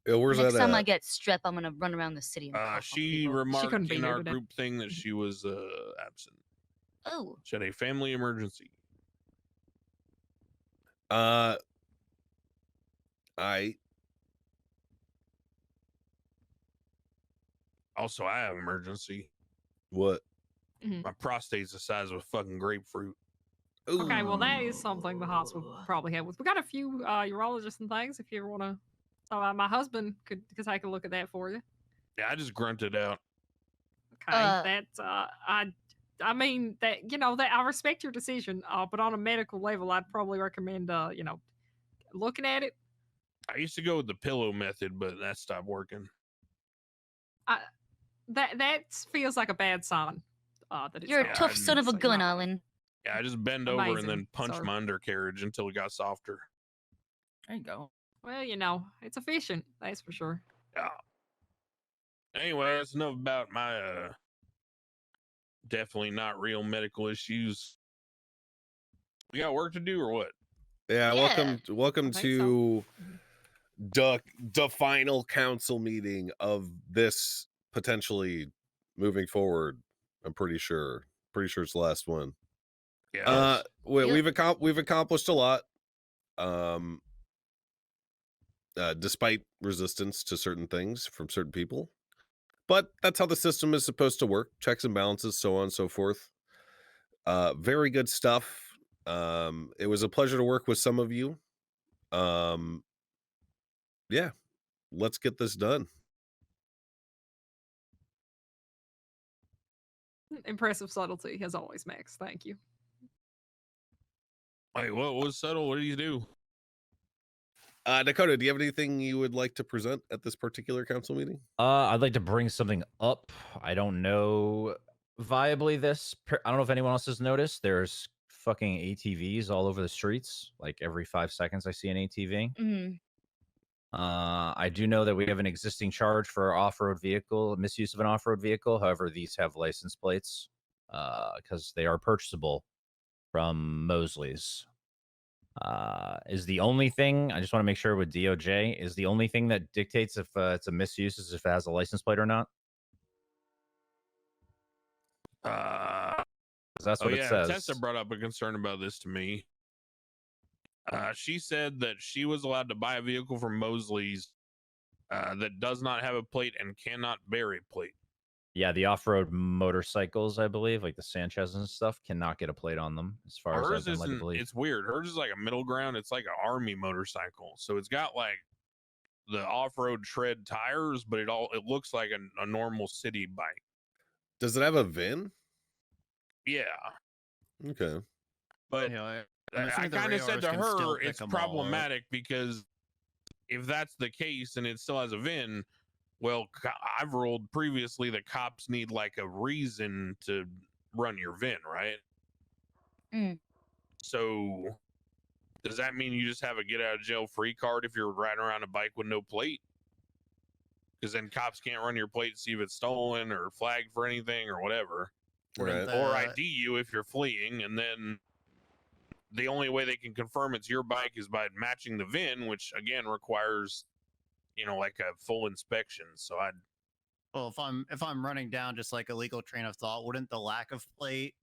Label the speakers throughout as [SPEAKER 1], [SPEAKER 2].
[SPEAKER 1] Where's
[SPEAKER 2] Next
[SPEAKER 1] that
[SPEAKER 2] time I
[SPEAKER 1] at?
[SPEAKER 2] get strep, I'm gonna run around the city and cough on
[SPEAKER 3] She
[SPEAKER 2] people.
[SPEAKER 3] remarked
[SPEAKER 4] couldn't be
[SPEAKER 3] in
[SPEAKER 4] here
[SPEAKER 3] our
[SPEAKER 4] today.
[SPEAKER 3] group thing that she was absent.
[SPEAKER 2] Oh,
[SPEAKER 3] She had a family emergency.
[SPEAKER 1] I
[SPEAKER 3] Also, I have emergency.
[SPEAKER 1] what?
[SPEAKER 3] My prostate's the size of a fucking grapefruit.
[SPEAKER 4] Okay, well, that is something the hots would probably help with. We got a few urologists and things if you ever want to. My husband could take a look at that for you.
[SPEAKER 3] Yeah, I just grunted out.
[SPEAKER 4] Okay, that's I mean that that I respect your decision, but on a medical level, I'd probably recommend looking at it.
[SPEAKER 3] I used to go with the pillow method, but that stopped working.
[SPEAKER 4] That feels like a bad sign. That it's
[SPEAKER 2] you're a
[SPEAKER 4] not
[SPEAKER 2] tough
[SPEAKER 4] working,
[SPEAKER 2] son of a
[SPEAKER 4] so
[SPEAKER 2] gun,
[SPEAKER 4] not-
[SPEAKER 2] Alan.
[SPEAKER 3] Yeah, I just bend over and
[SPEAKER 4] Amazing,
[SPEAKER 3] then punch
[SPEAKER 4] sir.
[SPEAKER 3] my undercarriage until it got softer.
[SPEAKER 5] There you go.
[SPEAKER 4] Well, it's efficient, that's for sure.
[SPEAKER 3] Yeah. Anyway, that's enough about my definitely not real medical issues. We got work to do or what?
[SPEAKER 1] Yeah,
[SPEAKER 2] Yeah.
[SPEAKER 1] welcome
[SPEAKER 4] I think
[SPEAKER 1] to the final council meeting of this potentially moving forward. I'm pretty sure it's the last one.
[SPEAKER 3] Yeah.
[SPEAKER 1] We've accomplished a lot. Despite resistance to certain things from certain people. But that's how the system is supposed to work. Checks and balances, so on and so forth. Very good stuff. It was a pleasure to work with some of you. Yeah, let's get this done.
[SPEAKER 4] Impressive subtlety, as always, Max. Thank you.
[SPEAKER 3] Wait, what was subtle? What did you do?
[SPEAKER 1] Dakota, do you have anything you would like to present at this particular council meeting?
[SPEAKER 5] I'd like to bring something up. I don't know viably this. I don't know if anyone else has noticed. There's fucking ATVs all over the streets. Like every 5 seconds, I see an ATV.
[SPEAKER 2] Mm.
[SPEAKER 5] I do know that we have an existing charge for off-road vehicle, misuse of an off-road vehicle. However, these have license plates because they are purchasable from Mosley's. Is the only thing I just want to make sure with DOJ is the only thing that dictates if it's a misuse is if it has a license plate or not. That's what it says.
[SPEAKER 3] Tessa brought up a concern about this to me. She said that she was allowed to buy a vehicle from Mosley's that does not have a plate and cannot bear a plate.
[SPEAKER 5] Yeah, the off-road motorcycles, I believe, like the Sanchez and stuff, cannot get a plate on them. As far
[SPEAKER 3] Hers
[SPEAKER 5] as I've been led to believe,
[SPEAKER 3] it's weird. Hers is like a middle ground. It's like an army motorcycle, so it's got like the off-road tread tires, but it looks like a normal city bike.
[SPEAKER 1] Does it have a VIN?
[SPEAKER 3] Yeah.
[SPEAKER 1] Okay.
[SPEAKER 3] But I kind of said to her it's problematic because if that's the case and it still has a VIN, well, I've ruled previously that cops need like a reason to run your VIN, right?
[SPEAKER 2] Mm.
[SPEAKER 3] So does that mean you just have a get out of jail free card if you're riding around a bike with no plate? Because then cops can't run your plate to see if it's stolen or flagged for anything or whatever.
[SPEAKER 1] Right.
[SPEAKER 3] Or ID you if you're fleeing, and then the only way they can confirm it's your bike is by matching the VIN, which again requires, like a full inspection. So
[SPEAKER 6] well, if I'm running down just like a legal train of thought, wouldn't the lack of plate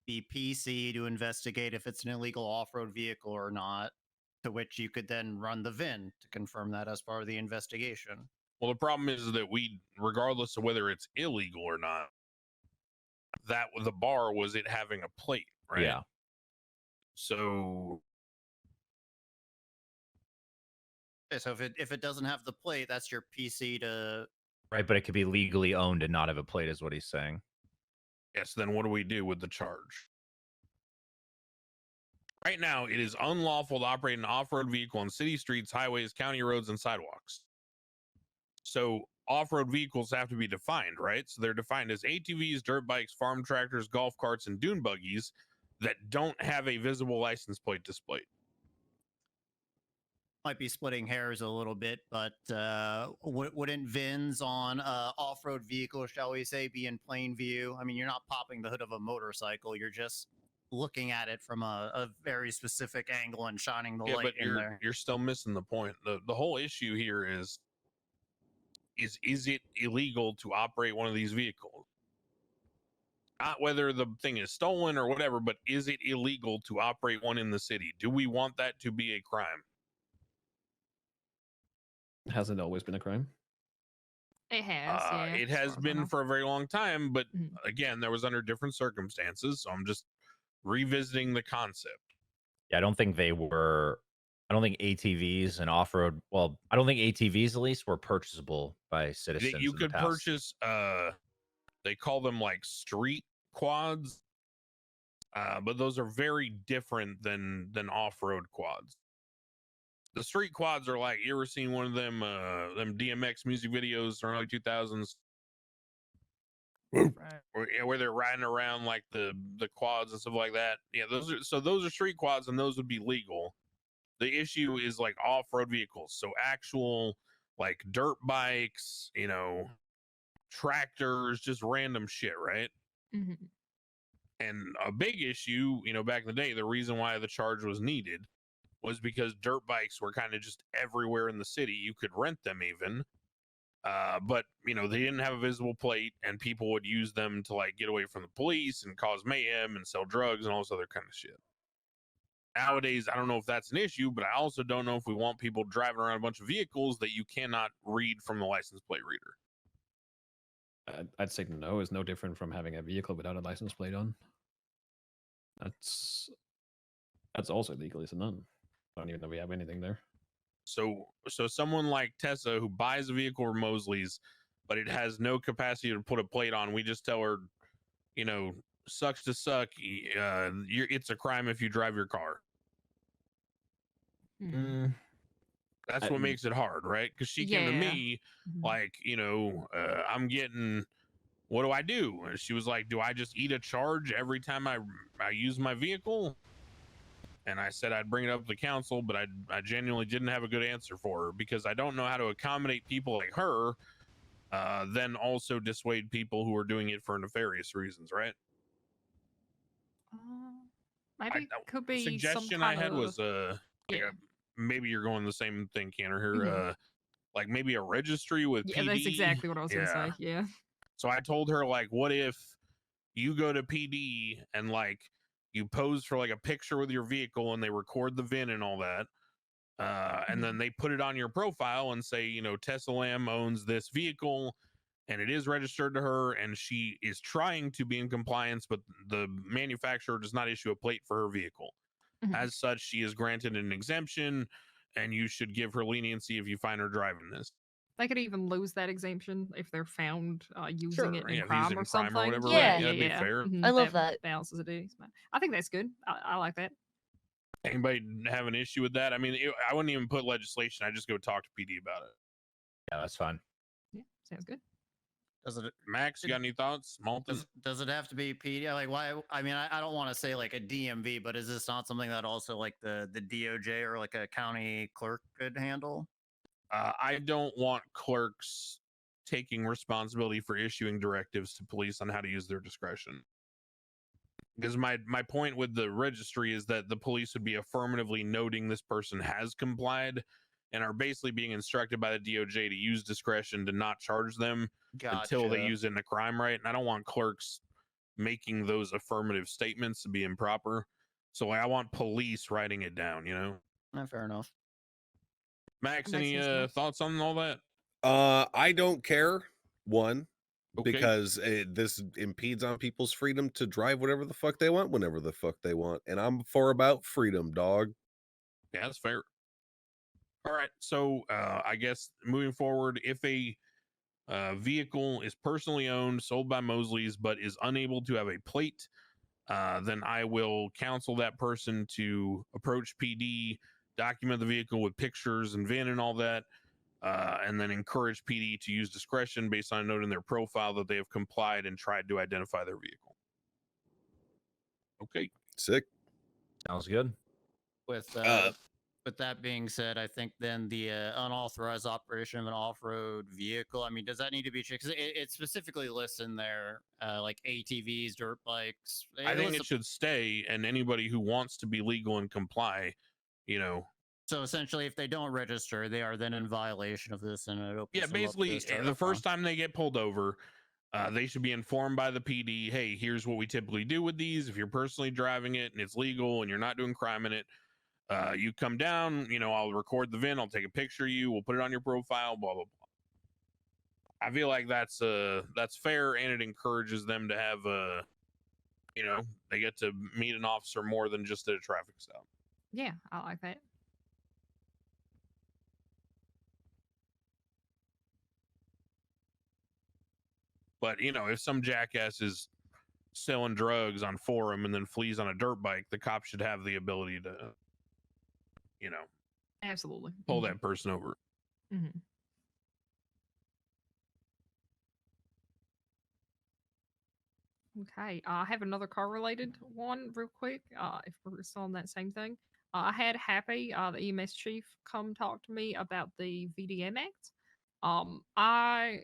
[SPEAKER 6] be PC to investigate if it's an illegal off-road vehicle or not? To which you could then run the VIN to confirm that as part of the investigation.
[SPEAKER 3] Well, the problem is that regardless of whether it's illegal or not, that the bar was it having a plate, right?
[SPEAKER 5] Yeah.
[SPEAKER 3] So
[SPEAKER 6] if it doesn't have the plate, that's your PC to...
[SPEAKER 5] Right, but it could be legally owned and not have a plate is what he's saying.
[SPEAKER 3] Yes, then what do we do with the charge? Right now, it is unlawful to operate an off-road vehicle on city streets, highways, county roads, and sidewalks. So off-road vehicles have to be defined, right? So they're defined as ATVs, dirt bikes, farm tractors, golf carts, and dune buggies that don't have a visible license plate displayed.
[SPEAKER 6] Might be splitting hairs a little bit, but wouldn't VINs on off-road vehicles, shall we say, be in plain view? I mean, you're not popping the hood of a motorcycle. You're just looking at it from a very specific angle and shining the light in there.
[SPEAKER 3] You're still missing the point. The whole issue here is is it illegal to operate one of these vehicles? Not whether the thing is stolen or whatever, but is it illegal to operate one in the city? Do we want that to be a crime?
[SPEAKER 7] Hasn't always been a crime.
[SPEAKER 4] It has, yeah.
[SPEAKER 3] It
[SPEAKER 4] as
[SPEAKER 3] has
[SPEAKER 4] far as I
[SPEAKER 3] been
[SPEAKER 4] know.
[SPEAKER 3] for a very long time, but
[SPEAKER 4] Mhm.
[SPEAKER 3] again, there was under different circumstances. So I'm just revisiting the concept.
[SPEAKER 5] Yeah, I don't think ATVs and off-road. Well, I don't think ATVs at least were purchasable by citizens.
[SPEAKER 3] That you
[SPEAKER 5] in the
[SPEAKER 3] could
[SPEAKER 5] past.
[SPEAKER 3] purchase. They call them like street quads, but those are very different than off-road quads. The street quads are like, you ever seen one of them DMX music videos from early 2000s?
[SPEAKER 4] Right.
[SPEAKER 3] Where they're riding around like the quads and stuff like that. Yeah, those are street quads, and those would be legal. The issue is like off-road vehicles, so actual like dirt bikes, tractors, just random shit, right?
[SPEAKER 4] hmm
[SPEAKER 3] And a big issue, back in the day, the reason why the charge was needed was because dirt bikes were kind of just everywhere in the city. You could rent them even. But they didn't have a visible plate, and people would use them to like get away from the police and cause mayhem and sell drugs and all this other kind of shit. Nowadays, I don't know if that's an issue, but I also don't know if we want people driving around a bunch of vehicles that you cannot read from the license plate reader.
[SPEAKER 7] I'd say no is no different from having a vehicle without a license plate on. That's also illegal, is it not? I don't even know if we have anything there.
[SPEAKER 3] So someone like Tessa who buys a vehicle or Mosley's, but it has no capacity to put a plate on, we just tell her, sucks to suck. It's a crime if you drive your car. That's what makes it hard, right? Because she came to
[SPEAKER 4] Yeah.
[SPEAKER 3] me
[SPEAKER 4] Mhm.
[SPEAKER 3] like, I'm getting. What do I do? And she was like, do I just eat a charge every time I use my vehicle? And I said I'd bring it up to the council, but I genuinely didn't have a good answer for her because I don't know how to accommodate people like her, then also dissuade people who are doing it for nefarious reasons, right?
[SPEAKER 4] Maybe it could be some
[SPEAKER 3] Suggestion
[SPEAKER 4] kind
[SPEAKER 3] I had
[SPEAKER 4] of,
[SPEAKER 3] was
[SPEAKER 4] yeah.
[SPEAKER 3] maybe you're going the same thing, Canner here.
[SPEAKER 4] Mhm.
[SPEAKER 3] Like maybe a registry with
[SPEAKER 4] Yeah,
[SPEAKER 3] PD.
[SPEAKER 4] that's exactly what I was gonna say. Yeah.
[SPEAKER 3] So I told her, like, what if you go to PD and like you pose for like a picture with your vehicle and they record the VIN and all that, and then they put it on your profile and say, Tessa Lamb owns this vehicle and it is registered to her and she is trying to be in compliance, but the manufacturer does not issue a plate for her vehicle.
[SPEAKER 4] Mhm.
[SPEAKER 3] As such, she is granted an exemption and you should give her leniency if you find her driving this.
[SPEAKER 4] They could even lose that exemption if they're found using it in
[SPEAKER 3] if
[SPEAKER 4] crime
[SPEAKER 3] using
[SPEAKER 4] or
[SPEAKER 3] crime or
[SPEAKER 4] something.
[SPEAKER 3] whatever,
[SPEAKER 2] Yeah.
[SPEAKER 3] right? That'd be fair.
[SPEAKER 2] I love that.
[SPEAKER 4] Balances it is. I think that's good. I like that.
[SPEAKER 3] Anybody have an issue with that? I mean, I wouldn't even put legislation. I just go talk to PD about it.
[SPEAKER 5] Yeah, that's fine.
[SPEAKER 4] Yeah, sounds good.
[SPEAKER 6] Does it
[SPEAKER 3] Max, you got any thoughts? Malton?
[SPEAKER 6] does it have to be PD? Like, why? I mean, I don't want to say like a DMV, but is this not something that also like the DOJ or like a county clerk could handle?
[SPEAKER 3] I don't want clerks taking responsibility for issuing directives to police on how to use their discretion. Because my point with the registry is that the police would be affirmatively noting this person has complied and are basically being instructed by the DOJ to use discretion to not charge them until they
[SPEAKER 6] Gotcha.
[SPEAKER 3] use it in a crime, right? And I don't want clerks making those affirmative statements to be improper. So I want police writing it down,
[SPEAKER 6] Fair enough.
[SPEAKER 3] Max,
[SPEAKER 4] Makes
[SPEAKER 3] any
[SPEAKER 4] sense to me.
[SPEAKER 3] thoughts on all that?
[SPEAKER 1] I don't care. One,
[SPEAKER 3] Okay.
[SPEAKER 1] because this impedes on people's freedom to drive whatever the fuck they want, whenever the fuck they want, and I'm for about freedom, dog.
[SPEAKER 3] Yeah, that's fair. All right, so I guess moving forward, if a vehicle is personally owned, sold by Mosley's, but is unable to have a plate, then I will counsel that person to approach PD, document the vehicle with pictures and VIN and all that, and then encourage PD to use discretion based on a note in their profile that they have complied and tried to identify their vehicle. Okay.
[SPEAKER 1] Sick.
[SPEAKER 5] Sounds good.
[SPEAKER 6] With that being said, I think then the unauthorized operation of an off-road vehicle, I mean, does that need to be checked? 'Cause it specifically lists in there like ATVs, dirt bikes.
[SPEAKER 3] I think it should stay, and anybody who wants to be legal and comply,
[SPEAKER 6] So So essentially, if they don't register, they are then in violation of this, and it opens
[SPEAKER 3] Yeah,
[SPEAKER 6] them up to
[SPEAKER 3] basically,
[SPEAKER 6] start
[SPEAKER 3] the
[SPEAKER 6] a
[SPEAKER 3] first time they get pulled over, they should be informed by the PD, hey, here's what we typically do with these. If you're personally driving it and it's legal and you're not doing crime in it, you come down, I'll record the VIN, I'll take a picture of you, we'll put it on your profile, blah, blah, blah. I feel like that's fair, and it encourages them to have they get to meet an officer more than just at a traffic stop.
[SPEAKER 4] Yeah, I like that.
[SPEAKER 3] But if some jackass is selling drugs on forum and then flees on a dirt bike, the cop should have the ability to
[SPEAKER 4] Absolutely.
[SPEAKER 3] pull that person over.
[SPEAKER 4] Mm-hmm. Okay, I have another car related one real quick. If we're still on that same thing, I had Happy, the EMS chief, come talk to me about the VDM Act. I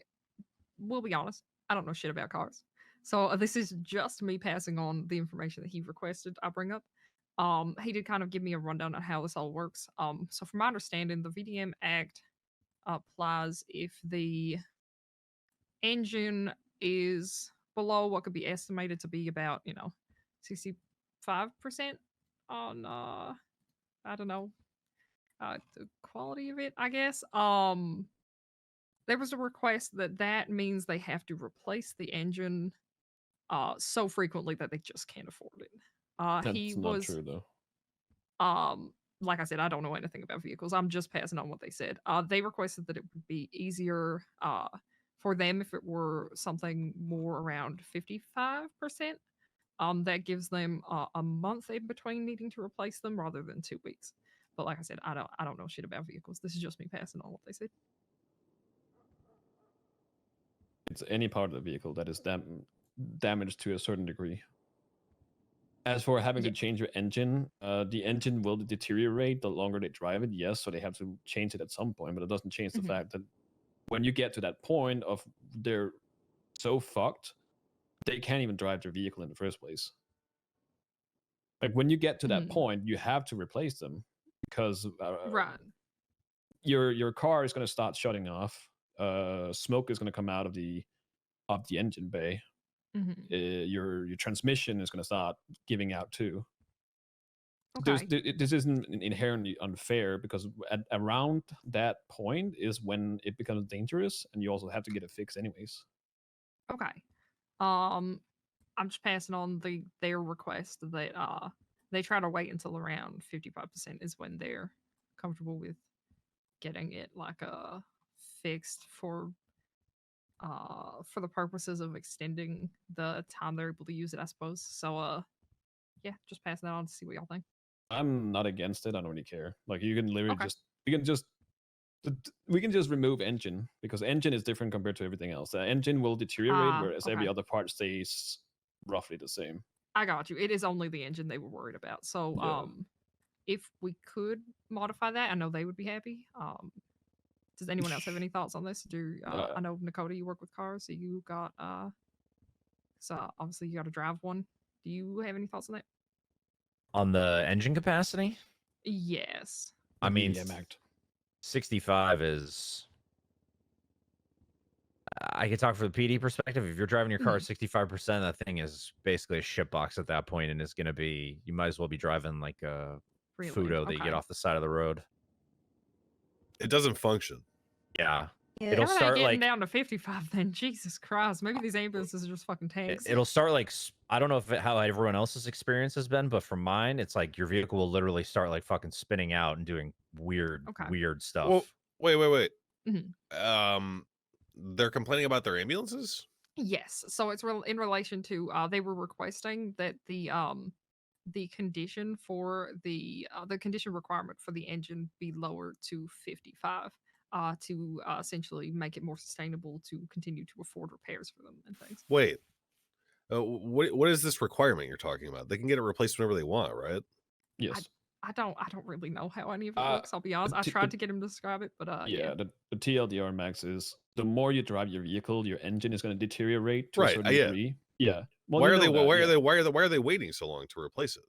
[SPEAKER 4] will be honest, I don't know shit about cars, so this is just me passing on the information that he requested I bring up. He did kind of give me a rundown on how this all works. So from my understanding, the VDM Act applies if the engine is below what could be estimated to be about 65% on I don't know the quality of it, I guess. There was a request that means they have to replace the engine so frequently that they just can't afford it.
[SPEAKER 7] That's not true though.
[SPEAKER 4] Like I said, I don't know anything about vehicles. I'm just passing on what they said. They requested that it would be easier for them if it were something more around 55%. That gives them a month in between needing to replace them rather than 2 weeks. But like I said, I don't know shit about vehicles. This is just me passing on what they said.
[SPEAKER 7] It's any part of the vehicle that is damaged to a certain degree. As for having to change your engine, the engine will deteriorate the longer they drive it, yes, so they have to change it at some point, but it doesn't change the fact that when you get to that point of they're so fucked, they can't even drive their vehicle in the first place. Like when you get to that point, you have to replace them because
[SPEAKER 4] right.
[SPEAKER 7] Your car is going to start shutting off. Smoke is going to come out of the engine bay. Your transmission is going to start giving out too.
[SPEAKER 4] Okay.
[SPEAKER 7] This isn't inherently unfair because around that point is when it becomes dangerous, and you also have to get it fixed anyways.
[SPEAKER 4] Okay. I'm just passing on their request that they try to wait until around 55% is when they're comfortable with getting it fixed for the purposes of extending the time they're able to use it, I suppose. So yeah, just passing that on to see what y'all think.
[SPEAKER 7] I'm not against it. I don't really care. Like you can literally we can just remove engine because engine is different compared to everything else. The engine will deteriorate, whereas every other part stays roughly the same.
[SPEAKER 4] I got you. It is only the engine they were worried about. So if we could modify that, I know they would be happy. Does anyone else have any thoughts on this? I know Nakota, you work with cars, so you got so obviously you got to drive one. Do you have any thoughts on that?
[SPEAKER 5] On the engine capacity?
[SPEAKER 4] Yes.
[SPEAKER 5] I mean, 65 is. I can talk from the PD perspective. If you're driving your car at 65%, that thing is basically a shitbox at that point, and it's going to be. You might as well be driving like a Fudo that you get off the side of the road.
[SPEAKER 1] It doesn't function.
[SPEAKER 5] Yeah.
[SPEAKER 4] It'll start getting down to 55 then. Jesus Christ. Maybe these ambulances are just fucking tanks.
[SPEAKER 5] It'll start like, I don't know how everyone else's experience has been, but from mine, it's like your vehicle will literally start like fucking spinning out and doing weird stuff.
[SPEAKER 1] Well, wait. They're complaining about their ambulances?
[SPEAKER 4] Yes. So it's in relation to they were requesting that the condition for the condition requirement for the engine be lowered to 55 to essentially make it more sustainable to continue to afford repairs for them and things.
[SPEAKER 1] Wait, what is this requirement you're talking about? They can get it replaced whenever they want, right?
[SPEAKER 7] Yes.
[SPEAKER 4] I don't really know how any of it works. I'll be honest. I tried to get him to describe it, but
[SPEAKER 7] the TLDR max is the more you drive your vehicle, your engine is going to deteriorate to a certain degree. Yeah. Well,
[SPEAKER 1] why are they waiting so long to replace it?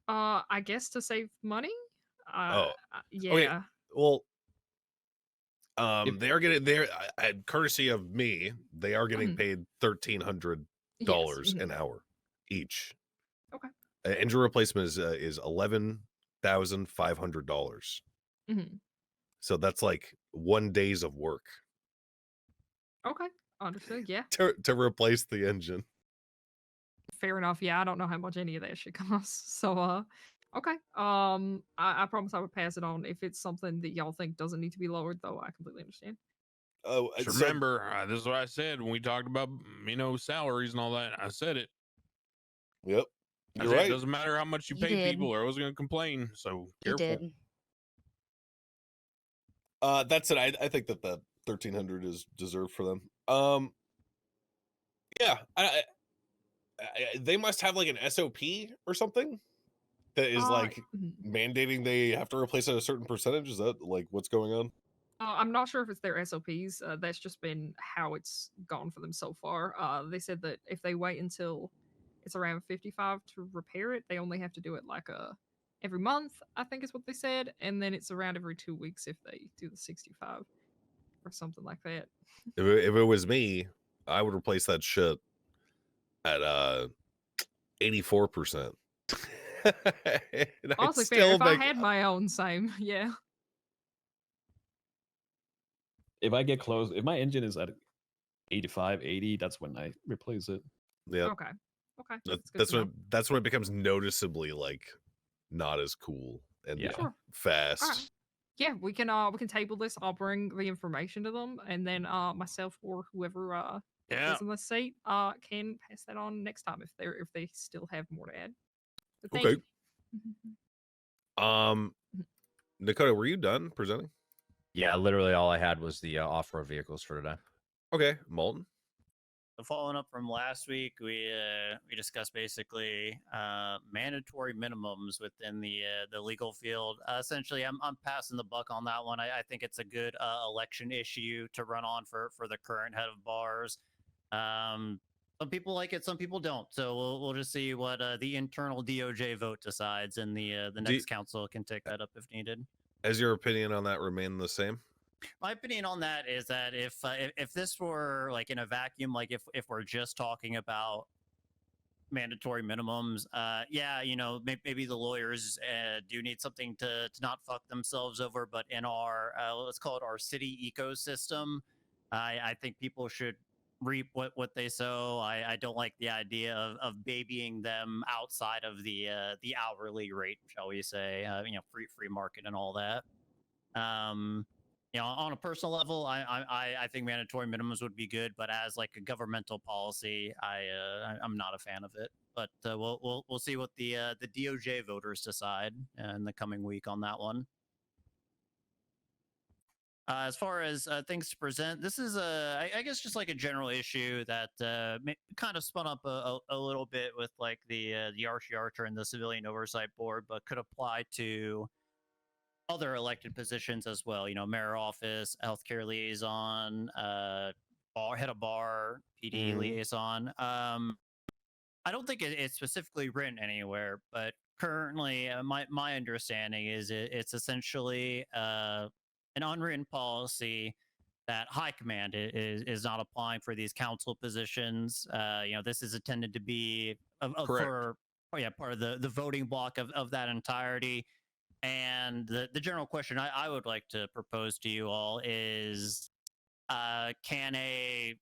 [SPEAKER 4] I guess to save money.
[SPEAKER 1] Oh,
[SPEAKER 4] yeah.
[SPEAKER 1] okay. Well,
[SPEAKER 7] If-
[SPEAKER 1] they are getting courtesy of me. They are getting
[SPEAKER 4] Mhm.
[SPEAKER 1] paid $1,300
[SPEAKER 4] Yes.
[SPEAKER 1] an hour each.
[SPEAKER 4] Okay.
[SPEAKER 1] Engine replacement is $11,500.
[SPEAKER 4] Mhm.
[SPEAKER 1] So that's like 1 day's of work
[SPEAKER 4] Okay. Understood. Yeah.
[SPEAKER 1] to replace the engine.
[SPEAKER 4] Fair enough. Yeah, I don't know how much any of that shit costs. So, okay. I promise I would pass it on if it's something that y'all think doesn't need to be lowered. Though I completely understand.
[SPEAKER 1] Oh,
[SPEAKER 3] Just remember, this is what I said when we talked about, salaries and all that. I said it.
[SPEAKER 1] Yep,
[SPEAKER 3] I
[SPEAKER 1] you're
[SPEAKER 3] said
[SPEAKER 1] right.
[SPEAKER 3] it doesn't matter how much you
[SPEAKER 2] You
[SPEAKER 3] pay
[SPEAKER 2] did.
[SPEAKER 3] people, or I was going to complain. So
[SPEAKER 2] You
[SPEAKER 3] careful.
[SPEAKER 2] did.
[SPEAKER 1] That's it. I think that the 1,300 is deserved for them. Yeah, they must have like an SOP or something that is like
[SPEAKER 4] Mhm.
[SPEAKER 1] mandating they have to replace at a certain percentage. Is that like what's going on?
[SPEAKER 4] I'm not sure if it's their SOPs. That's just been how it's gone for them so far. They said that if they wait until it's around 55 to repair it, they only have to do it like every month, I think is what they said, and then it's around every 2 weeks if they do the 65 or something like that.
[SPEAKER 1] If it was me, I would replace that shit at 84%.
[SPEAKER 4] Honestly, fair. If I had my own, same, yeah.
[SPEAKER 7] If I get close, if my engine is at 85, 80, that's when I replace it.
[SPEAKER 1] Yeah,
[SPEAKER 4] Okay. Okay. That's good
[SPEAKER 1] that's when it becomes noticeably like not as cool and
[SPEAKER 7] Yeah.
[SPEAKER 4] Sure.
[SPEAKER 1] fast.
[SPEAKER 4] All right. Yeah, we can table this. I'll bring the information to them, and then myself or whoever
[SPEAKER 3] Yeah.
[SPEAKER 4] is in the seat can pass that on next time if they still have more to add. But thank
[SPEAKER 1] Okay.
[SPEAKER 4] you.
[SPEAKER 1] Dakota, were you done presenting?
[SPEAKER 5] Yeah, literally all I had was the off-road vehicles for today.
[SPEAKER 1] Okay, Molten.
[SPEAKER 6] So following up from last week, we discussed basically mandatory minimums within the legal field. Essentially, I'm passing the buck on that one. I think it's a good election issue to run on for the current head of bars. Some people like it, some people don't. So we'll just see what the internal DOJ vote decides, and the next council can take that up if needed.
[SPEAKER 1] Has your opinion on that remained the same?
[SPEAKER 6] My opinion on that is that if this were like in a vacuum, like if we're just talking about mandatory minimums, yeah, maybe the lawyers do need something to not fuck themselves over. But in our let's call it our city ecosystem, I think people should reap what they sow. I don't like the idea of babying them outside of the hourly rate, shall we say? Free market and all that. On a personal level, I think mandatory minimums would be good, but as like a governmental policy, I'm not a fan of it. But we'll see what the DOJ voters decide in the coming week on that one. As far as things to present, this is I guess just like a general issue that kind of spun up a little bit with like the RC and the Civilian Oversight Board, but could apply to other elected positions as well. Mayor office, healthcare liaison, head of bar, PD liaison. I don't think it's specifically written anywhere, but currently my understanding is it's essentially an unwritten policy that high command is not applying for these council positions. This is intended to be part of the voting block of that entirety. And the general question I would like to propose to you all is, can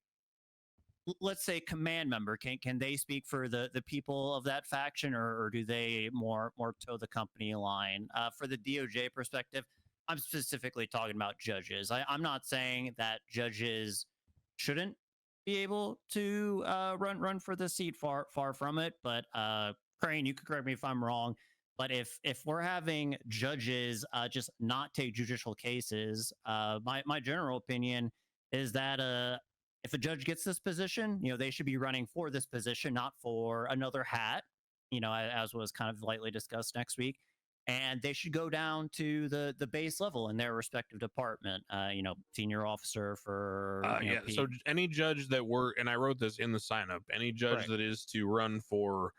[SPEAKER 6] let's say command member, can they speak for the people of that faction, or do they more toe the company line? For the DOJ perspective, I'm specifically talking about judges. I'm not saying that judges shouldn't be able to run for the seat, far from it, but Crane, you could correct me if I'm wrong. But if we're having judges just not take judicial cases, my general opinion is that if a judge gets this position, they should be running for this position, not for another hat, as was kind of lightly discussed next week. And they should go down to the base level in their respective department, senior officer for,
[SPEAKER 3] So any judge that and I wrote this in the sign up, any judge that is to run for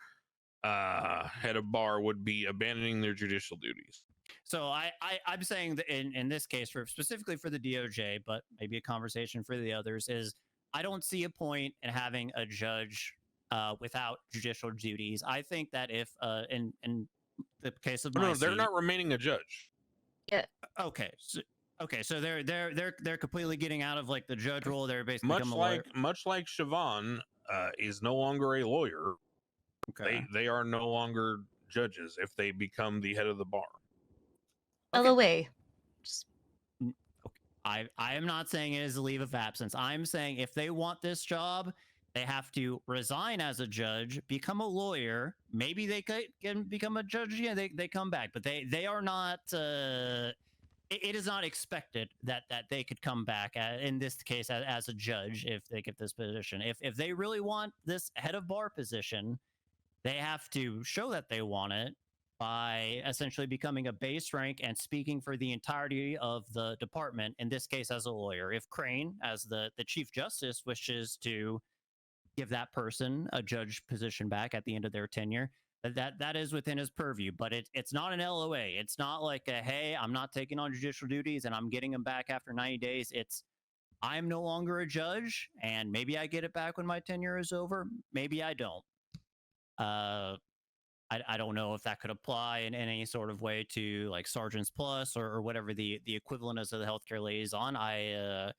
[SPEAKER 3] head of bar would be abandoning their judicial duties.
[SPEAKER 6] So I'm saying that in this case, for specifically for the DOJ, but maybe a conversation for the others, is I don't see a point in having a judge without judicial duties. I think that if in the case of my
[SPEAKER 3] No, they're
[SPEAKER 6] seat,
[SPEAKER 3] not remaining a judge.
[SPEAKER 6] okay, so they're completely getting out of like the judge role. They're basically
[SPEAKER 3] Much
[SPEAKER 6] become a lawyer.
[SPEAKER 3] like Siobhan is no longer a lawyer.
[SPEAKER 6] Okay.
[SPEAKER 3] They are no longer judges if they become the head of the bar.
[SPEAKER 6] Okay.
[SPEAKER 2] LOA. Just
[SPEAKER 6] I am not saying it is a leave of absence. I'm saying if they want this job, they have to resign as a judge, become a lawyer. Maybe they can become a judge. Yeah, they come back, but they are not. It is not expected that they could come back in this case as a judge if they get this position. If they really want this head of bar position, they have to show that they want it by essentially becoming a base rank and speaking for the entirety of the department, in this case as a lawyer. If Crane, as the Chief Justice, wishes to give that person a judge position back at the end of their tenure, that is within his purview. But it's not an LOA. It's not like a, hey, I'm not taking on judicial duties and I'm getting them back after 90 days. It's, I'm no longer a judge, and maybe I get it back when my tenure is over. Maybe I don't. I don't know if that could apply in any sort of way to like Sergeants Plus or whatever the equivalent is of the healthcare liaison. I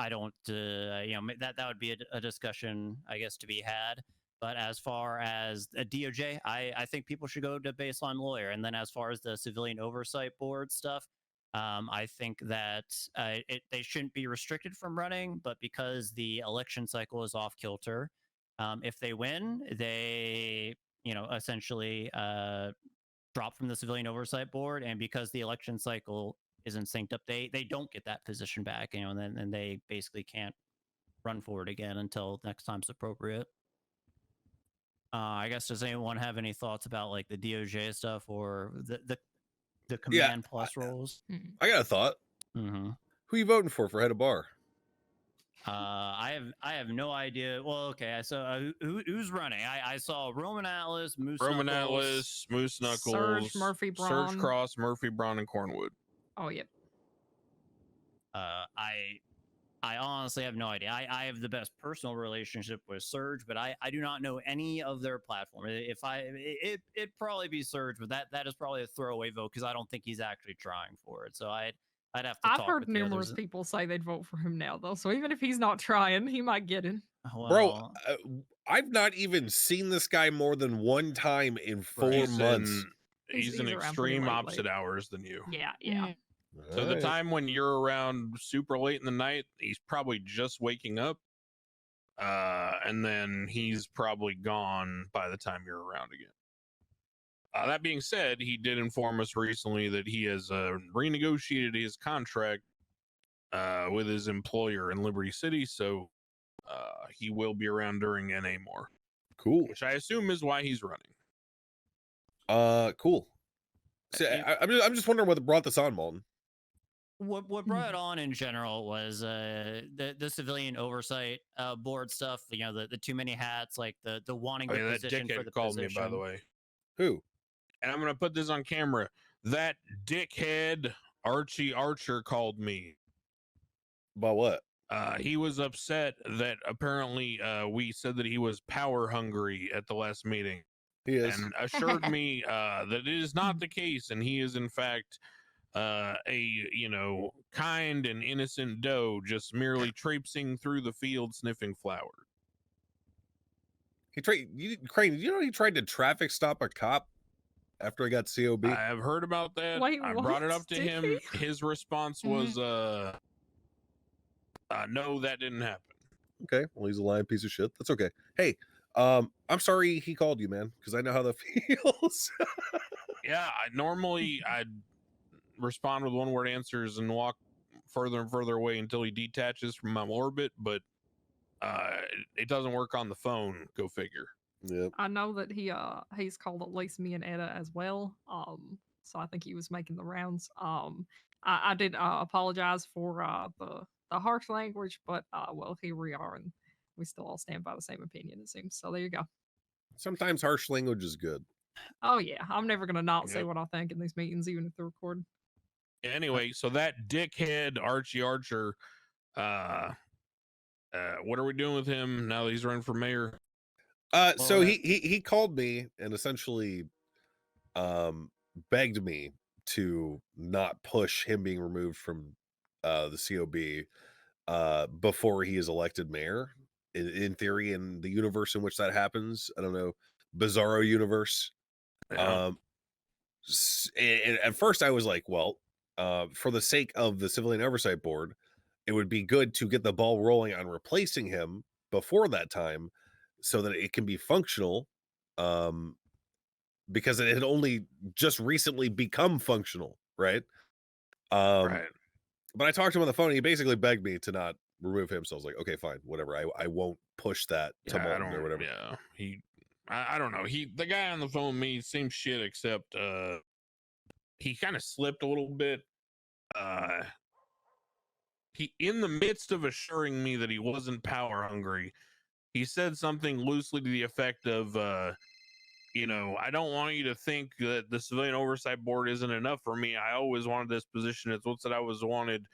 [SPEAKER 6] don't, that would be a discussion, I guess, to be had. But as far as a DOJ, I think people should go to baseline lawyer. And then as far as the civilian oversight board stuff, I think that they shouldn't be restricted from running, but because the election cycle is off kilter, if they win, they essentially drop from the civilian oversight board, and because the election cycle isn't synced up, they don't get that position back, and then they basically can't run for it again until next time's appropriate. I guess, does anyone have any thoughts about like the DOJ stuff or the command plus roles?
[SPEAKER 1] I got a thought.
[SPEAKER 6] Mm-hmm.
[SPEAKER 1] Who you voting for head of bar?
[SPEAKER 6] I have no idea. Well, okay, so who's running? I saw Roman Atlas, Moose
[SPEAKER 3] Roman
[SPEAKER 6] Knuckles,
[SPEAKER 3] Atlas, Moose Knuckles,
[SPEAKER 4] Surge, Murphy Braun.
[SPEAKER 3] Surge Cross, Murphy Braun, and Cornwood.
[SPEAKER 4] Oh, yep.
[SPEAKER 6] I honestly have no idea. I have the best personal relationship with Surge, but I do not know any of their platform. It'd probably be Surge, but that is probably a throwaway vote because I don't think he's actually trying for it. So I'd have to.
[SPEAKER 4] I've
[SPEAKER 6] talk
[SPEAKER 4] heard
[SPEAKER 6] with the
[SPEAKER 4] numerous
[SPEAKER 6] others.
[SPEAKER 4] people say they'd vote for him now, though. So even if he's not trying, he might get in.
[SPEAKER 6] Well,
[SPEAKER 1] Bro, I've not even seen this guy more than one time in 4 months.
[SPEAKER 3] He's in
[SPEAKER 4] around pretty
[SPEAKER 3] extreme
[SPEAKER 4] late.
[SPEAKER 3] opposite hours than you.
[SPEAKER 4] Yeah.
[SPEAKER 3] So the time when you're around super late in the night, he's probably just waking up. And then he's probably gone by the time you're around again. That being said, he did inform us recently that he has renegotiated his contract with his employer in Liberty City, so he will be around during NA more.
[SPEAKER 1] Cool.
[SPEAKER 3] Which I assume is why he's running.
[SPEAKER 1] Cool. So, I'm just wondering what brought this on, Malton.
[SPEAKER 6] What brought it on in general was the civilian oversight board stuff. The too many hats, like the wanting the
[SPEAKER 3] That
[SPEAKER 6] position for
[SPEAKER 3] dickhead
[SPEAKER 6] the
[SPEAKER 3] called
[SPEAKER 6] position.
[SPEAKER 3] me, by the way.
[SPEAKER 1] Who?
[SPEAKER 3] And I'm gonna put this on camera. That dickhead Archie Archer called me.
[SPEAKER 1] About what?
[SPEAKER 3] He was upset that apparently we said that he was power hungry at the last meeting.
[SPEAKER 1] He is.
[SPEAKER 3] And assured me that it is not the case, and he is in fact a kind and innocent doe just merely traipsing through the field sniffing flowers.
[SPEAKER 1] Crane, did you know he tried to traffic stop a cop after he got COB?
[SPEAKER 3] I have heard about that.
[SPEAKER 4] Wait,
[SPEAKER 3] I brought it
[SPEAKER 4] what?
[SPEAKER 3] up to
[SPEAKER 4] Did
[SPEAKER 3] him.
[SPEAKER 4] he?
[SPEAKER 3] His response was no, that didn't happen.
[SPEAKER 1] Okay, well, he's a lying piece of shit. That's okay. Hey, I'm sorry he called you, man, because I know how that feels.
[SPEAKER 3] Yeah, I'd respond with one-word answers and walk further and further away until he detaches from my orbit, but it doesn't work on the phone. Go figure.
[SPEAKER 1] Yep.
[SPEAKER 4] I know that he's called at least me and Etta as well. So I think he was making the rounds. I did apologize for the harsh language, but well, here we are, and we still all stand by the same opinion, it seems. So there you go.
[SPEAKER 1] Sometimes harsh language is good.
[SPEAKER 4] Oh yeah, I'm never gonna not say
[SPEAKER 3] Yep.
[SPEAKER 4] what I think in these meetings, even if they're recorded.
[SPEAKER 3] Anyway, so that dickhead Archie Archer, what are we doing with him now that he's running for mayor?
[SPEAKER 1] So
[SPEAKER 6] Well,
[SPEAKER 1] he called me and essentially begged me to not push him being removed from the COB before he is elected mayor. In theory, in the universe in which that happens, I don't know, bizarro universe.
[SPEAKER 3] Yeah.
[SPEAKER 1] And at first I was like, well, for the sake of the Civilian Oversight Board, it would be good to get the ball rolling on replacing him before that time so that it can be functional, because it had only just recently become functional, right?
[SPEAKER 3] Right.
[SPEAKER 1] But I talked to him on the phone and he basically begged me to not remove him. So I was like, okay, fine, whatever. I won't push that to
[SPEAKER 3] Yeah, I
[SPEAKER 1] Molten or
[SPEAKER 3] don't.
[SPEAKER 1] whatever.
[SPEAKER 3] Yeah, I don't know. The guy on the phone with me, same shit, except he kind of slipped a little bit. He, in the midst of assuring me that he wasn't power hungry, he said something loosely to the effect of, I don't want you to think that the Civilian Oversight Board isn't enough for me. I always wanted this position. It's what's that I was wanted.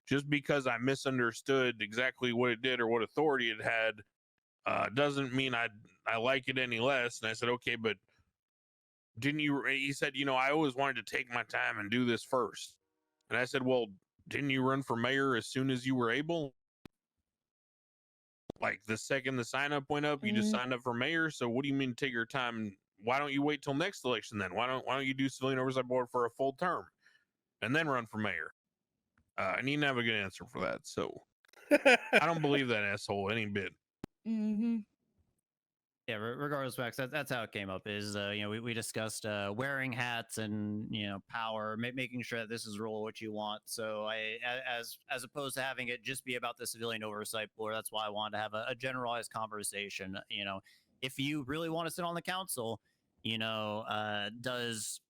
[SPEAKER 3] Just because I misunderstood exactly what it did or what authority it had, doesn't mean I like it any less. And I said, okay, but didn't you? He said, I always wanted to take my time and do this first. And I said, well, didn't you run for mayor as soon as you were able? Like the second the sign up went up, you just signed up for mayor. So what do you mean take your time? Why don't you wait till next election then? Why don't you do Civilian Oversight Board for a full term and then run for mayor? And he didn't have a good answer for that. So I don't believe that asshole any bit.
[SPEAKER 2] Mm-hmm.
[SPEAKER 6] Yeah, regardless, Max, that's how it came up. Is we discussed wearing hats and power, making sure that this is really what you want. So as opposed to having it just be about the Civilian Oversight Board, that's why I wanted to have a generalized conversation. If you really want to sit on the council, does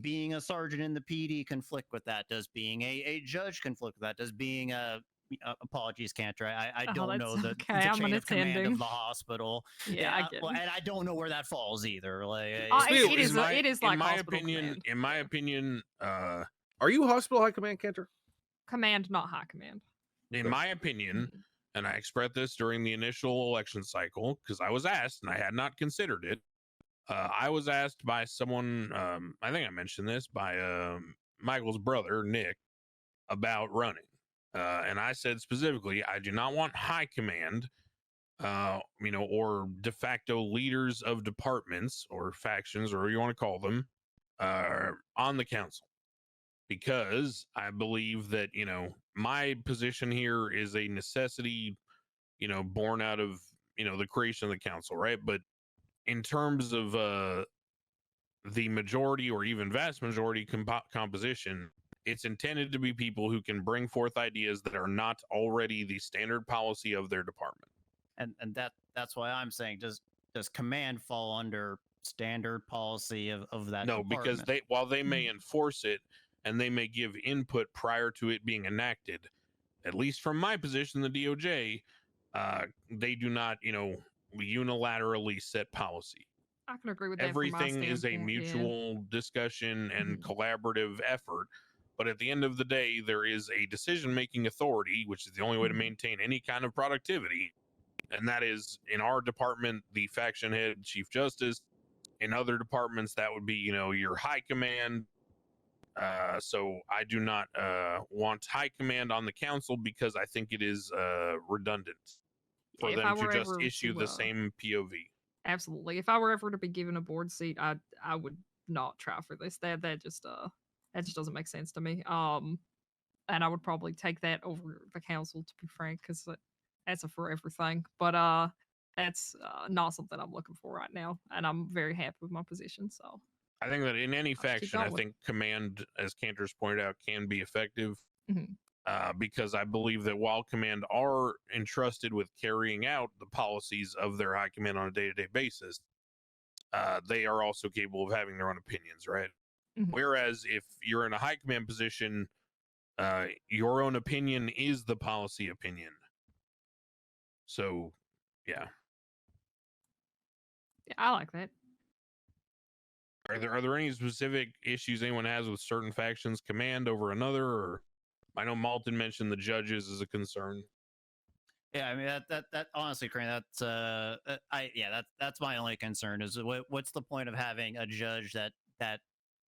[SPEAKER 6] being a sergeant in the PD conflict with that? Does being a judge conflict with that? Does being a apologies, Cantor. I
[SPEAKER 4] Oh,
[SPEAKER 6] don't know
[SPEAKER 4] that's
[SPEAKER 6] the,
[SPEAKER 4] okay.
[SPEAKER 6] the
[SPEAKER 4] I'm
[SPEAKER 6] chain
[SPEAKER 4] an
[SPEAKER 6] of command
[SPEAKER 4] attending.
[SPEAKER 6] of the hospital.
[SPEAKER 4] Yeah, I get
[SPEAKER 6] well,
[SPEAKER 4] it.
[SPEAKER 6] and I don't know where that falls either. Like,
[SPEAKER 4] It is like hospital command.
[SPEAKER 3] In my opinion,
[SPEAKER 1] Are you hospital high command, Cantor?
[SPEAKER 4] Command, not high command.
[SPEAKER 3] in my opinion,
[SPEAKER 4] Mhm.
[SPEAKER 3] and I expressed this during the initial election cycle because I was asked and I had not considered it. I was asked by someone, I think I mentioned this, by Michael's brother, Nick, about running. And I said specifically, I do not want high command, or de facto leaders of departments or factions, or whatever you want to call them, on the council. Because I believe that, my position here is a necessity, born out of, the creation of the council, right? But in terms of the majority or even vast majority composition, it's intended to be people who can bring forth ideas that are not already the standard policy of their department.
[SPEAKER 6] And that's why I'm saying, does command fall under standard policy of that
[SPEAKER 3] No,
[SPEAKER 6] department?
[SPEAKER 3] because while they may enforce it and they may give input prior to it being enacted, at least from my position, the DOJ, they do not, unilaterally set policy.
[SPEAKER 4] I can agree with that.
[SPEAKER 3] Everything is a
[SPEAKER 4] yeah.
[SPEAKER 3] mutual discussion and collaborative effort. But at the end of the day, there is a decision-making authority, which is the only way to maintain any kind of productivity. And that is, in our department, the faction head, chief justice. In other departments, that would be, your high command. So I do not want high command on the council because I think it is redundant for
[SPEAKER 4] If
[SPEAKER 3] them
[SPEAKER 4] I
[SPEAKER 3] to
[SPEAKER 4] were
[SPEAKER 3] just
[SPEAKER 4] ever
[SPEAKER 3] issue
[SPEAKER 4] to,
[SPEAKER 3] the same POV.
[SPEAKER 4] Absolutely. If I were ever to be given a board seat, I would not try for this. That just doesn't make sense to me. And I would probably take that over the council, to be frank, because that's a forever thing. But that's not something I'm looking for right now, and I'm very happy with my position. So
[SPEAKER 3] I think that in any
[SPEAKER 4] I'll just keep
[SPEAKER 3] faction, I
[SPEAKER 4] going.
[SPEAKER 3] think command, as Cantor's pointed out, can be effective.
[SPEAKER 4] Mhm.
[SPEAKER 3] Because I believe that while command are entrusted with carrying out the policies of their high command on a day-to-day basis, they are also capable of having their own opinions, right?
[SPEAKER 4] Mhm.
[SPEAKER 3] Whereas if you're in a high command position, your own opinion is the policy opinion. So, yeah.
[SPEAKER 4] Yeah, I like that.
[SPEAKER 3] Are there any specific issues anyone has with certain factions command over another? Or I know Malton mentioned the judges as a concern.
[SPEAKER 6] Yeah, I mean that honestly, Crane, that's my only concern is what's the point of having a judge that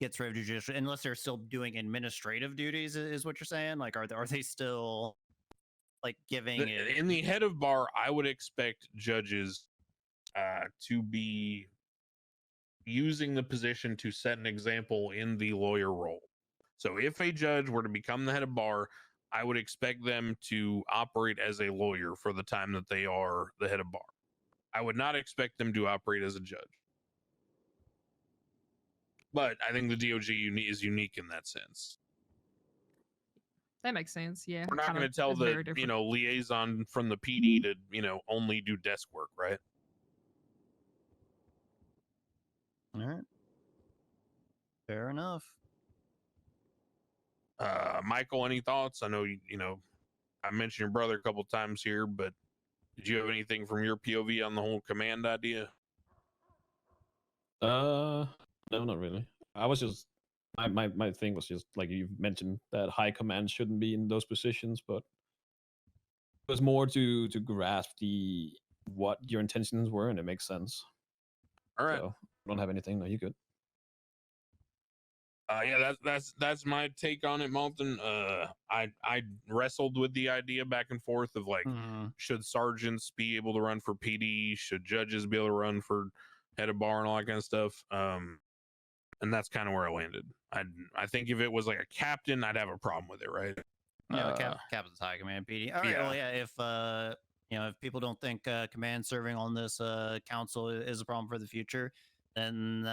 [SPEAKER 6] gets rid of judicial unless they're still doing administrative duties is what you're saying? Like, are they still like giving it
[SPEAKER 3] In the head of bar? I would expect judges to be using the position to set an example in the lawyer role. So if a judge were to become the head of bar, I would expect them to operate as a lawyer for the time that they are the head of bar. I would not expect them to operate as a judge. But I think the DOJ is unique in that sense.
[SPEAKER 4] That makes sense. Yeah.
[SPEAKER 3] We're not
[SPEAKER 4] kinda
[SPEAKER 3] going to tell
[SPEAKER 4] is very
[SPEAKER 3] the,
[SPEAKER 4] different.
[SPEAKER 3] liaison from the PD to, only do desk work, right?
[SPEAKER 6] All right. Fair enough.
[SPEAKER 3] Michael, any thoughts? I know I mentioned your brother a couple times here, but did you have anything from your POV on the whole command idea?
[SPEAKER 7] No, not really. I was just my thing was just like you mentioned that high command shouldn't be in those positions, but it was more to grasp what your intentions were, and it makes sense.
[SPEAKER 3] All right.
[SPEAKER 7] So, I don't have anything. No, you good.
[SPEAKER 3] Yeah, that's my take on it, Malton. I wrestled with the idea back and forth of like, should sergeants be able to run for PD? Should judges be able to run for head of bar and all that kind of stuff? And that's kind of where I landed. I think if it was like a captain, I'd have a problem with it, right?
[SPEAKER 6] Yeah, captain's high command PD. All right,
[SPEAKER 3] yeah.
[SPEAKER 6] well, yeah. If people don't think command serving on this council is a problem for the future, then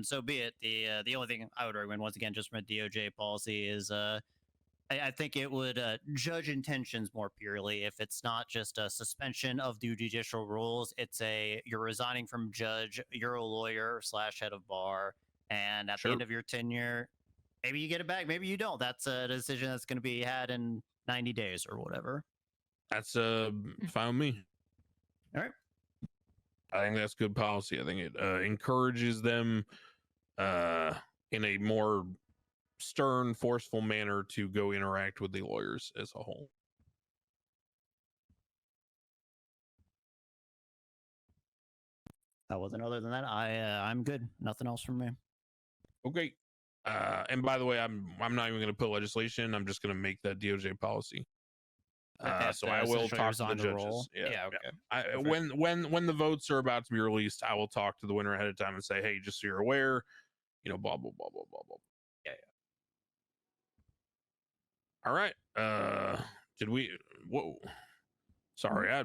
[SPEAKER 6] so be it. The only thing I would recommend, once again, just from a DOJ policy, is I think it would judge intentions more purely. If it's not just a suspension of the judicial rules, it's you're resigning from judge, you're a lawyer / head of bar, and at the end of your tenure, maybe you get it back, maybe you don't. That's a decision that's going to be had in 90 days or whatever.
[SPEAKER 3] That's fine with me.
[SPEAKER 6] All right.
[SPEAKER 3] I think that's good policy. I think it encourages them in a more stern, forceful manner to go interact with the lawyers as a whole.
[SPEAKER 6] That wasn't other than that. I'm good. Nothing else from me.
[SPEAKER 3] Okay. And by the way, I'm not even going to put legislation. I'm just going to make that DOJ policy. So I will talk to the judges. Yeah. Okay. When the votes are about to be released, I will talk to the winner ahead of time and say, hey, just so you're aware, blah blah blah blah blah blah. Yeah. All right. Did we? Whoa. Sorry, I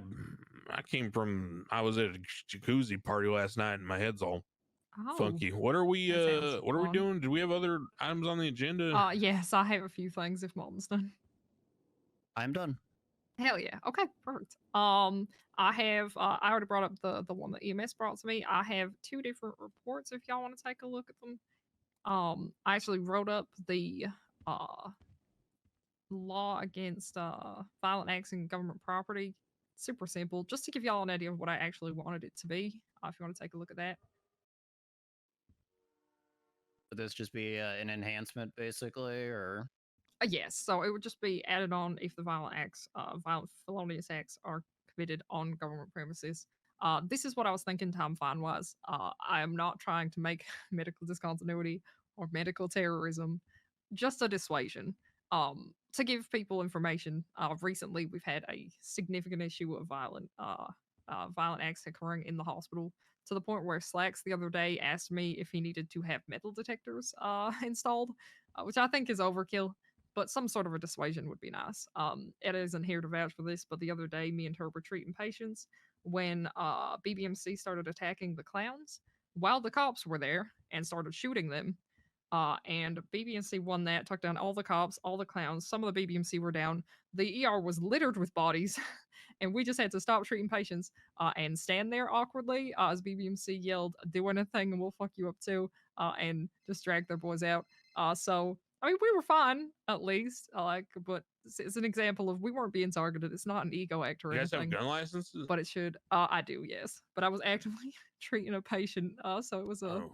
[SPEAKER 3] was at a jacuzzi party last night and my head's all funky. What are we doing? Did we have other items on the agenda?
[SPEAKER 4] Yes, I have a few things if Mom's done.
[SPEAKER 6] I'm done.
[SPEAKER 4] Hell yeah. Okay, perfect. I have I already brought up the one that EMS brought to me. I have 2 different reports if y'all want to take a look at them. I actually wrote up the law against violent acts in government property. Super simple, just to give y'all an idea of what I actually wanted it to be. If you want to take a look at that.
[SPEAKER 6] Would this just be an enhancement, basically, or?
[SPEAKER 4] Yes, so it would just be added on if the violent felonious acts are committed on government premises. This is what I was thinking time fine was. I am not trying to make medical discontinuity or medical terrorism, just a dissuasion. To give people information, recently we've had a significant issue of violent acts occurring in the hospital, to the point where Slacks the other day asked me if he needed to have metal detectors installed, which I think is overkill. But some sort of a dissuasion would be nice. Ed isn't here to vouch for this, but the other day, me and her were treating patients when BBMC started attacking the clowns while the cops were there and started shooting them. And BBMC won that, took down all the cops, all the clowns. Some of the BBMC were down. The ER was littered with bodies, and we just had to stop treating patients and stand there awkwardly as BBMC yelled, "Do anything and we'll fuck you up too," and just drag their boys out. So I mean, we were fine, at least. But it's an example of we weren't being targeted. It's not an ego act or
[SPEAKER 3] You guys
[SPEAKER 4] anything.
[SPEAKER 3] have gun licenses?
[SPEAKER 4] But it should. I do, yes. But I was actively treating a patient, so it was a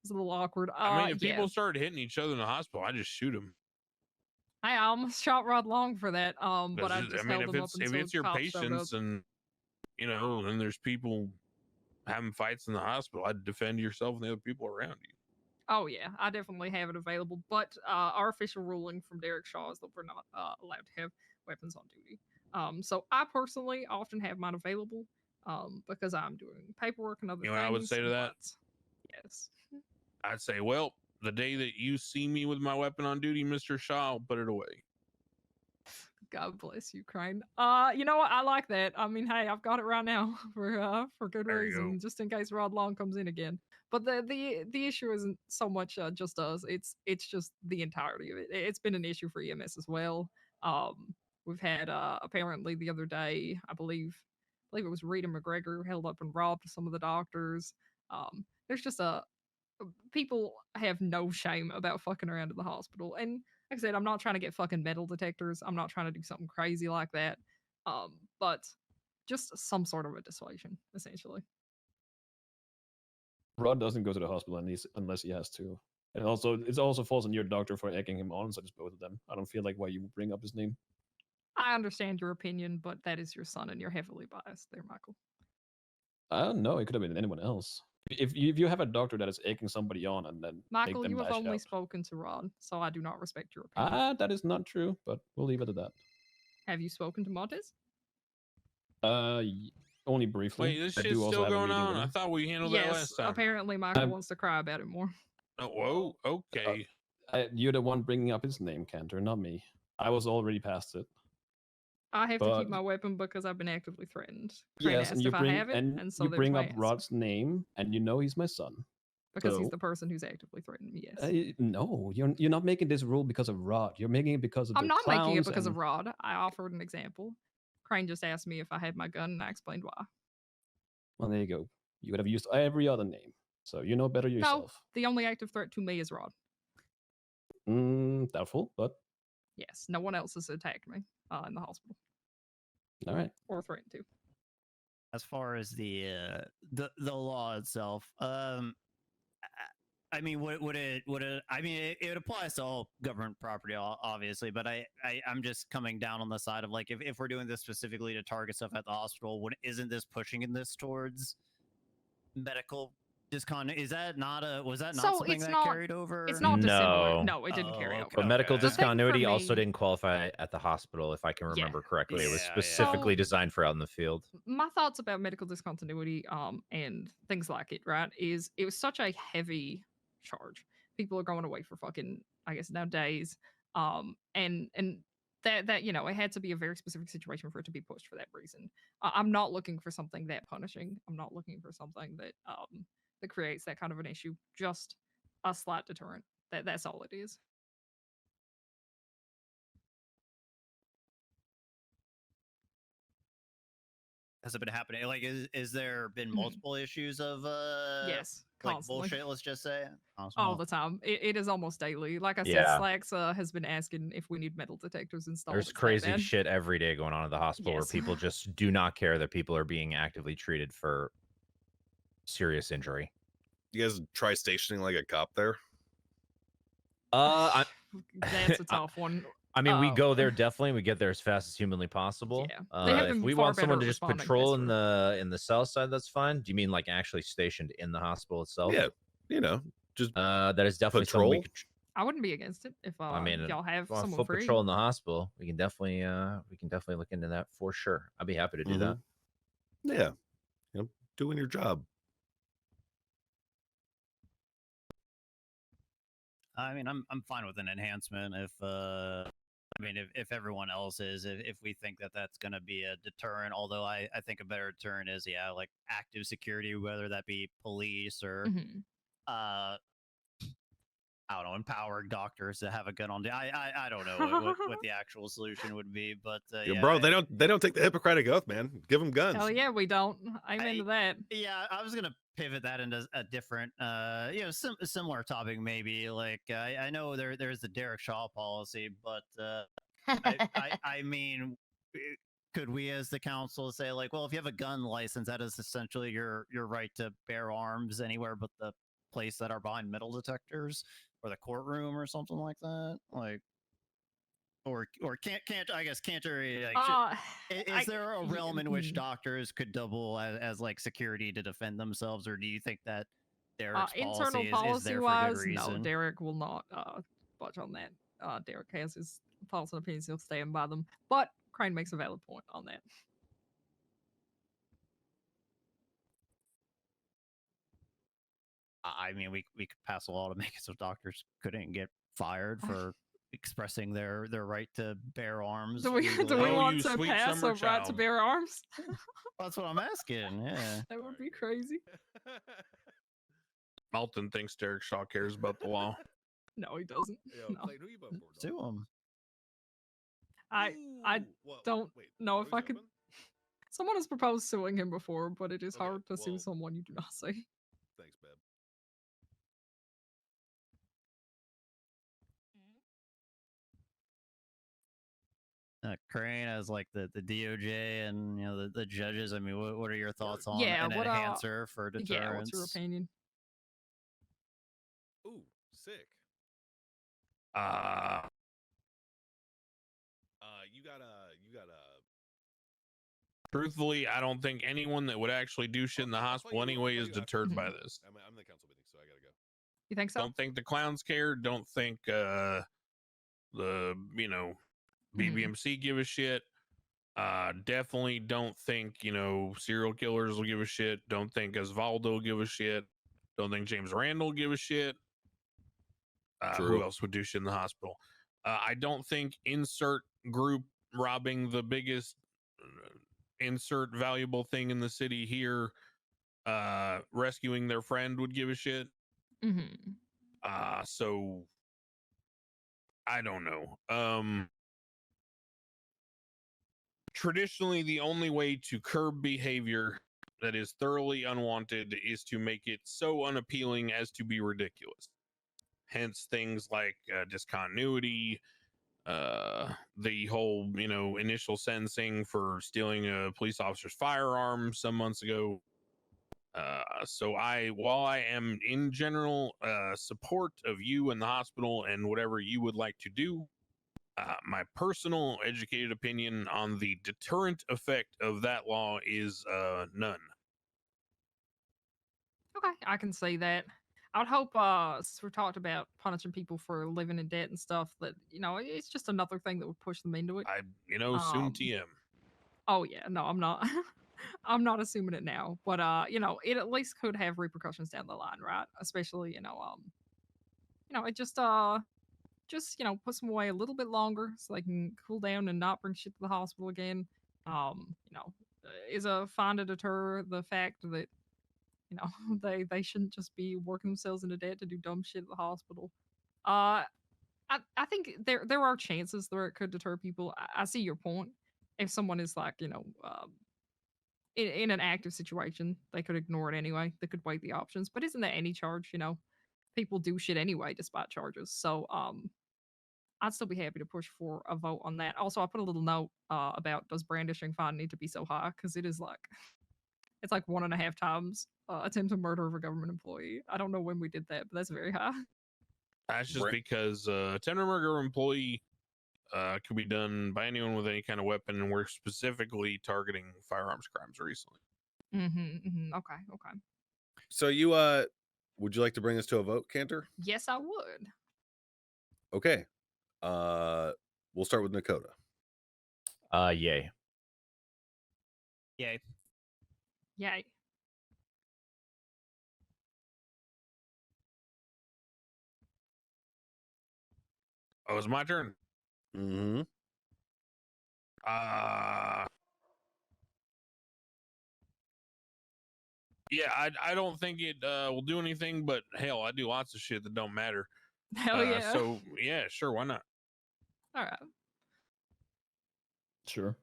[SPEAKER 4] It's a little awkward.
[SPEAKER 3] I mean, if
[SPEAKER 4] yeah.
[SPEAKER 3] people started hitting each other in the hospital, I just shoot them.
[SPEAKER 4] I almost shot Rod Long for that. But I just held
[SPEAKER 3] if
[SPEAKER 4] him up
[SPEAKER 3] it's
[SPEAKER 4] until
[SPEAKER 3] if it's your
[SPEAKER 4] cops showed up.
[SPEAKER 3] patients and and there's people having fights in the hospital, I'd defend yourself and the other people around you.
[SPEAKER 4] Oh yeah, I definitely have it available. But our official ruling from Derek Shaw is that we're not allowed to have weapons on duty. So I personally often have mine available because I'm doing paperwork and other
[SPEAKER 3] You know
[SPEAKER 4] things.
[SPEAKER 3] what I would say to that?
[SPEAKER 4] Yes.
[SPEAKER 3] I'd say, well, the day that you see me with my weapon on duty, Mr. Shaw, I'll put it away.
[SPEAKER 4] God bless Ukraine. You know what? I like that. I mean, hey, I've got it right now for good
[SPEAKER 3] There you go.
[SPEAKER 4] reason, just in case Rod Long comes in again. But the issue isn't so much just us. It's just the entirety of it. It's been an issue for EMS as well. We've had apparently the other day, I believe it was Rita McGregor held up and robbed some of the doctors. There's just people have no shame about fucking around at the hospital. And like I said, I'm not trying to get fucking metal detectors. I'm not trying to do something crazy like that. But just some sort of a dissuasion, essentially.
[SPEAKER 7] Rod doesn't go to the hospital unless he has to. And also, it also falls on your doctor for egging him on, so just both of them. I don't feel like why you would bring up his name.
[SPEAKER 4] I understand your opinion, but that is your son, and you're heavily biased there, Michael.
[SPEAKER 7] I don't know. It could have been anyone else. If you have a doctor that is egging somebody on and then
[SPEAKER 4] Michael,
[SPEAKER 7] make them
[SPEAKER 4] you have
[SPEAKER 7] lash
[SPEAKER 4] only
[SPEAKER 7] out.
[SPEAKER 4] spoken to Rod, so I do not respect your opinion.
[SPEAKER 7] That is not true, but we'll leave it at that.
[SPEAKER 4] Have you spoken to Montez?
[SPEAKER 7] Only briefly.
[SPEAKER 3] Wait, this
[SPEAKER 7] I
[SPEAKER 3] shit's
[SPEAKER 7] do also
[SPEAKER 3] still
[SPEAKER 7] have a
[SPEAKER 3] going
[SPEAKER 7] meeting
[SPEAKER 3] on?
[SPEAKER 7] with
[SPEAKER 3] I
[SPEAKER 7] him.
[SPEAKER 3] thought we handled that
[SPEAKER 4] Yes,
[SPEAKER 3] last time.
[SPEAKER 4] apparently Michael wants to cry about it more.
[SPEAKER 3] Oh, whoa, okay.
[SPEAKER 7] You're the one bringing up his name, Cantor, not me. I was already past it.
[SPEAKER 4] I have to
[SPEAKER 7] But-
[SPEAKER 4] keep my weapon because I've been actively threatened. Crane
[SPEAKER 7] Yes,
[SPEAKER 4] asked
[SPEAKER 7] and you
[SPEAKER 4] if
[SPEAKER 7] bring
[SPEAKER 4] I have it, and so
[SPEAKER 7] you
[SPEAKER 4] there's
[SPEAKER 7] bring
[SPEAKER 4] my
[SPEAKER 7] up
[SPEAKER 4] answer.
[SPEAKER 7] Rod's name, and you know he's my son.
[SPEAKER 4] Because he's
[SPEAKER 7] so-
[SPEAKER 4] the person who's actively threatened me, yes.
[SPEAKER 7] No, you're not making this rule because of Rod. You're making it because of
[SPEAKER 4] I'm
[SPEAKER 7] the
[SPEAKER 4] not making it
[SPEAKER 7] clowns
[SPEAKER 4] because of
[SPEAKER 7] and-
[SPEAKER 4] Rod. I offered an example. Crane just asked me if I had my gun, and I explained why.
[SPEAKER 7] Well, there you go. You could have used every other name, so you know better
[SPEAKER 4] No,
[SPEAKER 7] yourself.
[SPEAKER 4] the only active threat to me is Rod.
[SPEAKER 7] Doubtful, but
[SPEAKER 4] Yes, no one else has attacked me in the hospital
[SPEAKER 7] all right.
[SPEAKER 4] or threatened to.
[SPEAKER 6] As far as the law itself, I mean, would it? I mean, it applies to all government property, obviously. But I'm just coming down on the side of like, if we're doing this specifically to target stuff at the hospital, isn't this pushing in this towards medical discontinuity? Is that not was that not
[SPEAKER 4] So
[SPEAKER 6] something
[SPEAKER 4] it's
[SPEAKER 6] that
[SPEAKER 4] not-
[SPEAKER 6] carried over?
[SPEAKER 4] It's not dissimilar.
[SPEAKER 5] No.
[SPEAKER 4] No, it didn't carry
[SPEAKER 6] Oh,
[SPEAKER 4] over.
[SPEAKER 6] okay.
[SPEAKER 5] But medical
[SPEAKER 6] okay.
[SPEAKER 5] discontinuity
[SPEAKER 4] for
[SPEAKER 5] also
[SPEAKER 4] me-
[SPEAKER 5] didn't qualify at the hospital, if I can
[SPEAKER 4] Yeah.
[SPEAKER 5] remember correctly. It was
[SPEAKER 6] Yeah, yeah.
[SPEAKER 5] specifically
[SPEAKER 4] So-
[SPEAKER 5] designed for out in the field.
[SPEAKER 4] My thoughts about medical discontinuity and things like it, right, is it was such a heavy charge. People are going away for fucking, I guess, now days. And that it had to be a very specific situation for it to be pushed for that reason. I'm not looking for something that punishing. I'm not looking for something that that creates that kind of an issue. Just a slight deterrent. That's all it is.
[SPEAKER 6] Has it been happening? Like, is there been
[SPEAKER 4] Mhm.
[SPEAKER 6] multiple issues of
[SPEAKER 4] Yes,
[SPEAKER 6] like
[SPEAKER 4] constantly.
[SPEAKER 6] bullshit? Let's just say
[SPEAKER 4] All the time. It is almost daily. Like I said,
[SPEAKER 5] Yeah.
[SPEAKER 4] Slacks has been asking if we need metal detectors installed.
[SPEAKER 5] There's
[SPEAKER 4] It's that
[SPEAKER 5] crazy
[SPEAKER 4] bad.
[SPEAKER 5] shit every day going on at the hospital
[SPEAKER 4] Yes.
[SPEAKER 5] where people just do not care that people are being actively treated for serious injury.
[SPEAKER 1] You guys try stationing like a cop there?
[SPEAKER 4] That's a tough one.
[SPEAKER 5] I mean, we
[SPEAKER 4] Oh.
[SPEAKER 5] go there definitely. We get there as fast as humanly possible.
[SPEAKER 4] Yeah. They have
[SPEAKER 5] If
[SPEAKER 4] been
[SPEAKER 5] we
[SPEAKER 4] far
[SPEAKER 5] want someone
[SPEAKER 4] better
[SPEAKER 5] to
[SPEAKER 4] at
[SPEAKER 5] just
[SPEAKER 4] responding,
[SPEAKER 5] patrol
[SPEAKER 4] that's
[SPEAKER 5] in the south side, that's fine. Do you mean like actually stationed in the hospital itself?
[SPEAKER 1] Yeah, just
[SPEAKER 5] That is definitely something we
[SPEAKER 1] patrol.
[SPEAKER 5] could.
[SPEAKER 4] I wouldn't be against it if
[SPEAKER 5] I mean,
[SPEAKER 4] y'all have
[SPEAKER 5] if you want
[SPEAKER 4] someone
[SPEAKER 5] full
[SPEAKER 4] free.
[SPEAKER 5] patrol in the hospital, we can definitely look into that for sure. I'd be happy to do that.
[SPEAKER 1] Yeah, doing your job.
[SPEAKER 6] I mean, I'm fine with an enhancement if everyone else is, if we think that that's going to be a deterrent. Although I think a better deterrent is like active security, whether that be police or
[SPEAKER 4] Mhm.
[SPEAKER 6] I don't know, empowering doctors to have a gun on. I don't know what the actual solution would be, but
[SPEAKER 1] Yeah, bro, they don't take the Hippocratic Oath, man. Give them guns.
[SPEAKER 4] Hell yeah, we don't. I'm into that.
[SPEAKER 6] Yeah, I was gonna pivot that into a different, similar topic maybe. Like I know there's the Derek Shaw policy, but I mean, could we as the council say like, well, if you have a gun license, that is essentially your right to bear arms anywhere but the place that are behind metal detectors or the courtroom or something like that? Like, or can't I guess Cantor, like, is there a realm in which doctors could double as like security to defend themselves, or do you think that Derek's
[SPEAKER 4] internal
[SPEAKER 6] policy is there for good
[SPEAKER 4] wise,
[SPEAKER 6] reason?
[SPEAKER 4] no, Derek will not budge on that. Derek has his thoughts and opinions; he'll stand by them. But Crane makes a valid point on that.
[SPEAKER 6] I mean, we could pass a law to make it so doctors couldn't get fired for expressing their right to bear arms.
[SPEAKER 4] Do we
[SPEAKER 3] Oh,
[SPEAKER 4] want
[SPEAKER 3] you
[SPEAKER 4] to
[SPEAKER 3] sweet
[SPEAKER 4] pass
[SPEAKER 3] summer
[SPEAKER 4] a right to
[SPEAKER 3] child.
[SPEAKER 4] bear arms?
[SPEAKER 6] That's what I'm asking. Yeah.
[SPEAKER 4] That would be crazy.
[SPEAKER 3] Malton thinks Derek Shaw cares about the law.
[SPEAKER 4] No, he doesn't.
[SPEAKER 1] Yo,
[SPEAKER 4] No.
[SPEAKER 1] Clayton, who you vote for?
[SPEAKER 6] Sue him.
[SPEAKER 4] I don't know if I could. Someone has proposed suing him before, but it is
[SPEAKER 1] Okay,
[SPEAKER 4] hard to sue
[SPEAKER 1] well-
[SPEAKER 4] someone you do not see.
[SPEAKER 1] Thanks, babe.
[SPEAKER 6] Crane as like the DOJ and the judges. I mean, what are your thoughts on
[SPEAKER 4] Yeah,
[SPEAKER 6] an
[SPEAKER 4] what,
[SPEAKER 6] enhancer for deterrence?
[SPEAKER 4] Yeah, what's your opinion?
[SPEAKER 1] Ooh, sick. You got
[SPEAKER 3] Truthfully, I don't think anyone that would actually do shit in the hospital anyway is deterred by this.
[SPEAKER 1] I'm the council meeting, so I gotta go.
[SPEAKER 4] You think so?
[SPEAKER 3] Don't think the clowns care. Don't think the BBMC give a shit. Definitely don't think serial killers will give a shit. Don't think Osvaldo give a shit. Don't think James Randall give a shit. Who
[SPEAKER 1] True.
[SPEAKER 3] else would do shit in the hospital? I don't think insert group robbing the biggest insert valuable thing in the city here rescuing their friend would give a shit. So I don't know. Traditionally, the only way to curb behavior that is thoroughly unwanted is to make it so unappealing as to be ridiculous. Hence things like discontinuity, the whole initial sentencing for stealing a police officer's firearm some months ago. So while I am in general support of you and the hospital and whatever you would like to do, my personal educated opinion on the deterrent effect of that law is none.
[SPEAKER 4] Okay, I can see that. I would hope, since we talked about punishing people for living in debt and stuff, that it's just another thing that would push them into it.
[SPEAKER 3] Assume TM.
[SPEAKER 4] Oh yeah, no, I'm not. I'm not assuming it now, but it at least could have repercussions down the line, right? Especially, it just puts them away a little bit longer so they can cool down and not bring shit to the hospital again. Is a fine to deter the fact that they shouldn't just be working themselves into debt to do dumb shit at the hospital. I think there are chances where it could deter people. I see your point. If someone is like in an active situation, they could ignore it anyway. They could weigh the options. But isn't that any charge? People do shit anyway despite charges. So I'd still be happy to push for a vote on that. Also, I put a little note about does brandishing fine need to be so high, because it is like it's like 1.5 times attempted murder of a government employee. I don't know when we did that, but that's very high.
[SPEAKER 3] That's just because attempted murder employee could be done by anyone with any kind of weapon, and we're specifically targeting firearms crimes recently.
[SPEAKER 4] Okay.
[SPEAKER 1] So you would you like to bring this to a vote, Cantor?
[SPEAKER 4] Yes, I would.
[SPEAKER 1] Okay. We'll start with Nakota.
[SPEAKER 5] Yay.
[SPEAKER 6] Yay.
[SPEAKER 4] Yay.
[SPEAKER 3] Oh, it's my turn.
[SPEAKER 1] Mm-hmm.
[SPEAKER 3] Yeah, I don't think it will do anything, but hell, I do lots of shit that don't matter.
[SPEAKER 4] Hell yeah.
[SPEAKER 3] So yeah, sure, why not?
[SPEAKER 4] All right.
[SPEAKER 7] Sure.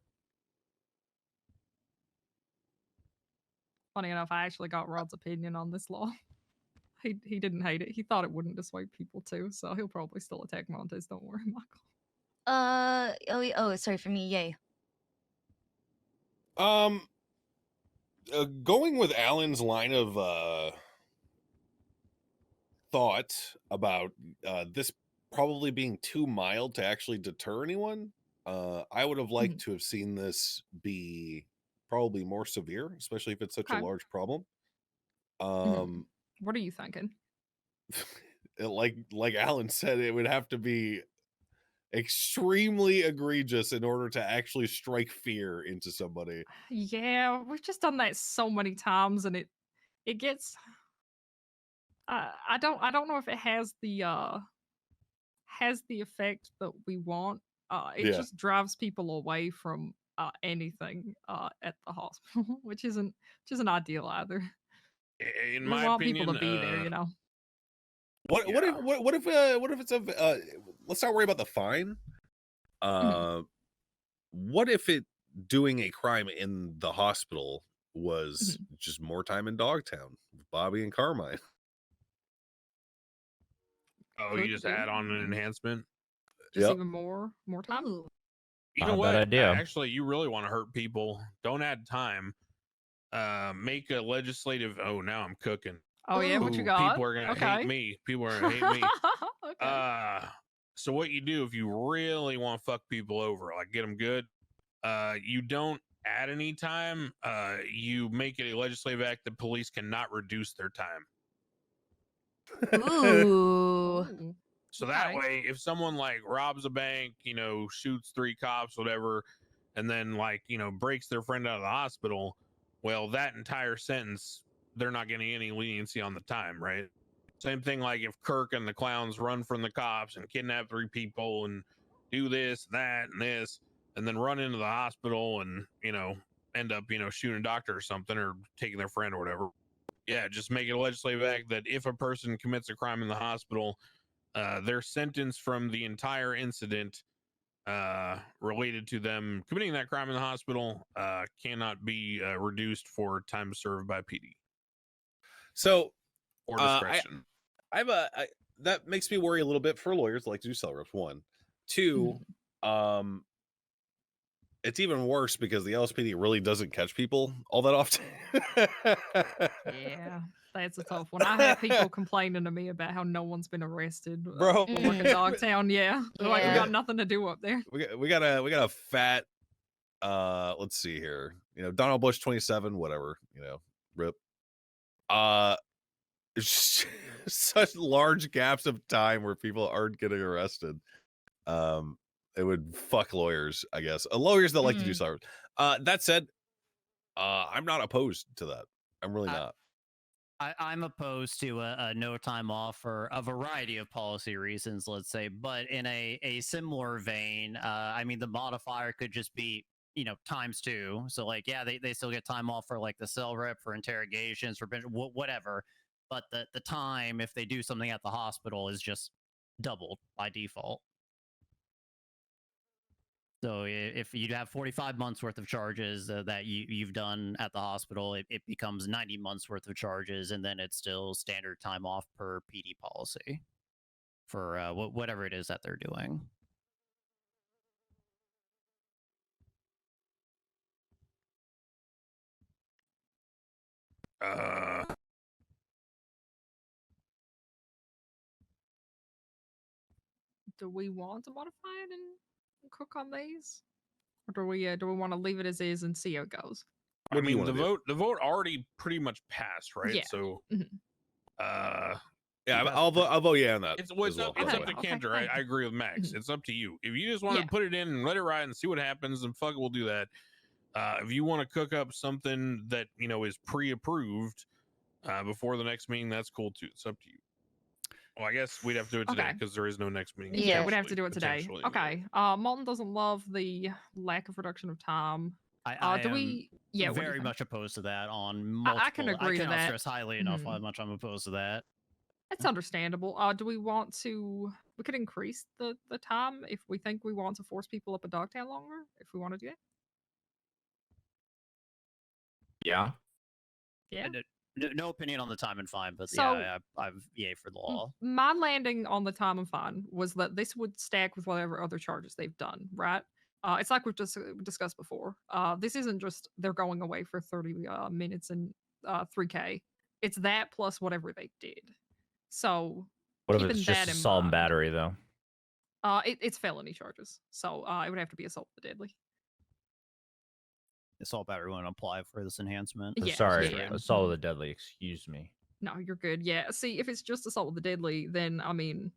[SPEAKER 4] Funny enough, I actually got Rod's opinion on this law. He didn't hate it. He thought it wouldn't dissuade people too, so he'll probably still attack Montez. Don't worry, Michael.
[SPEAKER 2] Sorry for me. Yay.
[SPEAKER 1] Going with Alan's line of thought about this probably being too mild to actually deter anyone. I would have liked to have seen this be probably more severe, especially if it's such a
[SPEAKER 4] Okay.
[SPEAKER 1] large problem.
[SPEAKER 4] What are you thinking?
[SPEAKER 1] Like Alan said, it would have to be extremely egregious in order to actually strike fear into somebody.
[SPEAKER 4] Yeah, we've just done that so many times, and it gets. I don't know if it has the effect that we want. It
[SPEAKER 1] Yeah.
[SPEAKER 4] just drives people away from anything at the hospital, which isn't ideal either.
[SPEAKER 3] In
[SPEAKER 4] We
[SPEAKER 3] my
[SPEAKER 4] want
[SPEAKER 3] opinion,
[SPEAKER 4] people to be there, you know.
[SPEAKER 1] What if it's a let's not worry about the fine. What if it doing a crime in the hospital was just more time in Dogtown with Bobby and Carmine?
[SPEAKER 3] Oh,
[SPEAKER 4] Could
[SPEAKER 3] you just
[SPEAKER 4] be.
[SPEAKER 3] add on an enhancement.
[SPEAKER 4] Just even more time.
[SPEAKER 2] Ooh.
[SPEAKER 3] You
[SPEAKER 5] Not
[SPEAKER 3] know
[SPEAKER 5] a
[SPEAKER 3] what?
[SPEAKER 5] bad idea.
[SPEAKER 3] Actually, you really want to hurt people. Don't add time. Make a legislative. Oh, now I'm cooking.
[SPEAKER 4] Oh yeah, what you
[SPEAKER 3] Ooh,
[SPEAKER 4] got?
[SPEAKER 3] People are gonna
[SPEAKER 4] Okay.
[SPEAKER 3] hate me. People are gonna hate me.
[SPEAKER 4] Okay.
[SPEAKER 3] So what you do if you really want to fuck people over, like get them good, you don't add any time. You make it a legislative act that police cannot reduce their time.
[SPEAKER 2] Ooh.
[SPEAKER 4] Ooh.
[SPEAKER 3] So that
[SPEAKER 4] Okay.
[SPEAKER 3] way, if someone like robs a bank, shoots 3 cops, whatever, and then breaks their friend out of the hospital, well, that entire sentence, they're not getting any leniency on the time, right? Same thing like if Kirk and the clowns run from the cops and kidnap 3 people and do this, that, and this, and then run into the hospital and, end up, shooting a doctor or something or taking their friend or whatever. Yeah, just make it a legislative act that if a person commits a crime in the hospital, their sentence from the entire incident related to them committing that crime in the hospital cannot be reduced for time served by PD
[SPEAKER 1] So
[SPEAKER 3] or discretion.
[SPEAKER 1] that makes me worry a little bit for lawyers like to do cell reps. 1, 2, it's even worse because the LSPD really doesn't catch people all that often.
[SPEAKER 4] Yeah, that's a tough one. I have people complaining to me about how no one's been arrested
[SPEAKER 1] Bro.
[SPEAKER 4] for working Dogtown. Yeah, they're like, we
[SPEAKER 2] Yeah.
[SPEAKER 4] got nothing to do up there.
[SPEAKER 1] we got a fat let's see here, Donald Bush 27, whatever, rip. It's such large gaps of time where people aren't getting arrested. It would fuck lawyers, I guess. Lawyers that like to do cyber. That said, I'm not opposed to that. I'm really not.
[SPEAKER 6] I'm opposed to a no time off for a variety of policy reasons, let's say, but in a similar vein, I mean, the modifier could just be, ×2. So like, yeah, they still get time off for like the cell rep, for interrogations, for whatever. But the time, if they do something at the hospital, is just doubled by default. So if you have 45 months worth of charges that you've done at the hospital, it becomes 90 months worth of charges, and then it's still standard time off per PD policy for whatever it is that they're doing.
[SPEAKER 4] Do we want to modify it and cook on these, or do we want to leave it as is and see how it goes?
[SPEAKER 1] What do you
[SPEAKER 3] the
[SPEAKER 1] wanna do?
[SPEAKER 3] vote already pretty much passed, right?
[SPEAKER 4] Yeah.
[SPEAKER 3] So
[SPEAKER 1] Yeah, I'll vote yeah on that.
[SPEAKER 3] it's
[SPEAKER 1] as well,
[SPEAKER 3] up,
[SPEAKER 1] by
[SPEAKER 3] it's
[SPEAKER 1] the
[SPEAKER 3] up
[SPEAKER 1] way.
[SPEAKER 3] to
[SPEAKER 4] Okay,
[SPEAKER 3] Kendra.
[SPEAKER 4] thank
[SPEAKER 3] I
[SPEAKER 4] you.
[SPEAKER 3] agree with Max. It's up to you. If you just want
[SPEAKER 4] Yeah.
[SPEAKER 3] to put it in and let it ride and see what happens, then fuck it, we'll do that. If you want to cook up something that is pre-approved before the next meeting, that's cool too. It's up to you. Well, I guess we'd have to do it today
[SPEAKER 4] Okay.
[SPEAKER 3] because there is no next meeting.
[SPEAKER 2] Yeah.
[SPEAKER 4] We'd have to do it today.
[SPEAKER 3] potentially, yeah.
[SPEAKER 4] Okay. Malton doesn't love the lack of reduction of time.
[SPEAKER 6] I
[SPEAKER 4] Do
[SPEAKER 6] am
[SPEAKER 4] we? Yeah. what do you
[SPEAKER 6] very
[SPEAKER 4] think?
[SPEAKER 6] much opposed to that on multiple.
[SPEAKER 4] I can agree to
[SPEAKER 6] cannot
[SPEAKER 4] that.
[SPEAKER 6] stress highly enough
[SPEAKER 4] Mhm.
[SPEAKER 6] how much I'm opposed to that.
[SPEAKER 4] It's understandable. Do we want to? We could increase the time if we think we want to force people up a Dogtown longer. If we want to do that.
[SPEAKER 5] Yeah.
[SPEAKER 4] Yeah.
[SPEAKER 6] No opinion on the time and fine, but
[SPEAKER 4] So-
[SPEAKER 6] yeah, I'm yay for the law.
[SPEAKER 4] My landing on the time and fine was that this would stack with whatever other charges they've done, right? It's like we've just discussed before. This isn't just they're going away for 30 minutes and 3K. It's that plus whatever they did. So
[SPEAKER 5] What if
[SPEAKER 4] keeping
[SPEAKER 5] it's just
[SPEAKER 4] that in
[SPEAKER 5] assault and
[SPEAKER 4] mind.
[SPEAKER 5] battery though?
[SPEAKER 4] It's felony charges, so it would have to be assault with the deadly.
[SPEAKER 6] Assault battery won't apply for this enhancement.
[SPEAKER 5] Oh,
[SPEAKER 4] Yeah,
[SPEAKER 5] sorry,
[SPEAKER 4] yeah.
[SPEAKER 5] assault with the deadly. Excuse me.
[SPEAKER 4] No, you're good. Yeah. See, if it's just assault with the deadly, then I mean,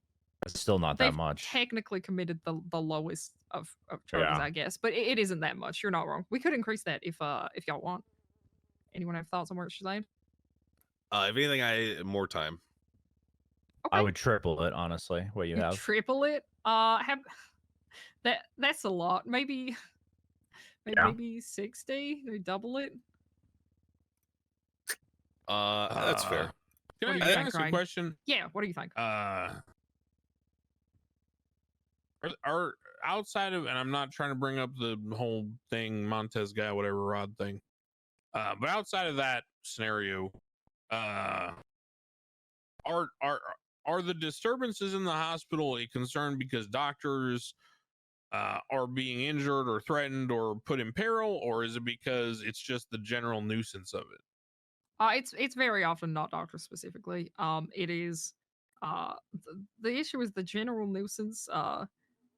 [SPEAKER 5] It's still not that
[SPEAKER 4] they've
[SPEAKER 5] much.
[SPEAKER 4] technically committed the lowest of charges,
[SPEAKER 5] Yeah.
[SPEAKER 4] I guess. But it isn't that much. You're not wrong. We could increase that if y'all want. Anyone have thoughts on where it should land?
[SPEAKER 1] If anything, more time.
[SPEAKER 4] Okay.
[SPEAKER 5] I would triple it, honestly. What you have?
[SPEAKER 4] Triple it. That's a lot. Maybe
[SPEAKER 5] Yeah.
[SPEAKER 4] maybe 60. Maybe double it.
[SPEAKER 1] That's fair.
[SPEAKER 3] Can
[SPEAKER 4] What
[SPEAKER 3] I
[SPEAKER 4] do you think,
[SPEAKER 3] ask a
[SPEAKER 4] Ryan?
[SPEAKER 3] question?
[SPEAKER 4] Yeah. What do you think?
[SPEAKER 3] Are outside of, and I'm not trying to bring up the whole thing, Montez guy, whatever Rod thing, but outside of that scenario, are the disturbances in the hospital a concern because doctors are being injured or threatened or put in peril, or is it because it's just the general nuisance of it?
[SPEAKER 4] It's very often not doctors specifically. It is the issue is the general nuisance.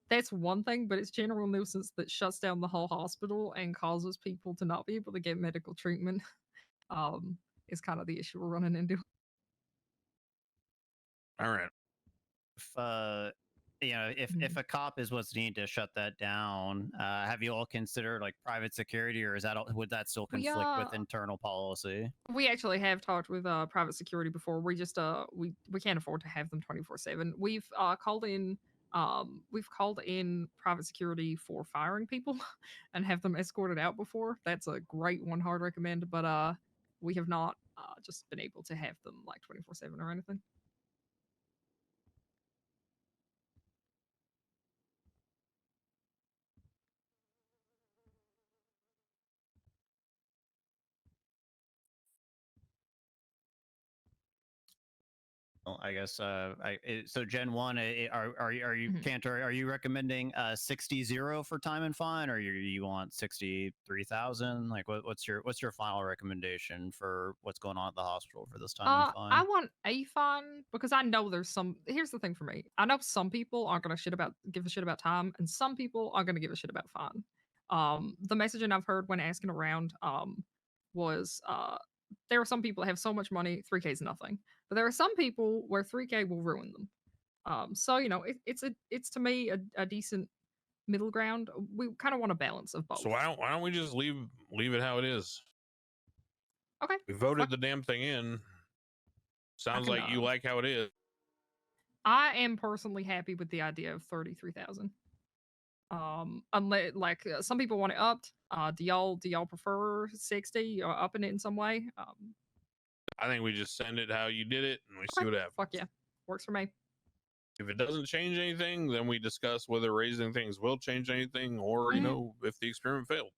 [SPEAKER 4] That's one thing, but it's general nuisance that shuts down the whole hospital and causes people to not be able to get medical treatment. Is kind of the issue we're running into.
[SPEAKER 3] All right.
[SPEAKER 6] If if a cop is what's needed to shut that down, have you all considered like private security, or is that would that still conflict with internal policy?
[SPEAKER 4] We actually have talked with private security before. We just we can't afford to have them 24/7. We've called in private security for firing people and have them escorted out before. That's a great one, hard recommend, but we have not just been able to have them like 24/7 or anything.
[SPEAKER 6] Well, I guess so Gen 1, are you Cantor, are you recommending 60-0 for time and fine, or you want 63,000? Like what's your final recommendation for what's going on at the hospital for this time and fine?
[SPEAKER 4] I want a fine because I know there's some. Here's the thing for me. I know some people aren't gonna give a shit about time, and some people are gonna give a shit about fine. The messaging I've heard when asking around was there are some people that have so much money, 3K is nothing. But there are some people where 3K will ruin them. So you know, it's to me a decent middle ground. We kind of want a balance of both.
[SPEAKER 3] So why don't we just leave it how it is?
[SPEAKER 4] Okay.
[SPEAKER 3] We voted the damn thing in. Sounds like you like how it is.
[SPEAKER 4] I am personally happy with the idea of 33,000. Unless like some people want it upped. Do y'all prefer 60 or upping it in some way?
[SPEAKER 3] I think we just send it how you did it and we see what happens.
[SPEAKER 4] Fuck yeah. Works for me.
[SPEAKER 3] If it doesn't change anything, then we discuss whether raising things will change anything or, you know, if the experiment failed.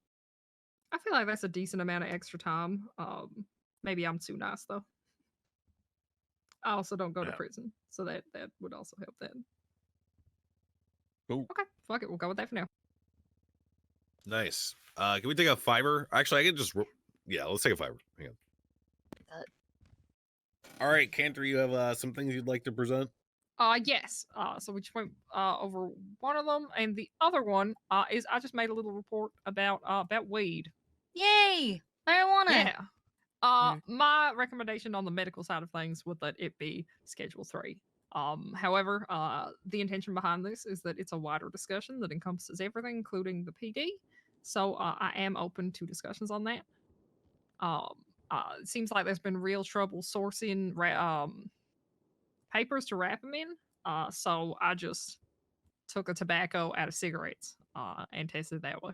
[SPEAKER 4] I feel like that's a decent amount of extra time. Maybe I'm too nice though. I also don't go to prison, so that would also help that.
[SPEAKER 3] Cool.
[SPEAKER 4] Okay, fuck it. We'll go with that for now.
[SPEAKER 1] Nice. Can we take a fiver? Actually, I can just let's take a fiver. Hang on. All right, Cantor, you have some things you'd like to present?
[SPEAKER 4] Yes. So we just went over one of them, and the other one is I just made a little report about weed.
[SPEAKER 2] Yay! Marijuana.
[SPEAKER 4] Yeah. My recommendation on the medical side of things would let it be Schedule 3. However, the intention behind this is that it's a wider discussion that encompasses everything, including the PD. So I am open to discussions on that. It seems like there's been real trouble sourcing papers to wrap them in. So I just took a tobacco out of cigarettes and tested that way.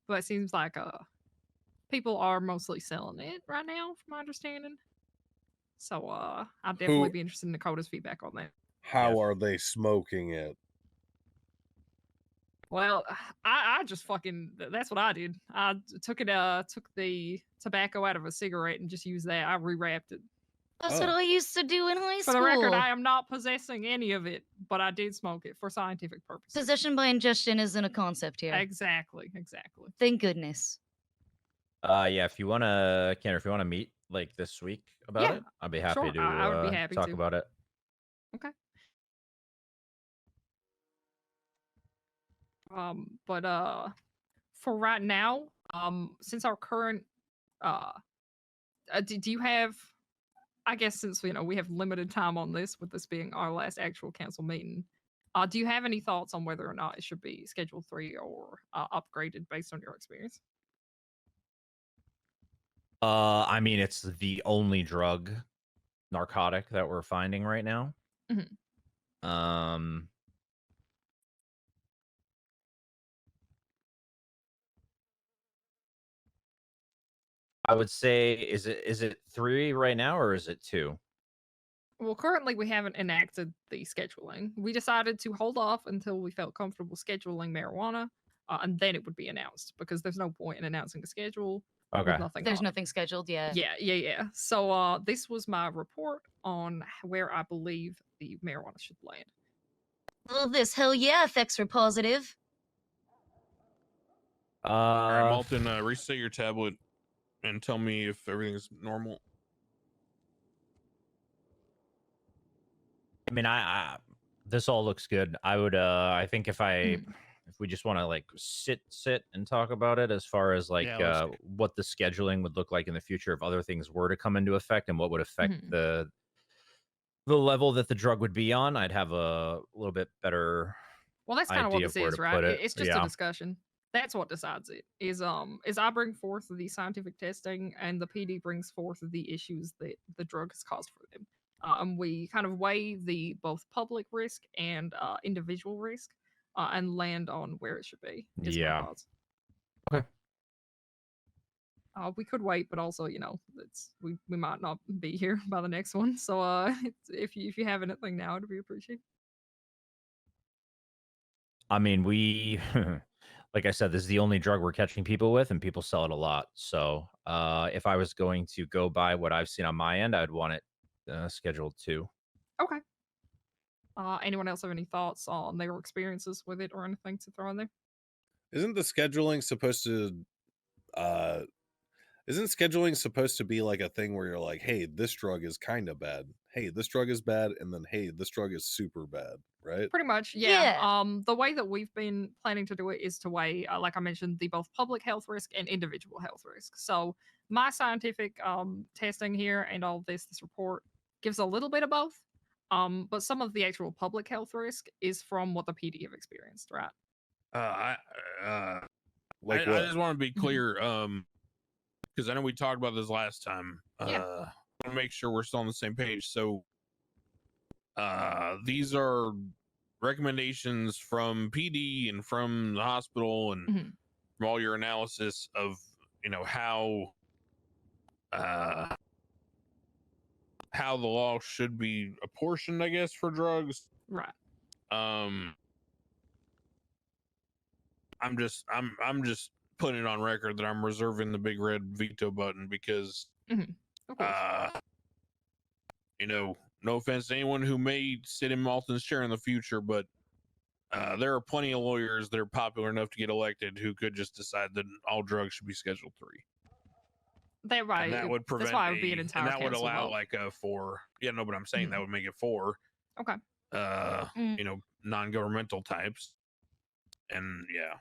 [SPEAKER 4] But it seems like people are mostly selling it right now, from my understanding. So I'd definitely be interested in Dakota's feedback on that.
[SPEAKER 1] How are they smoking it?
[SPEAKER 4] Well, I just fucking, that's what I did. I took the tobacco out of a cigarette and just used that. I rewrapped it.
[SPEAKER 2] That's what I used to do in high school.
[SPEAKER 4] For the record, I am not possessing any of it, but I did smoke it for scientific purposes.
[SPEAKER 2] Possession by ingestion isn't a concept here.
[SPEAKER 4] Exactly.
[SPEAKER 2] Thank goodness.
[SPEAKER 5] Yeah, if you wanna, Kenner, if you wanna meet like this week about
[SPEAKER 4] Yeah,
[SPEAKER 5] it, I'd be happy
[SPEAKER 4] sure.
[SPEAKER 5] to
[SPEAKER 4] I would be happy
[SPEAKER 5] talk
[SPEAKER 4] to.
[SPEAKER 5] about it.
[SPEAKER 4] Okay. But for right now, since our current do you have? I guess since we have limited time on this, with this being our last actual council meeting, do you have any thoughts on whether or not it should be Schedule 3 or upgraded based on your experience?
[SPEAKER 5] I mean, it's the only narcotic that we're finding right now. Um, I would say, is it 3 right now, or is it 2?
[SPEAKER 4] Well, currently we haven't enacted the scheduling. We decided to hold off until we felt comfortable scheduling marijuana, and then it would be announced, because there's no point in announcing a schedule
[SPEAKER 5] Okay.
[SPEAKER 4] with nothing
[SPEAKER 2] There's
[SPEAKER 4] on it.
[SPEAKER 2] nothing scheduled yet.
[SPEAKER 4] Yeah. So this was my report on where I believe the marijuana should land.
[SPEAKER 2] Love this. Hell yeah, effects were positive.
[SPEAKER 3] All right, Malton, reset your tablet and tell me if everything's normal.
[SPEAKER 5] I mean, this all looks good. I would, I think if we just want to like sit and talk about it, as far as like what the scheduling would look like in the future if other things were to come into effect, and what would affect the level that the drug would be on, I'd have a little bit better.
[SPEAKER 4] Well, that's kind of what this is, right? It's just
[SPEAKER 5] Yeah.
[SPEAKER 4] a discussion. That's what decides it. Is I bring forth the scientific testing, and the PD brings forth the issues that the drug has caused for them. And we kind of weigh the both public risk and individual risk, and land on where it should be. Is my thoughts.
[SPEAKER 5] Okay.
[SPEAKER 4] We could wait, but also, we might not be here by the next one. So if you have anything now, it'd be appreciated.
[SPEAKER 5] I mean, we, like I said, this is the only drug we're catching people with, and people sell it a lot. So if I was going to go by what I've seen on my end, I'd want it scheduled 2.
[SPEAKER 4] Okay. Anyone else have any thoughts on their experiences with it or anything to throw in there?
[SPEAKER 1] Isn't scheduling supposed to be like a thing where you're like, hey, this drug is kind of bad, hey, this drug is bad, and then hey, this drug is super bad, right?
[SPEAKER 4] Pretty much, yeah. The way that we've been planning to do it is to weigh, like I mentioned, the both public health risk and individual health risk. So my scientific testing here and all of this report gives a little bit of both. But some of the actual public health risk is from what the PD have experienced, right?
[SPEAKER 3] I
[SPEAKER 1] Like
[SPEAKER 3] I
[SPEAKER 1] what?
[SPEAKER 3] just want to be clear, because I know we talked about this last time. I want to make sure we're still on the same page. So these are recommendations from PD and from the hospital and from all your analysis of how the law should be apportioned, I guess, for drugs.
[SPEAKER 4] Right.
[SPEAKER 3] I'm just putting it on record that I'm reserving the big red veto button because no offense to anyone who may sit in Malton's chair in the future, but there are plenty of lawyers that are popular enough to get elected who could just decide that all drugs should be Schedule 3.
[SPEAKER 4] They're right.
[SPEAKER 3] And that would prevent
[SPEAKER 4] that's why it would be an entire
[SPEAKER 3] and that would allow
[SPEAKER 4] vote.
[SPEAKER 3] like a 4. Yeah, no, but I'm saying that would make it 4.
[SPEAKER 4] Okay.
[SPEAKER 3] Non-governmental types. And yeah.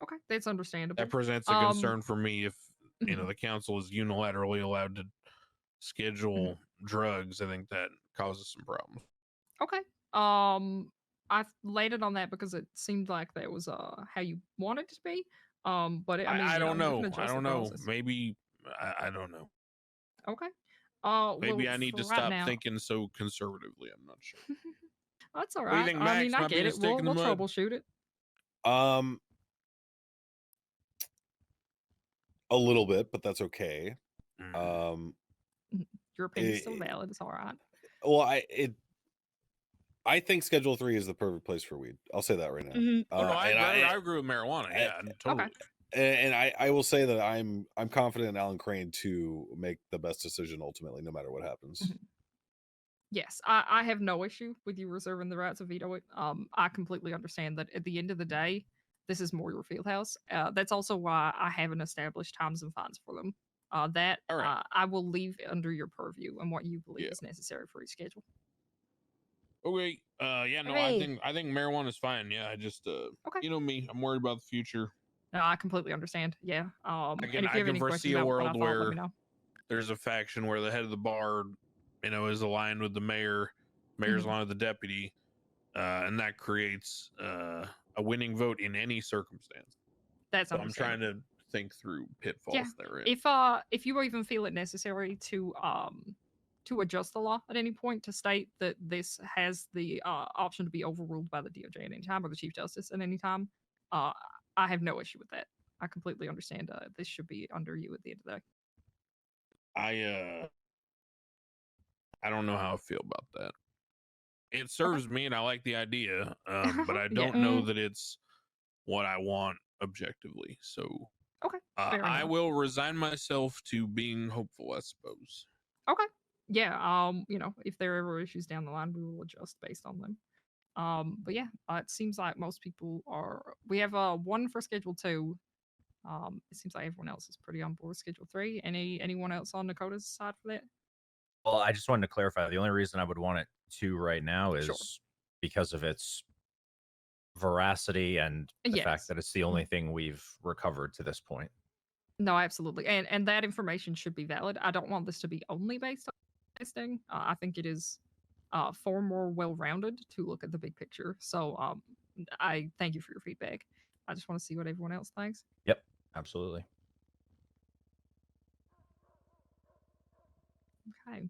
[SPEAKER 4] Okay, that's understandable.
[SPEAKER 3] That presents a concern for me if the council is unilaterally allowed to schedule drugs. I think that causes some problems.
[SPEAKER 4] Okay. I laid it on that because it seemed like that was how you wanted it to be. But
[SPEAKER 3] I don't know. I don't know. Maybe I don't know.
[SPEAKER 4] Okay.
[SPEAKER 3] Maybe I need to stop thinking so conservatively. I'm not sure.
[SPEAKER 4] That's all right.
[SPEAKER 3] What do you think, Max?
[SPEAKER 4] I mean, I get it. We'll troubleshoot it.
[SPEAKER 1] A little bit, but that's okay.
[SPEAKER 4] Your opinion's still valid. It's all right.
[SPEAKER 1] Well, I think Schedule 3 is the perfect place for weed. I'll say that right now.
[SPEAKER 3] I agree with marijuana. Yeah, totally.
[SPEAKER 4] Okay.
[SPEAKER 1] And I will say that I'm confident in Alan Crane to make the best decision ultimately, no matter what happens.
[SPEAKER 4] Yes, I have no issue with you reserving the right to veto it. I completely understand that at the end of the day, this is more your field house. That's also why I haven't established times and fines for them. That
[SPEAKER 3] All right.
[SPEAKER 4] I will leave under your purview and what you believe
[SPEAKER 3] Yeah.
[SPEAKER 4] is necessary for each schedule.
[SPEAKER 3] Okay. Yeah. No,
[SPEAKER 2] Hooray.
[SPEAKER 3] I think marijuana is fine. Yeah. I just
[SPEAKER 4] Okay.
[SPEAKER 3] you know me, I'm worried about the future.
[SPEAKER 4] No, I completely understand. Yeah. And if you
[SPEAKER 3] I
[SPEAKER 4] have
[SPEAKER 3] can
[SPEAKER 4] any questions
[SPEAKER 3] foresee a
[SPEAKER 4] about what I
[SPEAKER 3] world
[SPEAKER 4] thought, let
[SPEAKER 3] where
[SPEAKER 4] me know.
[SPEAKER 3] there's a faction where the head of the bar, is aligned with the mayor, mayor's
[SPEAKER 4] Mhm.
[SPEAKER 3] aligned with the deputy, and that creates a winning vote in any circumstance.
[SPEAKER 4] That's
[SPEAKER 3] So I'm trying
[SPEAKER 4] understandable.
[SPEAKER 3] to think through pitfalls
[SPEAKER 4] Yeah.
[SPEAKER 3] therein.
[SPEAKER 4] If you even feel it necessary to adjust the law at any point to state that this has the option to be overruled by the DOJ at any time or the Chief Justice at any time, I have no issue with that. I completely understand. This should be under you at the end of the day.
[SPEAKER 3] I don't know how I feel about that. It serves me, and I like the idea, but I
[SPEAKER 4] Yeah.
[SPEAKER 3] don't know that it's what I want objectively. So
[SPEAKER 4] Okay. Fair
[SPEAKER 3] I
[SPEAKER 4] enough.
[SPEAKER 3] will resign myself to being hopeful, I suppose.
[SPEAKER 4] Okay. Yeah. If there are ever issues down the line, we will adjust based on them. But yeah, it seems like most people are. We have one for Schedule 2. It seems like everyone else is pretty on board with Schedule 3. Anyone else on Dakota's side for that?
[SPEAKER 5] Well, I just wanted to clarify. The only reason I would want it 2 right now is
[SPEAKER 4] Sure.
[SPEAKER 5] because of its veracity and the
[SPEAKER 4] Yes.
[SPEAKER 5] fact that it's the only thing we've recovered to this point.
[SPEAKER 4] No, absolutely, and that information should be valid. I don't want this to be only based on testing. I think it is far more well-rounded to look at the big picture. So I thank you for your feedback. I just want to see what everyone else thinks.
[SPEAKER 5] Yep, absolutely.
[SPEAKER 4] Okay.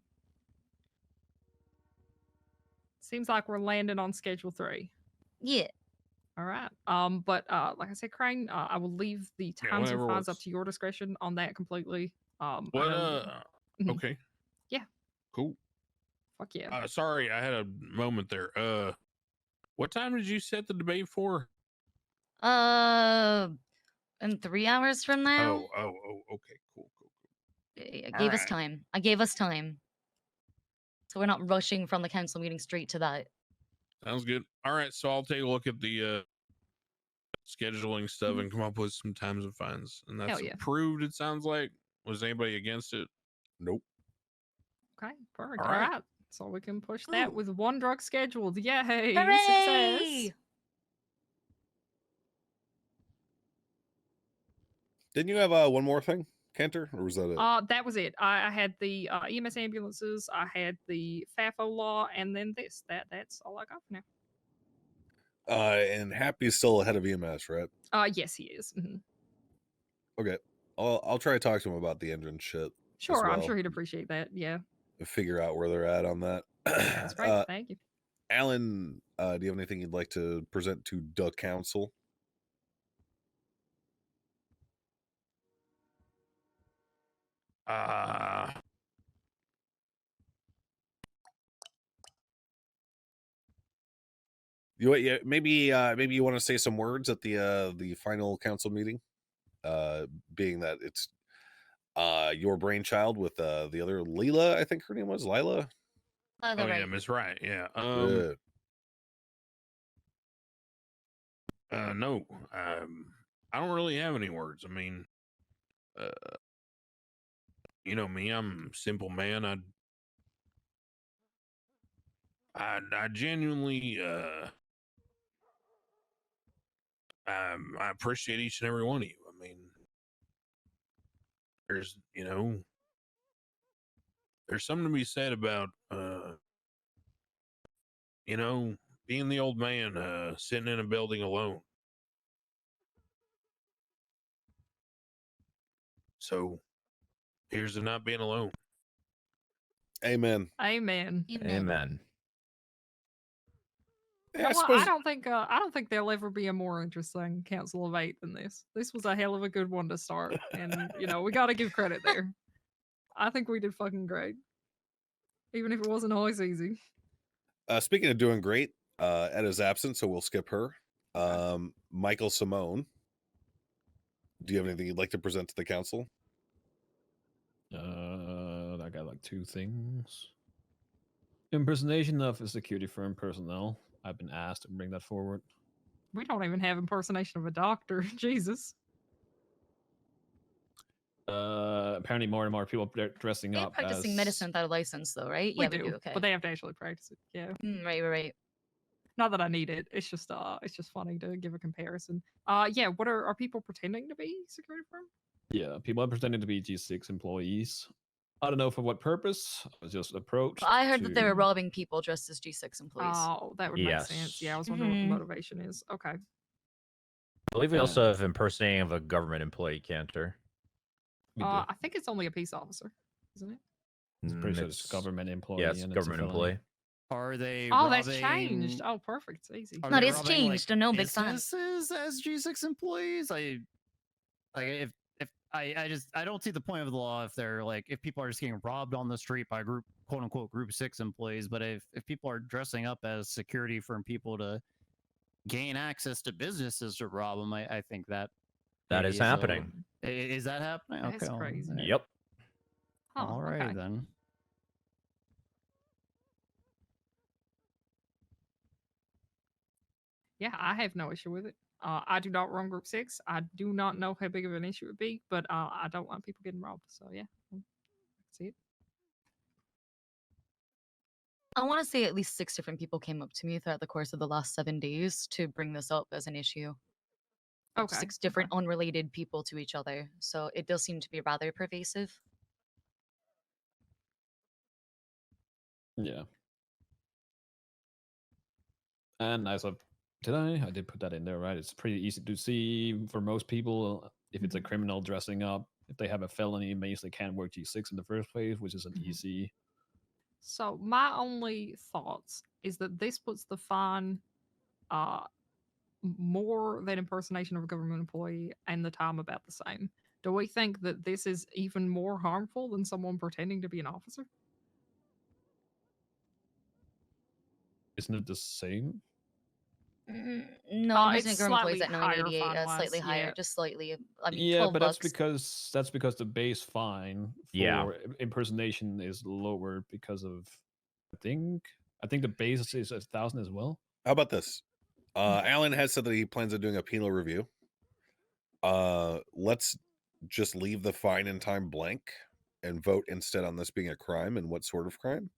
[SPEAKER 4] Seems like we're landing on Schedule 3.
[SPEAKER 2] Yeah.
[SPEAKER 4] All right. But like I said, Crane, I will leave the
[SPEAKER 3] Yeah,
[SPEAKER 4] times and
[SPEAKER 3] whatever
[SPEAKER 4] fines up
[SPEAKER 3] works.
[SPEAKER 4] to your discretion on that completely. I
[SPEAKER 3] What?
[SPEAKER 4] know- Mhm.
[SPEAKER 3] Okay.
[SPEAKER 4] Yeah.
[SPEAKER 3] Cool.
[SPEAKER 4] Fuck yeah.
[SPEAKER 3] Sorry, I had a moment there. What time did you set the debate for?
[SPEAKER 2] In 3 hours from now,
[SPEAKER 3] Okay, cool.
[SPEAKER 2] I
[SPEAKER 3] All
[SPEAKER 2] gave us
[SPEAKER 3] right.
[SPEAKER 2] time. I gave us time. So we're not rushing from the council meeting straight to that.
[SPEAKER 3] Sounds good. All right, so I'll take a look at the scheduling stuff and come up with some times and fines. And that's
[SPEAKER 4] Hell yeah.
[SPEAKER 3] approved, it sounds like. Was anybody against it? Nope.
[SPEAKER 4] Okay, perfect.
[SPEAKER 3] All
[SPEAKER 4] All
[SPEAKER 3] right.
[SPEAKER 4] right. So we can push that
[SPEAKER 2] Ooh.
[SPEAKER 4] with one drug scheduled. Yay!
[SPEAKER 2] Hooray!
[SPEAKER 4] Success.
[SPEAKER 1] Didn't you have one more thing, Cantor, or was that it?
[SPEAKER 4] That was it. I had the EMS ambulances, I had the FAFO law, and then this. That's all I got for now.
[SPEAKER 1] And Happy's still ahead of EMS, right?
[SPEAKER 4] Yes, he is. Mhm.
[SPEAKER 1] Okay, I'll try to talk to him about the engine shit.
[SPEAKER 4] Sure, I'm
[SPEAKER 1] well.
[SPEAKER 4] sure he'd appreciate that. Yeah,
[SPEAKER 1] and figure out where they're at on that.
[SPEAKER 4] that's great. Thank you.
[SPEAKER 1] Alan, do you have anything you'd like to present to the council? Yeah, maybe you want to say some words at the final council meeting, being that it's your brainchild with the other Leela, I think her name was Lila.
[SPEAKER 2] Oh,
[SPEAKER 3] Yeah,
[SPEAKER 2] right.
[SPEAKER 3] Miss Wright. Yeah. No. I don't really have any words. I mean, you know me. I'm a simple man. I genuinely I appreciate each and every one of you. I mean, there's there's something to be said about being the old man sitting in a building alone. So here's to not being alone.
[SPEAKER 1] Amen.
[SPEAKER 4] Amen.
[SPEAKER 5] Amen.
[SPEAKER 4] You
[SPEAKER 1] Yeah,
[SPEAKER 4] know what? I don't think there'll ever be a more interesting Council of 8 than this. This was a hell of a good one to start, and we got to give credit there. I think we did fucking great, even if it wasn't always easy.
[SPEAKER 1] Speaking of doing great, Ed is absent, so we'll skip her.
[SPEAKER 4] Okay.
[SPEAKER 1] Michael Simone, do you have anything you'd like to present to the council?
[SPEAKER 7] I got like 2 things. Impersonation of a security firm personnel. I've been asked to bring that forward.
[SPEAKER 4] We don't even have impersonation of a doctor. Jesus.
[SPEAKER 7] Apparently, more and more people are dressing
[SPEAKER 2] They're
[SPEAKER 7] up
[SPEAKER 2] practicing
[SPEAKER 7] as
[SPEAKER 2] medicine without a license, though, right?
[SPEAKER 4] We
[SPEAKER 2] Yeah,
[SPEAKER 4] do,
[SPEAKER 2] we do. Okay.
[SPEAKER 4] but they have to actually practice it. Yeah.
[SPEAKER 2] Right.
[SPEAKER 4] Not that I need it. It's just funny to give a comparison. Yeah. What are people pretending to be security firm?
[SPEAKER 7] Yeah, people are pretending to be G6 employees. I don't know for what purpose. I was just approached.
[SPEAKER 2] Well, I heard that they were
[SPEAKER 7] to-
[SPEAKER 2] robbing people dressed as G6 employees.
[SPEAKER 4] Oh, that would make sense. Yeah, I was wondering what the motivation is. Okay.
[SPEAKER 5] I believe we also have impersonating of a government employee, Cantor.
[SPEAKER 7] we do.
[SPEAKER 4] I think it's only a peace officer, isn't it?
[SPEAKER 7] I'm pretty sure it's government employee.
[SPEAKER 5] Yeah, it's
[SPEAKER 7] and
[SPEAKER 5] government
[SPEAKER 7] a felony.
[SPEAKER 5] employee.
[SPEAKER 6] Are they?
[SPEAKER 4] Oh, that's
[SPEAKER 6] robbing-
[SPEAKER 4] changed. Oh, perfect. It's easy.
[SPEAKER 6] are
[SPEAKER 2] No,
[SPEAKER 6] they
[SPEAKER 2] it's
[SPEAKER 6] robbing,
[SPEAKER 2] changed.
[SPEAKER 6] Like,
[SPEAKER 2] No, big fan.
[SPEAKER 6] businesses as G6 employees. If I don't see the point of the law if they're like if people are just getting robbed on the street by quote unquote group 6 employees, but if people are dressing up as security from people to gain access to businesses to rob them, I think that
[SPEAKER 5] That
[SPEAKER 6] maybe
[SPEAKER 5] is
[SPEAKER 6] is a-
[SPEAKER 5] happening.
[SPEAKER 6] Is that happening?
[SPEAKER 4] That's
[SPEAKER 6] Okay.
[SPEAKER 4] crazy.
[SPEAKER 5] Yep.
[SPEAKER 4] Huh,
[SPEAKER 6] All right
[SPEAKER 4] okay.
[SPEAKER 6] then.
[SPEAKER 4] Yeah, I have no issue with it. I do not run Group 6. I do not know how big of an issue it would be, but I don't want people getting robbed. So, yeah, I can see it.
[SPEAKER 2] I want to say at least 6 different people came up to me throughout the course of the last 7 days to bring this up as an issue.
[SPEAKER 4] Okay.
[SPEAKER 2] 6 different unrelated people to each other. So it does seem to be rather pervasive.
[SPEAKER 7] Yeah. And as of today, I did put that in there, right? It's pretty easy to see for most people if it's a criminal dressing up. If they have a felony, it means they can't work G6 in the first place, which is an easy.
[SPEAKER 4] So, my only thoughts is that this puts the fine more than impersonation of a government employee and the time about the same. Do we think that this is even more harmful than someone pretending to be an officer?
[SPEAKER 7] Isn't it the same?
[SPEAKER 2] No,
[SPEAKER 4] it's
[SPEAKER 2] impersonate government
[SPEAKER 4] slightly
[SPEAKER 2] employees at
[SPEAKER 4] higher
[SPEAKER 2] 988,
[SPEAKER 4] fine-wise,
[SPEAKER 2] slightly higher,
[SPEAKER 4] yeah.
[SPEAKER 2] just slightly. I mean,
[SPEAKER 7] Yeah,
[SPEAKER 2] 12
[SPEAKER 7] but
[SPEAKER 2] bucks.
[SPEAKER 7] that's because the base fine for
[SPEAKER 5] Yeah.
[SPEAKER 7] impersonation is lower because of I think the base is 1,000 as well.
[SPEAKER 1] How about this? Alan has said that he plans on doing a penal review. Let's just leave the fine and time blank and vote instead on this being a crime and what sort of crime.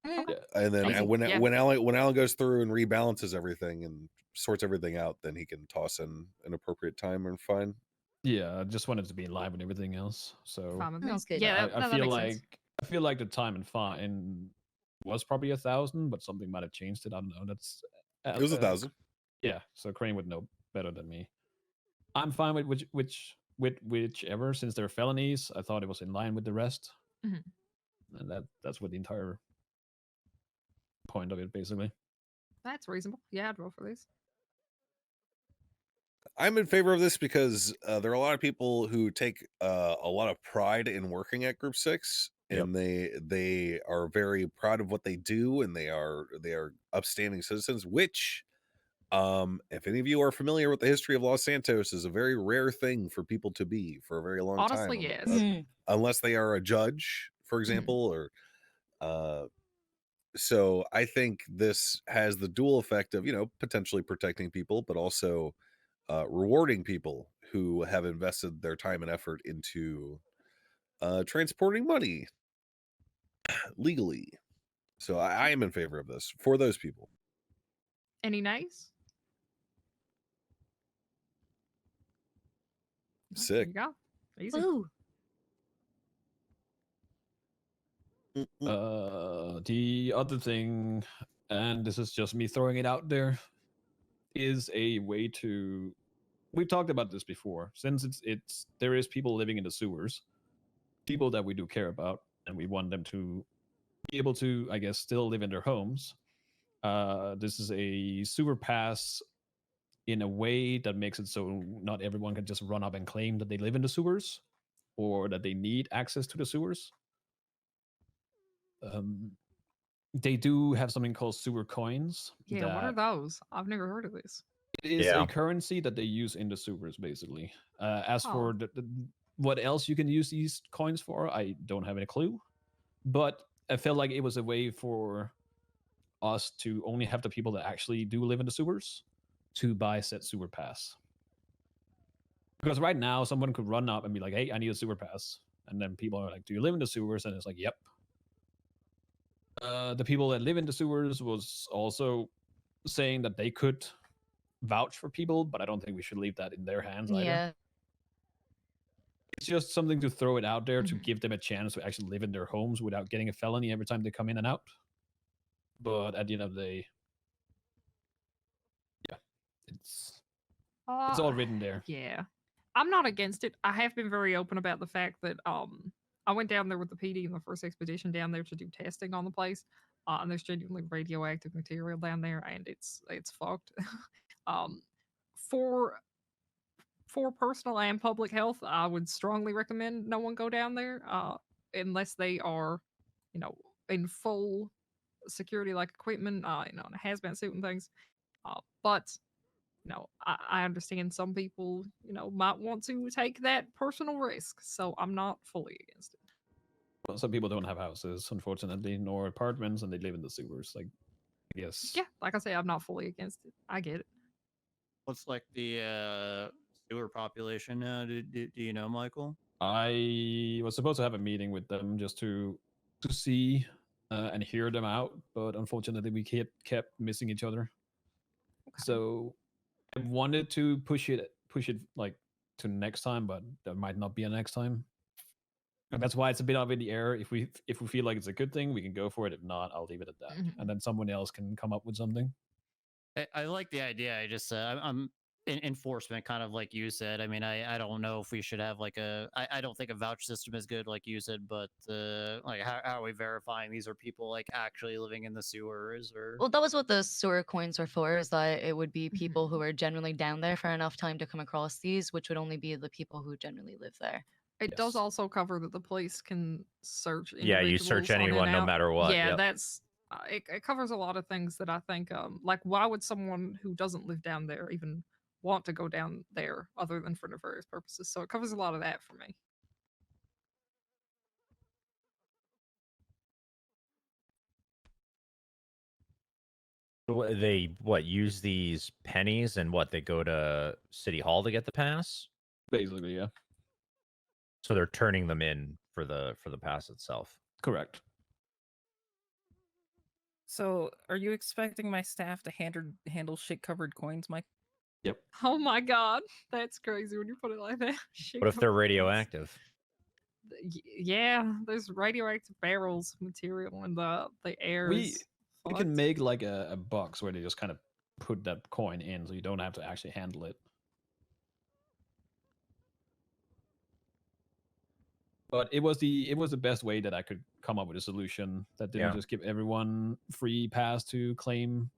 [SPEAKER 4] Okay.
[SPEAKER 1] And then
[SPEAKER 4] Easy,
[SPEAKER 1] when
[SPEAKER 4] yeah.
[SPEAKER 1] when Alan goes through and rebalances everything and sorts everything out, then he can toss in an appropriate time and fine.
[SPEAKER 7] Yeah, I just wanted to be in line with everything else. So
[SPEAKER 4] Fine with me.
[SPEAKER 2] Sounds good.
[SPEAKER 4] Yeah,
[SPEAKER 7] I
[SPEAKER 4] that
[SPEAKER 7] feel
[SPEAKER 4] makes
[SPEAKER 7] like
[SPEAKER 4] sense.
[SPEAKER 7] I feel like the time and fine was probably 1,000, but something might have changed it. I don't know. That's
[SPEAKER 1] It was 1,000.
[SPEAKER 7] Yeah, so Crane would know better than me. I'm fine with whichever, since they're felonies. I thought it was in line with the rest,
[SPEAKER 4] Mhm.
[SPEAKER 7] and that's what the entire point of it basically.
[SPEAKER 4] That's reasonable. Yeah, I'd vote for this.
[SPEAKER 1] I'm in favor of this because there are a lot of people who take a lot of pride in working at Group 6, and they are very proud of what they do, and they are upstanding citizens. Which, if any of you are familiar with the history of Los Santos, is a very rare thing for people to be for a very long
[SPEAKER 4] Honestly,
[SPEAKER 1] time.
[SPEAKER 4] yes.
[SPEAKER 1] Unless they are a judge, for example, or so I think this has the dual effect of, potentially protecting people, but also rewarding people who have invested their time and effort into transporting money legally. So I am in favor of this for those people.
[SPEAKER 4] Any nays? There
[SPEAKER 1] Sick.
[SPEAKER 4] you go. Easy.
[SPEAKER 2] Woo.
[SPEAKER 7] The other thing, and this is just me throwing it out there, is a way to. We've talked about this before. Since there is people living in the sewers, people that we do care about, and we want them to be able to, I guess, still live in their homes. This is a sewer pass in a way that makes it so not everyone can just run up and claim that they live in the sewers or that they need access to the sewers. They do have something called sewer coins.
[SPEAKER 4] Yeah, what are those? I've never heard of this.
[SPEAKER 7] It is
[SPEAKER 5] Yeah.
[SPEAKER 7] a currency that they use in the sewers, basically. As for
[SPEAKER 4] Oh.
[SPEAKER 7] what else you can use these coins for, I don't have any clue. But I felt like it was a way for us to only have the people that actually do live in the sewers to buy said sewer pass. Because right now, someone could run up and be like, "Hey, I need a sewer pass," and then people are like, "Do you live in the sewers?" And it's like, "Yep." The people that live in the sewers was also saying that they could vouch for people, but I don't think we should leave that in their hands either.
[SPEAKER 2] Yeah.
[SPEAKER 7] It's just something to throw it out there to
[SPEAKER 2] Mhm.
[SPEAKER 7] give them a chance to actually live in their homes without getting a felony every time they come in and out. But at the end of the day, yeah, it's all written there.
[SPEAKER 4] Yeah. I'm not against it. I have been very open about the fact that I went down there with the PD in the first expedition down there to do testing on the place. And there's genuinely radioactive material down there and it's fucked. um for personal and public health, I would strongly recommend no one go down there unless they are, you know, in full security like equipment, you know, in a hazmat suit and things. But no, I understand some people, you know, might want to take that personal risk. So I'm not fully against it.
[SPEAKER 7] Well, some people don't have houses, unfortunately, nor apartments, and they live in the sewers. Like, I guess.
[SPEAKER 4] Yeah, like I say, I'm not fully against it. I get it.
[SPEAKER 6] What's like the sewer population now? Do you know, Michael?
[SPEAKER 7] I was supposed to have a meeting with them just to see and hear them out, but unfortunately, we kept missing each other.
[SPEAKER 4] Okay.
[SPEAKER 7] So I wanted to push it like to next time, but there might not be a next time. And that's why it's a bit up in the air. If we feel like it's a good thing, we can go for it. If not, I'll leave it at that, and then someone else can come up with something.
[SPEAKER 6] I like the idea. I just I'm in enforcement, kind of like you said. I mean, I don't know if we should have like I don't think a vouch system is good, like you said, but like how are we verifying these are people like actually living in the sewers or?
[SPEAKER 2] Well, that was what the sewer coins are for, is that it would be people who are generally down there for enough time to come across these, which would only be the people who generally live there.
[SPEAKER 4] It does
[SPEAKER 7] Yes.
[SPEAKER 4] also cover that the police can search.
[SPEAKER 5] Yeah, you search
[SPEAKER 4] individuals on and
[SPEAKER 5] anyone no
[SPEAKER 4] out.
[SPEAKER 5] matter what.
[SPEAKER 4] Yeah,
[SPEAKER 5] Yep.
[SPEAKER 4] that's it covers a lot of things that I think like why would someone who doesn't live down there even want to go down there other than for nefarious purposes? So it covers a lot of that for me.
[SPEAKER 5] They use these pennies and they go to City Hall to get the pass.
[SPEAKER 7] Basically, yeah.
[SPEAKER 5] So they're turning them in for the pass itself.
[SPEAKER 7] Correct.
[SPEAKER 8] So, are you expecting my staff to handle shit-covered coins, Mike?
[SPEAKER 7] Yep.
[SPEAKER 4] Oh my god, that's crazy when you put it like that.
[SPEAKER 5] What if they're radioactive?
[SPEAKER 4] Yeah, there's radioactive barrels material in the air.
[SPEAKER 7] We can make like a box where they just kind of put that coin in, so you don't have to actually handle it. But it was the best way that I could come up with a solution that didn't just give everyone free pass to claim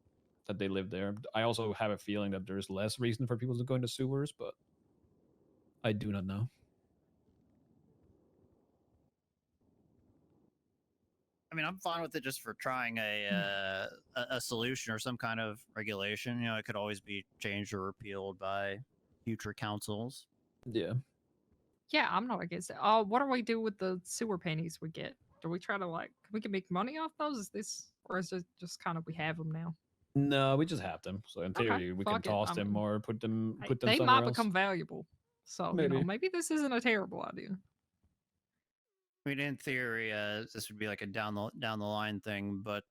[SPEAKER 7] that they live there. I also have a feeling that there's less reason for people to go into sewers, but I do not know.
[SPEAKER 6] I mean, I'm fine with it just for trying a solution or some kind of regulation. You know, it could always be changed or repealed by future councils.
[SPEAKER 7] Yeah.
[SPEAKER 4] Yeah, I'm not against it. What do we do with the sewer pennies we get? Do we try to we can make money off those? Is this, or is it just kind of we have them now?
[SPEAKER 7] No, we just have them. So in
[SPEAKER 4] Okay,
[SPEAKER 7] theory, we can
[SPEAKER 4] fuck it.
[SPEAKER 7] toss them or put them
[SPEAKER 4] They
[SPEAKER 7] somewhere
[SPEAKER 4] might
[SPEAKER 7] else.
[SPEAKER 4] become valuable. So
[SPEAKER 7] Maybe.
[SPEAKER 4] maybe this isn't a terrible idea.
[SPEAKER 6] I mean, in theory, this would be like a down the line thing, but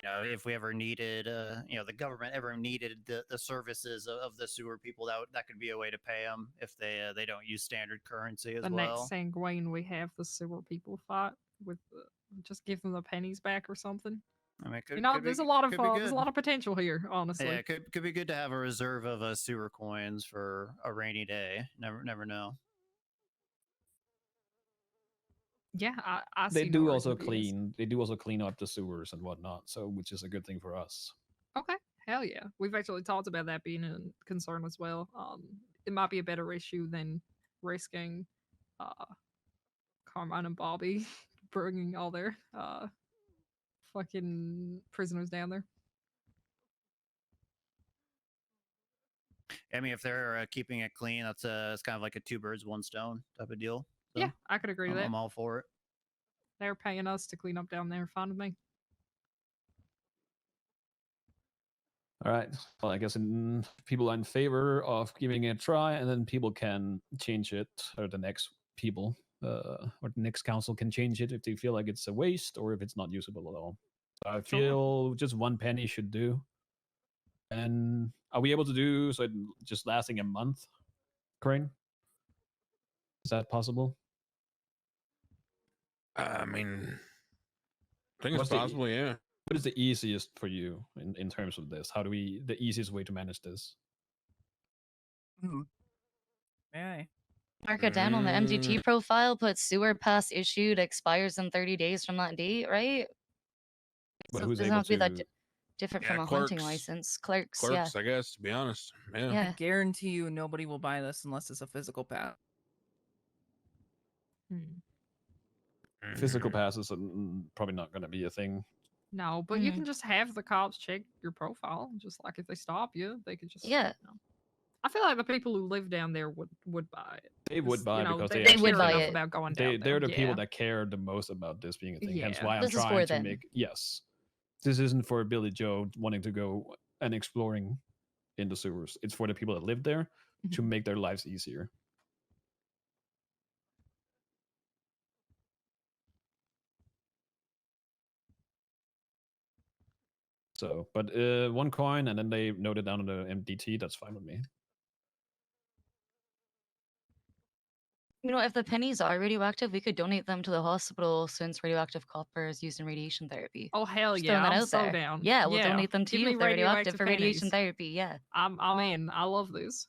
[SPEAKER 6] you know, if we ever needed, you know, the government ever needed the services of the sewer people, that could be a way to pay them if they don't use standard currency as
[SPEAKER 4] The
[SPEAKER 6] well.
[SPEAKER 4] next sanguine we have the sewer people fight with, just give them the pennies back or something.
[SPEAKER 6] I mean,
[SPEAKER 4] There's a lot of there's a lot of potential here, honestly.
[SPEAKER 6] Yeah, it could be good to have a reserve of sewer coins for a rainy day. Never know.
[SPEAKER 4] Yeah, I
[SPEAKER 7] They
[SPEAKER 4] see
[SPEAKER 7] do
[SPEAKER 4] no
[SPEAKER 7] also
[SPEAKER 4] reason to be against
[SPEAKER 7] clean. They do also clean up the sewers and whatnot. So, which is a good thing for us.
[SPEAKER 4] it. Okay, hell yeah. We've actually talked about that being a concern as well. It might be a better issue than risking Carmine and Bobby bringing all their fucking prisoners down there.
[SPEAKER 6] I mean, if they're keeping it clean, it's kind of like a two birds, one stone type of deal. So
[SPEAKER 4] Yeah, I could agree to that.
[SPEAKER 6] I'm all for it.
[SPEAKER 4] They're paying us to clean up down there. Fine with me.
[SPEAKER 7] All right. Well, I guess people are in favor of giving it a try, and then people can change it, or the next people, or the next council can change it if they feel like it's a waste or if it's not usable at all. So I feel just 1 penny should do. And are we able to do so it just lasting a month, Crane? Is that possible?
[SPEAKER 3] I mean, I think
[SPEAKER 7] What's
[SPEAKER 3] it's possible, yeah.
[SPEAKER 7] What is the easiest for you in terms of this? How do the easiest way to manage this?
[SPEAKER 8] Yeah.
[SPEAKER 2] Mark it down on the
[SPEAKER 3] Mm.
[SPEAKER 2] MDT profile, put sewer pass issued, expires in 30 days from that date, right?
[SPEAKER 7] But
[SPEAKER 2] So it
[SPEAKER 7] who's
[SPEAKER 2] doesn't
[SPEAKER 7] able
[SPEAKER 2] have to be that
[SPEAKER 7] to?
[SPEAKER 2] different
[SPEAKER 3] Yeah,
[SPEAKER 2] from a hunting
[SPEAKER 3] clerks.
[SPEAKER 2] license. Clerks, yeah.
[SPEAKER 3] Clerks, I guess, to be honest. Yeah.
[SPEAKER 8] I
[SPEAKER 2] Yeah.
[SPEAKER 8] guarantee you nobody will buy this unless it's a physical pass.
[SPEAKER 7] Physical
[SPEAKER 3] Mm.
[SPEAKER 7] passes are probably not going to be a thing.
[SPEAKER 4] No, but you can just have the cops check your profile. Just like if they stop you, they could just
[SPEAKER 2] Yeah.
[SPEAKER 4] you know. I feel like the people who live down there would buy it.
[SPEAKER 7] They would
[SPEAKER 4] 'Cause,
[SPEAKER 7] buy
[SPEAKER 4] you know,
[SPEAKER 7] because
[SPEAKER 4] they
[SPEAKER 7] they
[SPEAKER 2] would
[SPEAKER 4] care
[SPEAKER 2] buy
[SPEAKER 4] enough
[SPEAKER 2] it.
[SPEAKER 4] about going down there.
[SPEAKER 7] They're the people
[SPEAKER 4] Yeah.
[SPEAKER 7] that care the most about this being a thing. Hence
[SPEAKER 4] Yeah.
[SPEAKER 7] why I'm
[SPEAKER 2] This is for
[SPEAKER 7] trying to
[SPEAKER 2] them.
[SPEAKER 7] make this isn't for Billy Joe wanting to go and exploring in the sewers. It's for the people that live there to make their lives easier. So, but 1 coin and then they note it down on the MDT. That's fine with me.
[SPEAKER 2] You know, if the pennies are radioactive, we could donate them to the hospital since radioactive copper is used in radiation therapy.
[SPEAKER 4] Oh hell
[SPEAKER 2] Just
[SPEAKER 4] yeah!
[SPEAKER 2] throwing that
[SPEAKER 4] I'm
[SPEAKER 2] out
[SPEAKER 4] so
[SPEAKER 2] there.
[SPEAKER 4] down.
[SPEAKER 2] Yeah, we'll donate them to
[SPEAKER 4] Give
[SPEAKER 2] you
[SPEAKER 4] me
[SPEAKER 2] if they're radioactive for radiation
[SPEAKER 4] pennies.
[SPEAKER 2] therapy. Yeah.
[SPEAKER 4] I'm in. I love this.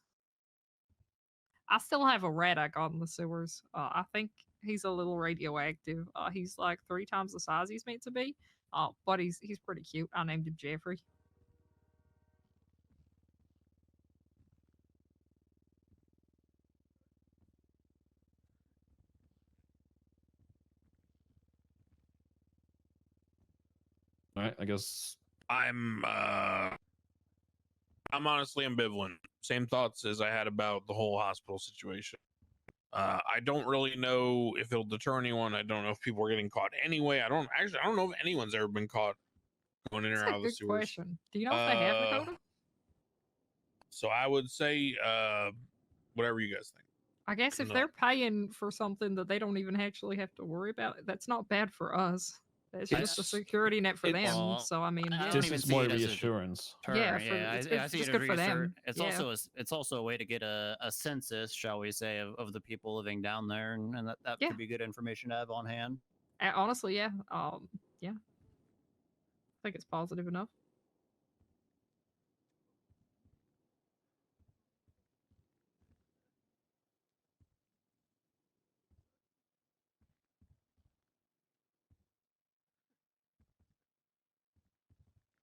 [SPEAKER 4] I still have a rat I got in the sewers. I think he's a little radioactive. He's like 3 times the size he's meant to be. But he's pretty cute. I named him Jeffrey.
[SPEAKER 7] All right, I guess
[SPEAKER 3] I'm honestly ambivalent. Same thoughts as I had about the whole hospital situation. I don't really know if it'll deter anyone. I don't know if people are getting caught anyway. I don't know if anyone's ever been caught going in or
[SPEAKER 4] That's
[SPEAKER 3] out
[SPEAKER 4] a
[SPEAKER 3] of the
[SPEAKER 4] good
[SPEAKER 3] sewers.
[SPEAKER 4] question. Do you know if they have Dakota?
[SPEAKER 3] So I would say whatever you guys think.
[SPEAKER 4] I guess if
[SPEAKER 3] No.
[SPEAKER 4] they're paying for something that they don't even actually have to worry about, that's not bad for us. That's just a
[SPEAKER 7] It's-
[SPEAKER 4] security net for them.
[SPEAKER 6] well,
[SPEAKER 4] So I mean,
[SPEAKER 6] I
[SPEAKER 4] yeah.
[SPEAKER 6] don't
[SPEAKER 7] this
[SPEAKER 6] even
[SPEAKER 7] is
[SPEAKER 6] see
[SPEAKER 7] more
[SPEAKER 6] it as a
[SPEAKER 7] reassurance.
[SPEAKER 4] Yeah,
[SPEAKER 6] Turn,
[SPEAKER 4] for-
[SPEAKER 6] yeah,
[SPEAKER 4] it's
[SPEAKER 6] I
[SPEAKER 4] good-
[SPEAKER 6] see
[SPEAKER 4] just
[SPEAKER 6] it
[SPEAKER 4] good
[SPEAKER 6] as
[SPEAKER 4] for them.
[SPEAKER 6] reassure. It's
[SPEAKER 4] Yeah.
[SPEAKER 6] also a way to get a census, shall we say, of the people living down there, and that
[SPEAKER 4] Yeah.
[SPEAKER 6] could be good information to have on hand.
[SPEAKER 4] Honestly, yeah. Yeah. I think it's positive enough.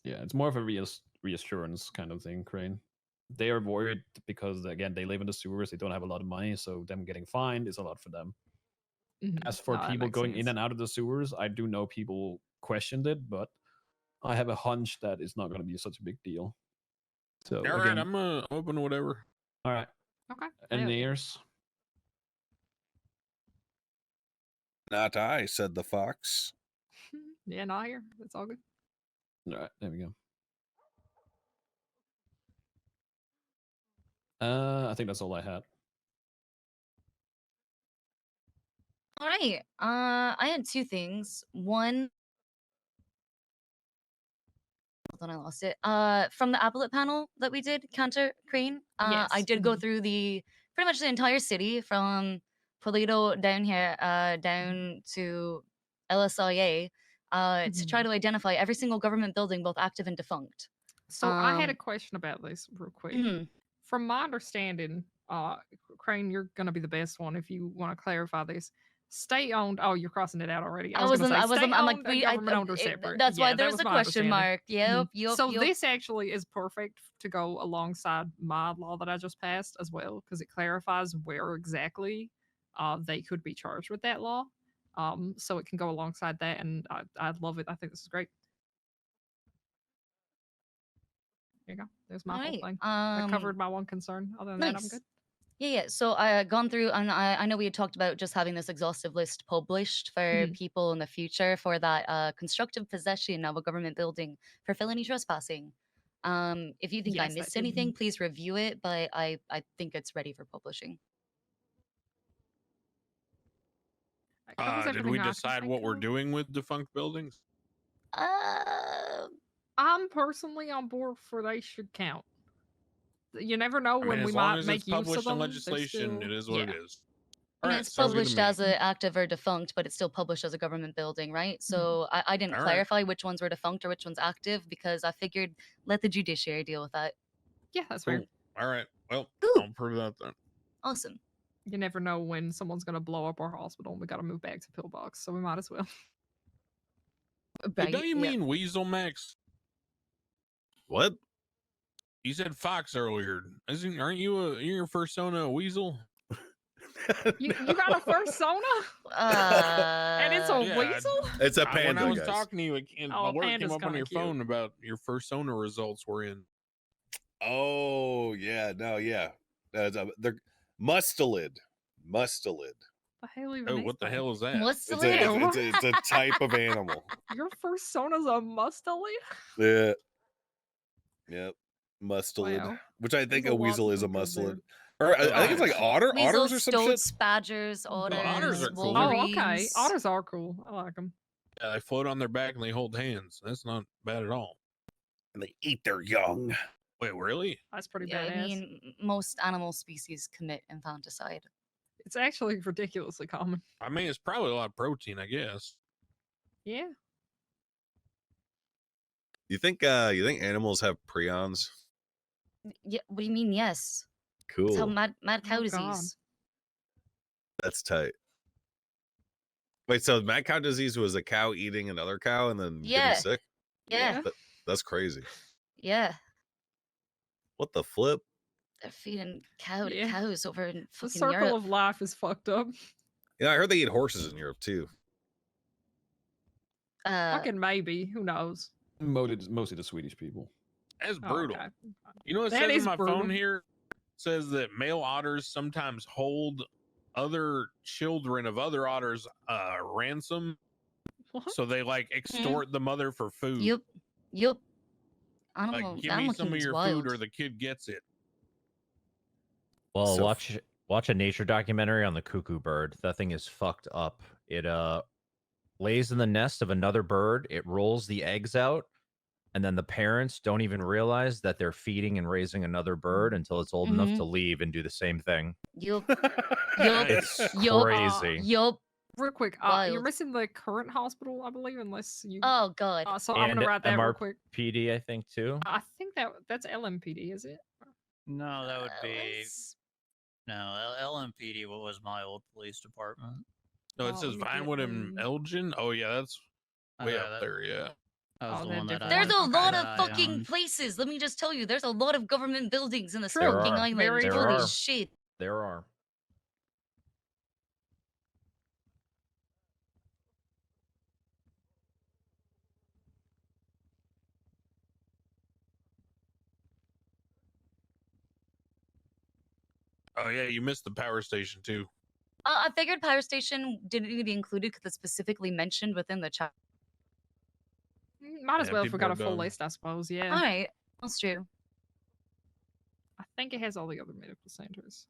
[SPEAKER 7] Yeah, it's more of a reassurance kind of thing, Crane. They are worried because again they live in the sewers, they don't have a lot of money, so them getting fined is a lot for them.
[SPEAKER 4] Mhm.
[SPEAKER 7] As for
[SPEAKER 4] No, that
[SPEAKER 7] people
[SPEAKER 4] makes
[SPEAKER 7] going in
[SPEAKER 4] sense.
[SPEAKER 7] and out of the sewers, I do know people questioned it, but I have a hunch that it's not going to be such a big deal. So
[SPEAKER 3] All right,
[SPEAKER 7] again,
[SPEAKER 3] I'm open to whatever.
[SPEAKER 7] all right.
[SPEAKER 4] Okay.
[SPEAKER 7] Any
[SPEAKER 4] hell yeah.
[SPEAKER 7] ears?
[SPEAKER 1] Not I, said the fox.
[SPEAKER 4] Yeah, not here. It's all good.
[SPEAKER 7] All right, there we go. I think that's all I had.
[SPEAKER 2] All right. I had 2 things. One. Hold on, I lost it. From the appellate panel that we did, Counter Crane. I
[SPEAKER 4] Yes.
[SPEAKER 2] did go through pretty much the entire city from Polito down here, down to LSIA, to try to identify every single government building, both active and defunct.
[SPEAKER 4] So I had a question about this real quick.
[SPEAKER 2] Mhm.
[SPEAKER 4] From my understanding, Crane, you're going to be the best one if you want to clarify this. State-owned. Oh, you're crossing it out already. I was going to say
[SPEAKER 2] I'm like,
[SPEAKER 4] state-owned and government-owned are separate.
[SPEAKER 2] that's why
[SPEAKER 4] Yeah, that
[SPEAKER 2] there's
[SPEAKER 4] was
[SPEAKER 2] a
[SPEAKER 4] my
[SPEAKER 2] question
[SPEAKER 4] understanding.
[SPEAKER 2] mark. Yep.
[SPEAKER 4] So this actually is perfect to go alongside my law that I just passed as well, because it clarifies where exactly they could be charged with that law. So it can go alongside that, and I love it. I think this is great. There you go. There's my whole thing. I covered my one concern. Other than that, I'm good.
[SPEAKER 2] Yeah. So I gone through, and I know we had talked about just having this exhaustive list published for people in the future for that constructive possession of a government building for felony trespassing. If you think
[SPEAKER 4] Yes,
[SPEAKER 2] I
[SPEAKER 4] that
[SPEAKER 2] missed
[SPEAKER 4] did.
[SPEAKER 2] anything, please review it. But I think it's ready for publishing.
[SPEAKER 4] That covers
[SPEAKER 3] Did we
[SPEAKER 4] everything I can
[SPEAKER 3] decide
[SPEAKER 4] think
[SPEAKER 3] what we're
[SPEAKER 4] of.
[SPEAKER 3] doing with defunct buildings?
[SPEAKER 4] I'm personally on board for they should count. You never know
[SPEAKER 3] I
[SPEAKER 4] when
[SPEAKER 3] mean,
[SPEAKER 4] we
[SPEAKER 3] as long
[SPEAKER 4] might
[SPEAKER 3] as
[SPEAKER 4] make
[SPEAKER 3] it's
[SPEAKER 4] use of
[SPEAKER 3] published in
[SPEAKER 4] them. They're
[SPEAKER 3] legislation,
[SPEAKER 4] still,
[SPEAKER 3] it is what
[SPEAKER 4] yeah.
[SPEAKER 3] it is.
[SPEAKER 2] I
[SPEAKER 3] All
[SPEAKER 2] mean,
[SPEAKER 3] right,
[SPEAKER 2] it's
[SPEAKER 3] sounds good to
[SPEAKER 2] published
[SPEAKER 3] me.
[SPEAKER 2] as an active or defunct, but it's still published as a government building, right? So I didn't
[SPEAKER 3] All right.
[SPEAKER 2] clarify which ones were defunct or which ones active because I figured let the judiciary deal with that.
[SPEAKER 4] Yeah, that's fair.
[SPEAKER 3] Cool. All right. Well,
[SPEAKER 2] Ooh.
[SPEAKER 3] I'll prove that then.
[SPEAKER 2] Awesome.
[SPEAKER 4] You never know when someone's gonna blow up our hospital and we gotta move back to Pillbox, so we might as well.
[SPEAKER 3] Hey,
[SPEAKER 2] Right.
[SPEAKER 3] don't you
[SPEAKER 2] yeah.
[SPEAKER 3] mean Weasel Max?
[SPEAKER 1] What?
[SPEAKER 3] You said Fox earlier. Aren't you your persona a weasel?
[SPEAKER 4] You got a persona? And it's a
[SPEAKER 2] Uh,
[SPEAKER 3] Yeah,
[SPEAKER 4] weasel?
[SPEAKER 1] It's a
[SPEAKER 3] when
[SPEAKER 1] panda,
[SPEAKER 3] I was
[SPEAKER 1] guys.
[SPEAKER 3] talking to you, and
[SPEAKER 4] Oh,
[SPEAKER 3] the word came
[SPEAKER 4] panda's
[SPEAKER 3] up on
[SPEAKER 4] kinda
[SPEAKER 3] your
[SPEAKER 4] cute.
[SPEAKER 3] phone about your persona results were in.
[SPEAKER 1] Oh yeah, no, yeah. They're mustelid. Mustelid.
[SPEAKER 4] The hell even
[SPEAKER 3] Oh,
[SPEAKER 4] is
[SPEAKER 3] what the
[SPEAKER 4] that?
[SPEAKER 3] hell is that?
[SPEAKER 2] what's
[SPEAKER 1] It's
[SPEAKER 2] the
[SPEAKER 1] a,
[SPEAKER 2] lid?
[SPEAKER 1] it's a type of animal.
[SPEAKER 4] Your persona's a mustelid?
[SPEAKER 1] Yeah. Yep. Mustelid.
[SPEAKER 4] Wow.
[SPEAKER 1] Which I think
[SPEAKER 4] There's
[SPEAKER 1] a
[SPEAKER 4] a lot
[SPEAKER 1] weasel
[SPEAKER 4] to
[SPEAKER 1] is a
[SPEAKER 4] think of there.
[SPEAKER 1] mustelid. Or I think it's like otters
[SPEAKER 2] Weasels,
[SPEAKER 1] or some shit.
[SPEAKER 2] stoats, badgers, otters,
[SPEAKER 3] otters are cool.
[SPEAKER 4] Oh, okay.
[SPEAKER 2] wolverines.
[SPEAKER 4] Otters are cool. I like them.
[SPEAKER 3] Yeah, they float on their back and they hold hands. That's not bad at all.
[SPEAKER 1] And they eat their young.
[SPEAKER 3] Wait, really?
[SPEAKER 4] That's pretty
[SPEAKER 2] Yeah,
[SPEAKER 4] badass.
[SPEAKER 2] I mean, most animal species commit infanticide.
[SPEAKER 4] It's actually ridiculously common.
[SPEAKER 3] I mean, it's probably a lot of protein, I guess.
[SPEAKER 4] Yeah.
[SPEAKER 1] You think animals have prions?
[SPEAKER 2] Yeah, what do you mean? Yes. It's how
[SPEAKER 1] Cool.
[SPEAKER 2] mad cow
[SPEAKER 4] Oh, God.
[SPEAKER 2] disease.
[SPEAKER 1] That's tight. Wait, so mad cow disease was a cow eating another cow and then
[SPEAKER 2] Yeah.
[SPEAKER 1] getting sick?
[SPEAKER 2] Yeah,
[SPEAKER 1] That's crazy.
[SPEAKER 2] yeah.
[SPEAKER 1] What the flip?
[SPEAKER 2] They're feeding cows over in
[SPEAKER 4] The
[SPEAKER 2] fucking
[SPEAKER 4] circle
[SPEAKER 2] Europe.
[SPEAKER 4] of life is fucked up.
[SPEAKER 1] Yeah, I heard they eat horses in Europe too.
[SPEAKER 4] Fucking maybe. Who knows?
[SPEAKER 7] Mostly the Swedish people.
[SPEAKER 3] That's
[SPEAKER 4] Oh,
[SPEAKER 3] brutal.
[SPEAKER 4] okay.
[SPEAKER 3] You know what it
[SPEAKER 4] That
[SPEAKER 3] says
[SPEAKER 4] is
[SPEAKER 3] on my
[SPEAKER 4] brutal.
[SPEAKER 3] phone here? It says that male otters sometimes hold other children of other otters ransom.
[SPEAKER 4] What?
[SPEAKER 3] So they like extort the mother for food.
[SPEAKER 2] Yup. Yup.
[SPEAKER 3] Like,
[SPEAKER 2] Animal,
[SPEAKER 3] give me
[SPEAKER 2] animal
[SPEAKER 3] some of
[SPEAKER 2] kingdom's
[SPEAKER 3] your
[SPEAKER 2] wild.
[SPEAKER 3] food or the kid gets it.
[SPEAKER 5] Well,
[SPEAKER 1] So-
[SPEAKER 5] watch a nature documentary on the cuckoo bird. That thing is fucked up. It lays in the nest of another bird. It rolls the eggs out, and then the parents don't even realize that they're feeding and raising another bird until it's old enough to leave and do the same thing.
[SPEAKER 2] Yup. Yup.
[SPEAKER 5] It's
[SPEAKER 2] Yup.
[SPEAKER 5] crazy.
[SPEAKER 2] Yup.
[SPEAKER 4] Real quick, you're
[SPEAKER 2] Wild.
[SPEAKER 4] missing the current hospital, I believe, unless you.
[SPEAKER 2] Oh god.
[SPEAKER 4] So I'm gonna write that real quick.
[SPEAKER 5] MRPD, I think, too.
[SPEAKER 4] I think that's LMPD, is it?
[SPEAKER 6] No, that would be
[SPEAKER 2] let's-
[SPEAKER 6] no LMPD. What was my old police department?
[SPEAKER 3] No, it
[SPEAKER 4] Oh,
[SPEAKER 3] says
[SPEAKER 4] let me get
[SPEAKER 3] Vinewood and
[SPEAKER 4] the-
[SPEAKER 3] Elgin. Oh yeah, that's way
[SPEAKER 6] yeah,
[SPEAKER 3] up there. Yeah.
[SPEAKER 6] That was
[SPEAKER 4] Oh,
[SPEAKER 6] the
[SPEAKER 4] they're
[SPEAKER 6] one that I.
[SPEAKER 4] different.
[SPEAKER 2] There's a lot
[SPEAKER 6] that
[SPEAKER 2] of
[SPEAKER 6] I
[SPEAKER 2] fucking
[SPEAKER 6] owned.
[SPEAKER 2] places. Let me just tell you, there's a lot of government buildings in the
[SPEAKER 4] True.
[SPEAKER 2] fucking
[SPEAKER 5] There are.
[SPEAKER 2] island.
[SPEAKER 4] Very
[SPEAKER 5] There
[SPEAKER 2] Holy
[SPEAKER 5] are.
[SPEAKER 2] shit.
[SPEAKER 5] There are.
[SPEAKER 3] Oh yeah, you missed the power station too.
[SPEAKER 2] I figured power station didn't need to be included because it's specifically mentioned within the chat.
[SPEAKER 4] Might as
[SPEAKER 3] Yeah,
[SPEAKER 4] well if we
[SPEAKER 3] people
[SPEAKER 4] got
[SPEAKER 3] are
[SPEAKER 4] a full
[SPEAKER 3] dumb.
[SPEAKER 4] list, I suppose. Yeah.
[SPEAKER 2] All right, that's true.
[SPEAKER 4] I think it has all the other medical centers.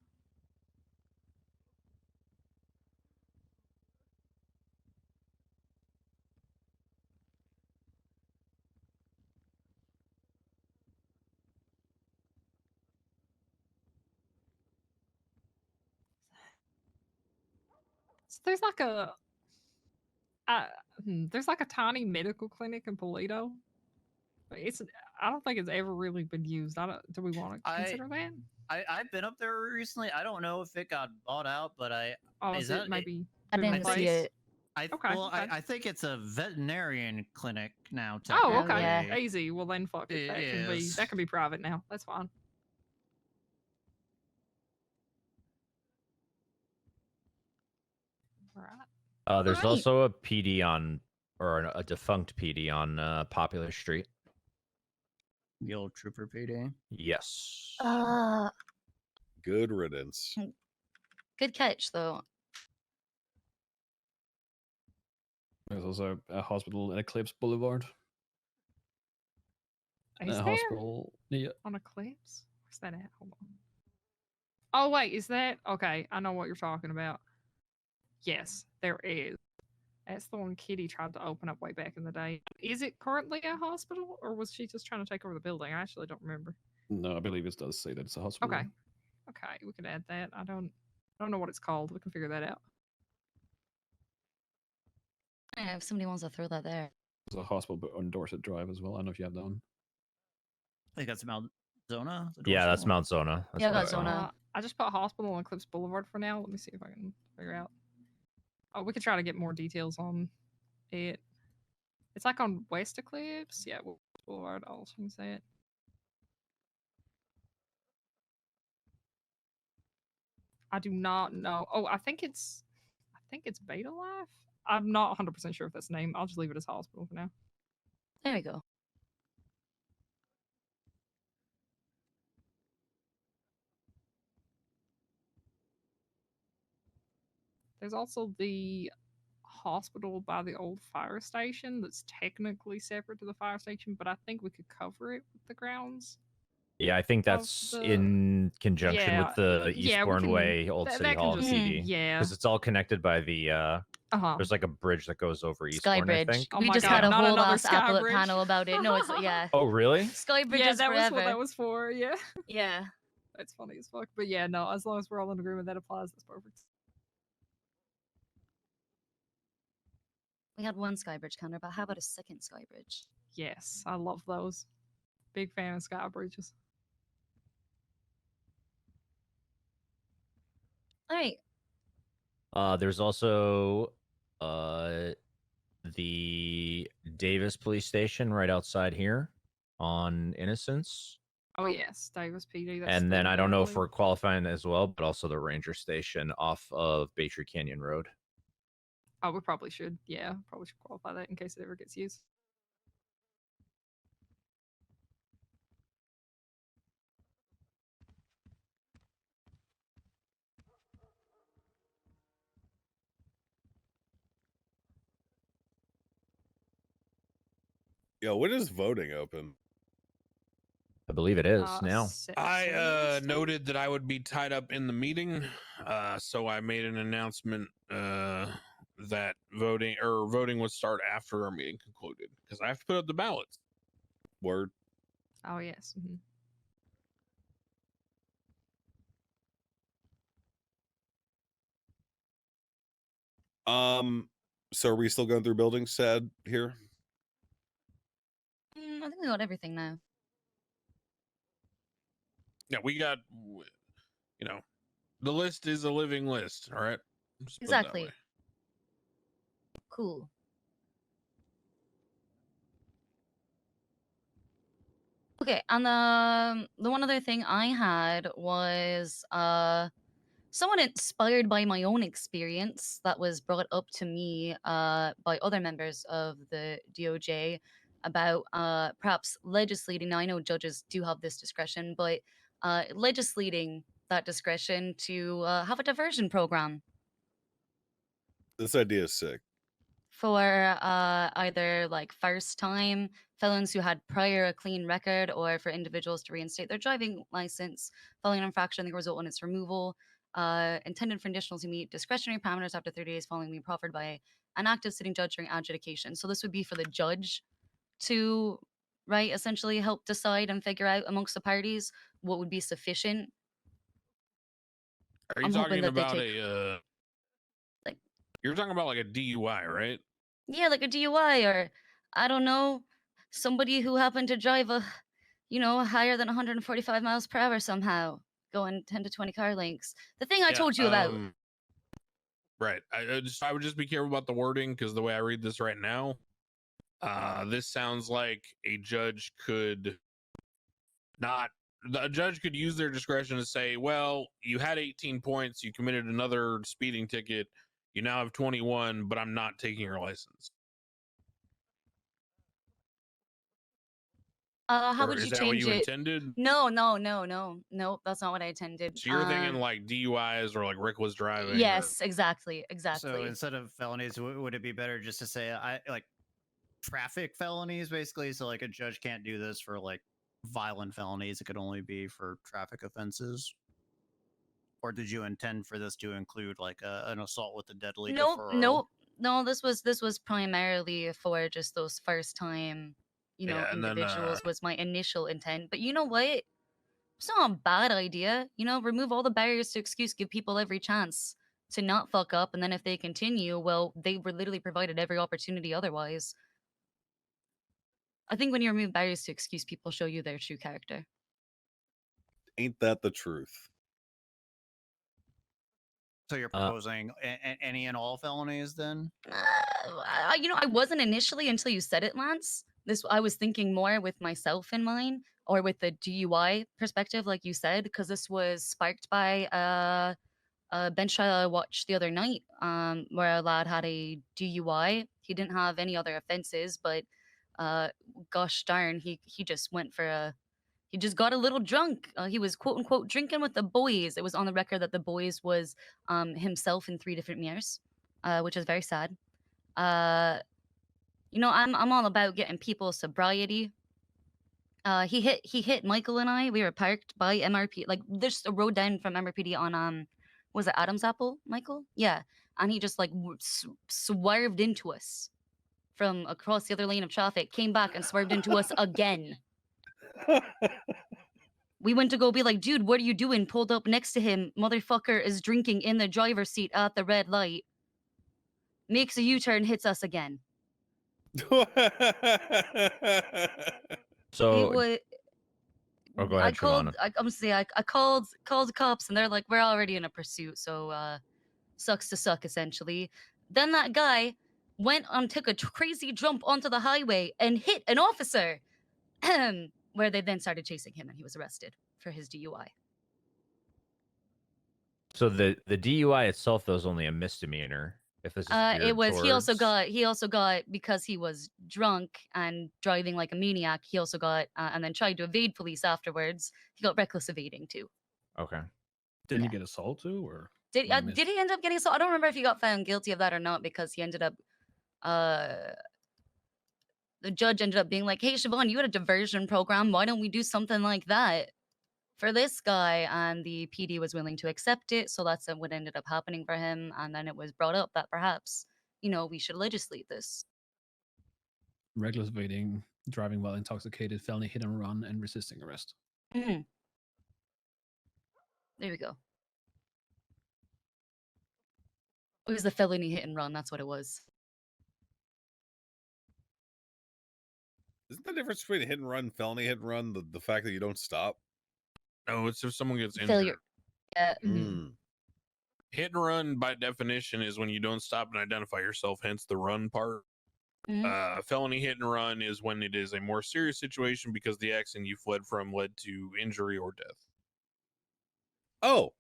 [SPEAKER 4] So there's like there's like a tiny medical clinic in Polito. But I don't think it's ever really been used. Do we want to consider that?
[SPEAKER 6] I've been up there recently. I don't know if it got bought out, but
[SPEAKER 4] Oh,
[SPEAKER 6] is
[SPEAKER 4] is
[SPEAKER 6] that
[SPEAKER 4] it maybe?
[SPEAKER 2] I
[SPEAKER 4] been
[SPEAKER 2] didn't see
[SPEAKER 4] replaced?
[SPEAKER 2] it.
[SPEAKER 4] Okay,
[SPEAKER 6] well,
[SPEAKER 4] okay.
[SPEAKER 6] I think it's a veterinarian clinic now.
[SPEAKER 4] Oh,
[SPEAKER 2] Technically.
[SPEAKER 4] okay.
[SPEAKER 2] Yeah.
[SPEAKER 4] Easy. Well then, fuck it.
[SPEAKER 6] It is.
[SPEAKER 4] That can be private now. That's fine. All right.
[SPEAKER 5] There's
[SPEAKER 2] Right.
[SPEAKER 5] also a PD on, or a defunct PD on Popular Street.
[SPEAKER 6] The old Trooper PD.
[SPEAKER 5] Yes.
[SPEAKER 1] Good riddance.
[SPEAKER 2] Good catch though.
[SPEAKER 7] There's also a hospital in Eclipse Boulevard.
[SPEAKER 4] Is there
[SPEAKER 7] hospital. Yeah.
[SPEAKER 4] on Eclipse? Where's that at? Hold on. Oh wait, is that okay? I know what you're talking about. Yes, there is. That's the one Kitty tried to open up way back in the day. Is it currently a hospital, or was she just trying to take over the building? I actually don't remember.
[SPEAKER 7] No, I believe it does say that it's a hospital.
[SPEAKER 4] Okay, okay, we can add that. I don't know what it's called. We can figure that out.
[SPEAKER 2] Yeah, if somebody wants to throw that there.
[SPEAKER 7] There's a hospital on Dorset Drive as well. I don't know if you have that one.
[SPEAKER 6] I think that's Mount Zona.
[SPEAKER 5] Yeah, that's Mount Zona. That's
[SPEAKER 2] Yeah,
[SPEAKER 5] what I
[SPEAKER 2] that's
[SPEAKER 5] saw.
[SPEAKER 2] Zona.
[SPEAKER 4] I just put hospital on Eclipse Boulevard for now. Let me see if I can figure out. Oh, we could try to get more details on it. It's like on West Eclipse. Yeah, West Boulevard. I'll say it. I do not know. Oh, I think it's Beta Life. I'm not 100% sure if that's the name. I'll just leave it as hospital for now.
[SPEAKER 2] There we go.
[SPEAKER 4] There's also the hospital by the old fire station that's technically separate to the fire station, but I think we could cover it with the grounds.
[SPEAKER 5] Yeah, I think that's in conjunction with the Eastbourne Way Old City Hall PD.
[SPEAKER 4] Yeah,
[SPEAKER 5] because it's all connected by the there's like a bridge that goes over
[SPEAKER 2] Sky
[SPEAKER 5] Eastbourne.
[SPEAKER 2] Bridge.
[SPEAKER 5] I think.
[SPEAKER 4] Oh
[SPEAKER 2] We
[SPEAKER 4] my
[SPEAKER 2] just
[SPEAKER 4] God,
[SPEAKER 2] had a
[SPEAKER 4] not
[SPEAKER 2] whole
[SPEAKER 4] another
[SPEAKER 2] last
[SPEAKER 4] Sky
[SPEAKER 2] appellate
[SPEAKER 4] Bridge.
[SPEAKER 2] panel about it. No, it's yeah.
[SPEAKER 5] Oh, really?
[SPEAKER 2] Sky Bridge
[SPEAKER 4] Yeah,
[SPEAKER 2] is
[SPEAKER 4] that
[SPEAKER 2] forever.
[SPEAKER 4] was what that was for. Yeah,
[SPEAKER 2] Yeah.
[SPEAKER 4] that's funny as fuck. But yeah, no, as long as we're all in agreement that applies, that's perfect.
[SPEAKER 2] We had one Sky Bridge counter, but how about a second Sky Bridge?
[SPEAKER 4] Yes, I love those. Big fan of Sky Bridges.
[SPEAKER 2] All right.
[SPEAKER 5] There's also the Davis Police Station right outside here on Innocence.
[SPEAKER 4] Oh yes, Davis PD. That's
[SPEAKER 5] And then
[SPEAKER 4] the
[SPEAKER 5] I don't know if
[SPEAKER 4] alley.
[SPEAKER 5] we're qualifying as well, but also the Ranger Station off of Baytree Canyon Road.
[SPEAKER 4] Oh, we probably should. Yeah, probably should qualify that in case it ever gets used.
[SPEAKER 1] Yo, when is voting open?
[SPEAKER 5] I believe it is now.
[SPEAKER 3] I noted that I would be tied up in the meeting, so I made an announcement that voting would start after our meeting concluded because I have to put up the ballots.
[SPEAKER 1] Word.
[SPEAKER 4] Oh yes. Mhm.
[SPEAKER 1] So are we still going through buildings sad here?
[SPEAKER 2] I think we got everything now.
[SPEAKER 3] Yeah, we got, you know, the list is a living list. All right. Just put it that
[SPEAKER 2] Exactly.
[SPEAKER 3] way.
[SPEAKER 2] Cool. Okay, and the one other thing I had was somewhat inspired by my own experience that was brought up to me by other members of the DOJ about perhaps legislating. Now I know judges do have this discretion, but legislating that discretion to have a diversion program
[SPEAKER 1] This idea is sick.
[SPEAKER 2] for either like first time felons who had prior a clean record, or for individuals to reinstate their driving license following an infraction that result in its removal, intended for individuals who meet discretionary parameters after 30 days following being proffered by an active sitting judge during adjudication. So this would be for the judge to, right, essentially help decide and figure out amongst the parties what would be sufficient.
[SPEAKER 3] Are you
[SPEAKER 2] I'm hoping
[SPEAKER 3] talking
[SPEAKER 2] that they
[SPEAKER 3] about
[SPEAKER 2] take-
[SPEAKER 3] like you're talking about like a DUI, right?
[SPEAKER 2] Yeah, like a DUI, or I don't know, somebody who happened to drive higher than 145 miles per hour somehow, going 10 to 20 car lengths. The thing I told you about.
[SPEAKER 3] Right. I would just be careful about the wording because the way I read this right now, this sounds like a judge could use their discretion to say, well, you had 18 points, you committed another speeding ticket, you now have 21, but I'm not taking your license.
[SPEAKER 2] How
[SPEAKER 3] Or
[SPEAKER 2] would
[SPEAKER 3] is
[SPEAKER 2] you
[SPEAKER 3] that what
[SPEAKER 2] change
[SPEAKER 3] you
[SPEAKER 2] it?
[SPEAKER 3] intended?
[SPEAKER 2] No, that's not what I intended.
[SPEAKER 3] So you're thinking like DUIs or like reckless driving?
[SPEAKER 2] Yes, exactly.
[SPEAKER 6] So instead of felonies, would it be better just to say traffic felonies, basically. So like a judge can't do this for like violent felonies. It could only be for traffic offenses. Or did you intend for this to include like an assault with a deadly deferral?
[SPEAKER 2] No. This was primarily for just those first time,
[SPEAKER 3] Yeah, and then,
[SPEAKER 2] individuals was my initial intent. But you know what? It's not a bad idea. Remove all the barriers to excuse, give people every chance to not fuck up, and then if they continue, well, they were literally provided every opportunity otherwise. I think when you remove barriers to excuse, people show you their true character.
[SPEAKER 1] Ain't that the truth?
[SPEAKER 6] So you're proposing any and all felonies then?
[SPEAKER 2] I wasn't initially until you said it, Lance. I was thinking more with myself in mind, or with the DUI perspective, like you said, because this was sparked by a bench trial I watched the other night, where a lad had a DUI. He didn't have any other offenses, but gosh darn, he just went for he just got a little drunk. He was quote unquote drinking with the boys. It was on the record that the boys was himself in 3 different mirrors, which is very sad. I'm all about getting people sobriety. He hit Michael and I. We were parked by MRP, like there's a road down from MRPD on was it Adam's Apple, Michael? Yeah, and he just like swerved into us from across the other lane of traffic, came back and swerved into us again. We went to go be like, dude, what are you doing? Pulled up next to him. Motherfucker is drinking in the driver's seat at the red light. Makes a U-turn, hits us again.
[SPEAKER 5] So
[SPEAKER 2] It was.
[SPEAKER 5] Oh, go ahead, Shimona.
[SPEAKER 2] I'm gonna say I called the cops, and they're like, we're already in a pursuit, so sucks to suck essentially. Then that guy went and took a crazy jump onto the highway and hit an officer, where they then started chasing him, and he was arrested for his DUI.
[SPEAKER 5] So the DUI itself, though, is only a misdemeanor. If this is
[SPEAKER 2] It was
[SPEAKER 5] towards...
[SPEAKER 2] he also got because he was drunk and driving like a maniac. He also got and then tried to evade police afterwards. He got reckless evading too.
[SPEAKER 5] Okay.
[SPEAKER 7] Didn't he get assault too, or
[SPEAKER 2] did he end up getting assault? I don't remember if he got found guilty of that or not, because he ended up the judge ended up being like, hey Siobhan, you had a diversion program, why don't we do something like that for this guy? And the PD was willing to accept it, so that's what ended up happening for him. And then it was brought up that perhaps we should legislate this.
[SPEAKER 9] Reckless evading, driving while intoxicated, felony hit and run, and resisting arrest.
[SPEAKER 2] There we go. It was the felony hit and run, that's what it was.
[SPEAKER 1] Isn't the difference between hit and run, felony hit and run, the fact that you don't stop?
[SPEAKER 3] No, it's if someone gets injured.
[SPEAKER 2] Failure. Yeah.
[SPEAKER 3] Hit and run, by definition, is when you don't stop and identify yourself, hence the run part. Felony hit and run is when it is a more serious situation because the accident you fled from led to injury or death.
[SPEAKER 1] Oh.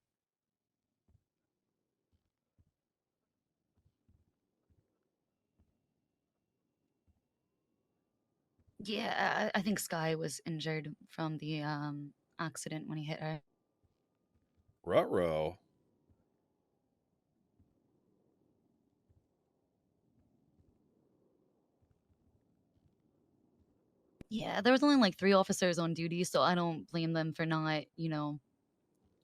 [SPEAKER 2] Yeah, I think Sky was injured from the accident when he hit her.
[SPEAKER 1] Ruh-roh.
[SPEAKER 2] Yeah, there was only like 3 officers on duty, so I don't blame them for not,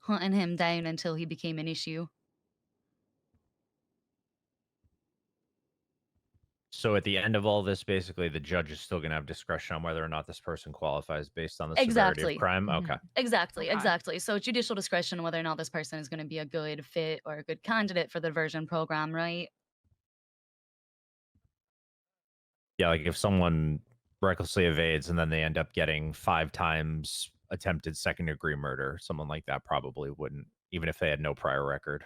[SPEAKER 2] hunting him down until he became an issue.
[SPEAKER 5] So at the end of all this, basically, the judge is still going to have discretion on whether or not this person qualifies based on the severity of crime? Okay.
[SPEAKER 2] Exactly. So judicial discretion on whether or not this person is going to be a good fit or a good candidate for the diversion program, right?
[SPEAKER 5] Yeah, like if someone recklessly evades and then they end up getting 5 times attempted second-degree murder, someone like that probably wouldn't, even if they had no prior record.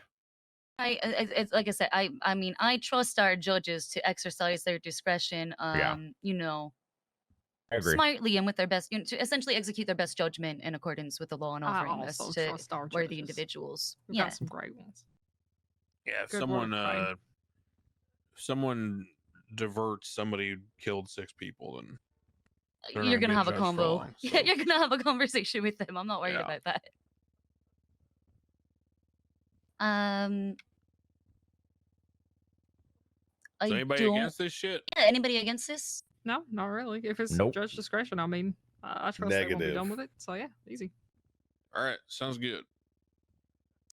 [SPEAKER 2] It's like I said, I mean, I trust our judges to exercise their discretion,
[SPEAKER 5] I agree.
[SPEAKER 2] smartly and with their best, to essentially execute their best judgment in accordance with the law and
[SPEAKER 4] I
[SPEAKER 2] offering this
[SPEAKER 4] also
[SPEAKER 2] to
[SPEAKER 4] trust our
[SPEAKER 2] worthy
[SPEAKER 4] judges.
[SPEAKER 2] individuals.
[SPEAKER 4] We've got some great ones.
[SPEAKER 3] Yeah, if
[SPEAKER 4] Good work, Brian.
[SPEAKER 3] someone diverts somebody who killed 6 people, then they're
[SPEAKER 2] You're
[SPEAKER 3] not
[SPEAKER 2] gonna
[SPEAKER 3] get
[SPEAKER 2] have a
[SPEAKER 3] judged for
[SPEAKER 2] combo.
[SPEAKER 3] long,
[SPEAKER 2] Yeah,
[SPEAKER 3] so-
[SPEAKER 2] you're gonna have a conversation with them. I'm not worried
[SPEAKER 3] Yeah.
[SPEAKER 2] about that.
[SPEAKER 3] Is anybody against this shit?
[SPEAKER 2] Yeah, anybody against this?
[SPEAKER 4] No, not really. If it's
[SPEAKER 5] Nope.
[SPEAKER 4] judge discretion, I mean, I trust they will be done
[SPEAKER 1] Negative.
[SPEAKER 4] with it. So yeah, easy.
[SPEAKER 3] All right, sounds good.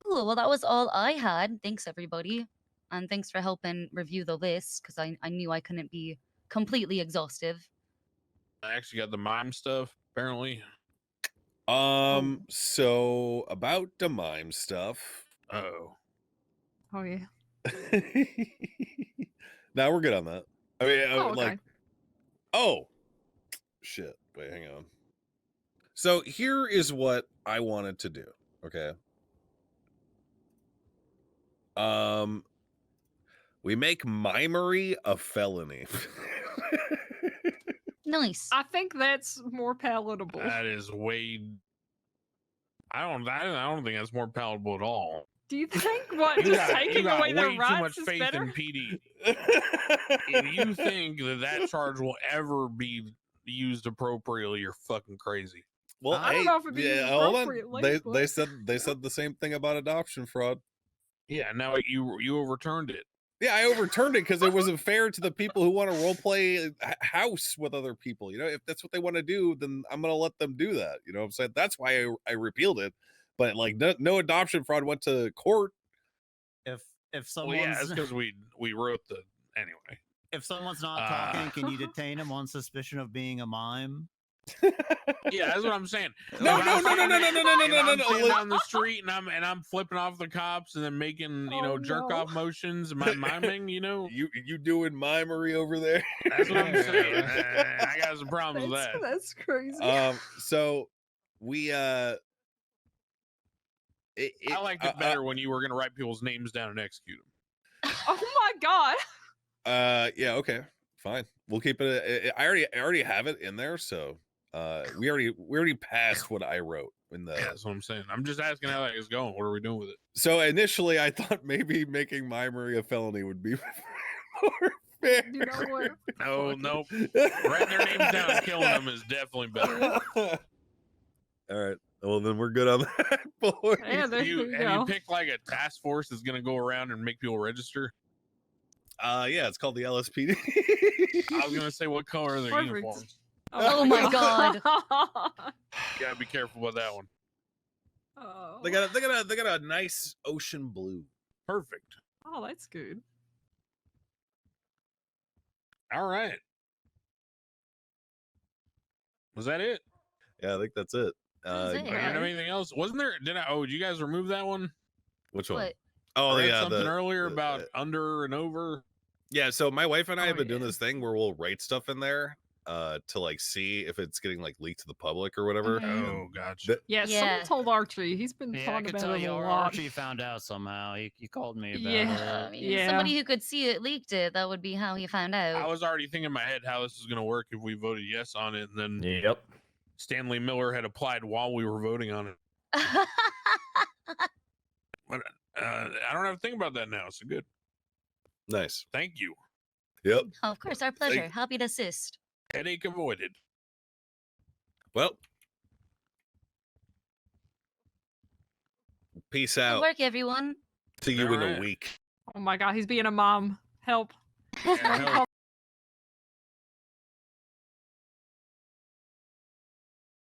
[SPEAKER 2] Cool. Well, that was all I had. Thanks, everybody. And thanks for helping review the list, because I knew I couldn't be completely exhaustive.
[SPEAKER 3] I actually got the mime stuff, apparently.
[SPEAKER 1] So about the mime stuff.
[SPEAKER 3] Oh.
[SPEAKER 4] Oh yeah.
[SPEAKER 1] Now we're good on that. I mean,
[SPEAKER 4] Oh, okay.
[SPEAKER 1] like, oh, shit. Wait, hang on. So here is what I wanted to do. Okay. We make mimery a felony.
[SPEAKER 2] Nice.
[SPEAKER 4] I think that's more palatable.
[SPEAKER 3] That is way. I don't think that's more palatable at all.
[SPEAKER 4] Do you think what
[SPEAKER 3] You
[SPEAKER 4] just
[SPEAKER 3] got, you
[SPEAKER 4] taking
[SPEAKER 3] got
[SPEAKER 4] away their
[SPEAKER 3] way too
[SPEAKER 4] rights
[SPEAKER 3] much
[SPEAKER 4] is
[SPEAKER 3] faith
[SPEAKER 4] better?
[SPEAKER 3] in PD. If you think that charge will ever be used appropriately, you're fucking crazy.
[SPEAKER 1] Well,
[SPEAKER 4] I don't
[SPEAKER 1] hey,
[SPEAKER 4] know if it'd be used
[SPEAKER 1] hold on.
[SPEAKER 4] appropriately,
[SPEAKER 1] They
[SPEAKER 4] but-
[SPEAKER 1] said the same thing about adoption fraud.
[SPEAKER 3] Yeah, now you overturned it.
[SPEAKER 1] Yeah, I overturned it because it wasn't fair to the people who want to role play house with other people. You know, if that's what they want to do, then I'm gonna let them do that. You know what I'm saying? That's why I repealed it. But like, no adoption fraud went to court.
[SPEAKER 6] If
[SPEAKER 3] Well,
[SPEAKER 6] someone's
[SPEAKER 3] yeah, that's because we wrote the anyway.
[SPEAKER 6] if someone's not talking, can you detain him on suspicion of being a mime?
[SPEAKER 3] Yeah, that's what I'm saying.
[SPEAKER 1] No,
[SPEAKER 3] If
[SPEAKER 1] no,
[SPEAKER 3] I'm
[SPEAKER 1] no, no,
[SPEAKER 3] sitting-
[SPEAKER 1] no, no, no, no,
[SPEAKER 3] if
[SPEAKER 1] no, no,
[SPEAKER 3] I'm
[SPEAKER 1] no,
[SPEAKER 3] sitting
[SPEAKER 1] no.
[SPEAKER 3] down the street and I'm flipping off the cops and then making
[SPEAKER 4] Oh,
[SPEAKER 3] jerk
[SPEAKER 4] no.
[SPEAKER 3] off motions, miming,
[SPEAKER 1] You doing mimery over there?
[SPEAKER 3] That's what I'm saying. I got some problems with that.
[SPEAKER 4] That's crazy.
[SPEAKER 1] So we
[SPEAKER 3] I liked it better when you were going to write people's names down and execute them.
[SPEAKER 4] Oh my god.
[SPEAKER 1] Yeah, okay, fine. We'll keep it. I already have it in there, so we already passed what I wrote in the.
[SPEAKER 3] Yeah, that's what I'm saying. I'm just asking how that is going. What are we doing with it?
[SPEAKER 1] So initially, I thought maybe making mimery a felony would be more fair.
[SPEAKER 4] You know what?
[SPEAKER 3] No,
[SPEAKER 4] Fuck
[SPEAKER 3] nope.
[SPEAKER 4] it.
[SPEAKER 3] Writing their names down and killing them is definitely better.
[SPEAKER 1] All right. Well, then we're good on that, boys.
[SPEAKER 4] Yeah, there you
[SPEAKER 3] Have
[SPEAKER 4] go.
[SPEAKER 3] you picked like a task force that's going to go around and make people register?
[SPEAKER 1] Yeah, it's called the LSPD.
[SPEAKER 3] I was going to say, what color are their
[SPEAKER 4] Perfect.
[SPEAKER 3] uniforms?
[SPEAKER 2] Oh my god.
[SPEAKER 3] You got to be careful with that one.
[SPEAKER 4] Oh.
[SPEAKER 1] They got a nice ocean blue.
[SPEAKER 3] Perfect.
[SPEAKER 4] Oh, that's good.
[SPEAKER 3] All right. Was that it?
[SPEAKER 1] Yeah, I think that's it.
[SPEAKER 2] That's it.
[SPEAKER 3] I didn't have anything else. Wasn't there? Did you guys remove that one?
[SPEAKER 1] Which one?
[SPEAKER 2] What?
[SPEAKER 1] Oh,
[SPEAKER 3] I read
[SPEAKER 1] yeah,
[SPEAKER 3] something earlier about under and over.
[SPEAKER 1] Yeah, so my wife and I
[SPEAKER 4] Oh,
[SPEAKER 1] have been doing
[SPEAKER 4] yeah.
[SPEAKER 1] this thing where we'll write stuff in there to like see if it's getting like leaked to the public or whatever.
[SPEAKER 2] Mhm.
[SPEAKER 3] Oh, gotcha.
[SPEAKER 1] Th-
[SPEAKER 4] Yeah,
[SPEAKER 2] Yeah.
[SPEAKER 4] someone told Archie. He's been
[SPEAKER 6] Yeah, I
[SPEAKER 4] talking
[SPEAKER 6] could
[SPEAKER 4] about
[SPEAKER 6] tell
[SPEAKER 4] it
[SPEAKER 6] you
[SPEAKER 4] a lot.
[SPEAKER 6] Archie found out somehow. He called me about
[SPEAKER 4] Yeah.
[SPEAKER 6] it.
[SPEAKER 2] I mean,
[SPEAKER 4] Yeah.
[SPEAKER 2] somebody who could see it leaked it. That would be how he found
[SPEAKER 3] I
[SPEAKER 2] out.
[SPEAKER 3] was already thinking in my head how this is going to work if we voted yes on it, and then
[SPEAKER 5] Yep.
[SPEAKER 3] Stanley Miller had applied while we were voting on it. But I don't have to think about that now. So good.
[SPEAKER 1] Nice.
[SPEAKER 3] Thank you.
[SPEAKER 1] Yep.
[SPEAKER 2] Oh, of course, our pleasure. Happy to assist.
[SPEAKER 3] Headache avoided.
[SPEAKER 1] Well, peace
[SPEAKER 2] Good
[SPEAKER 1] out.
[SPEAKER 2] work, everyone.
[SPEAKER 1] See you in a
[SPEAKER 3] Alright.
[SPEAKER 1] week.
[SPEAKER 4] Oh my god, he's being a mom. Help.
[SPEAKER 3] Yeah,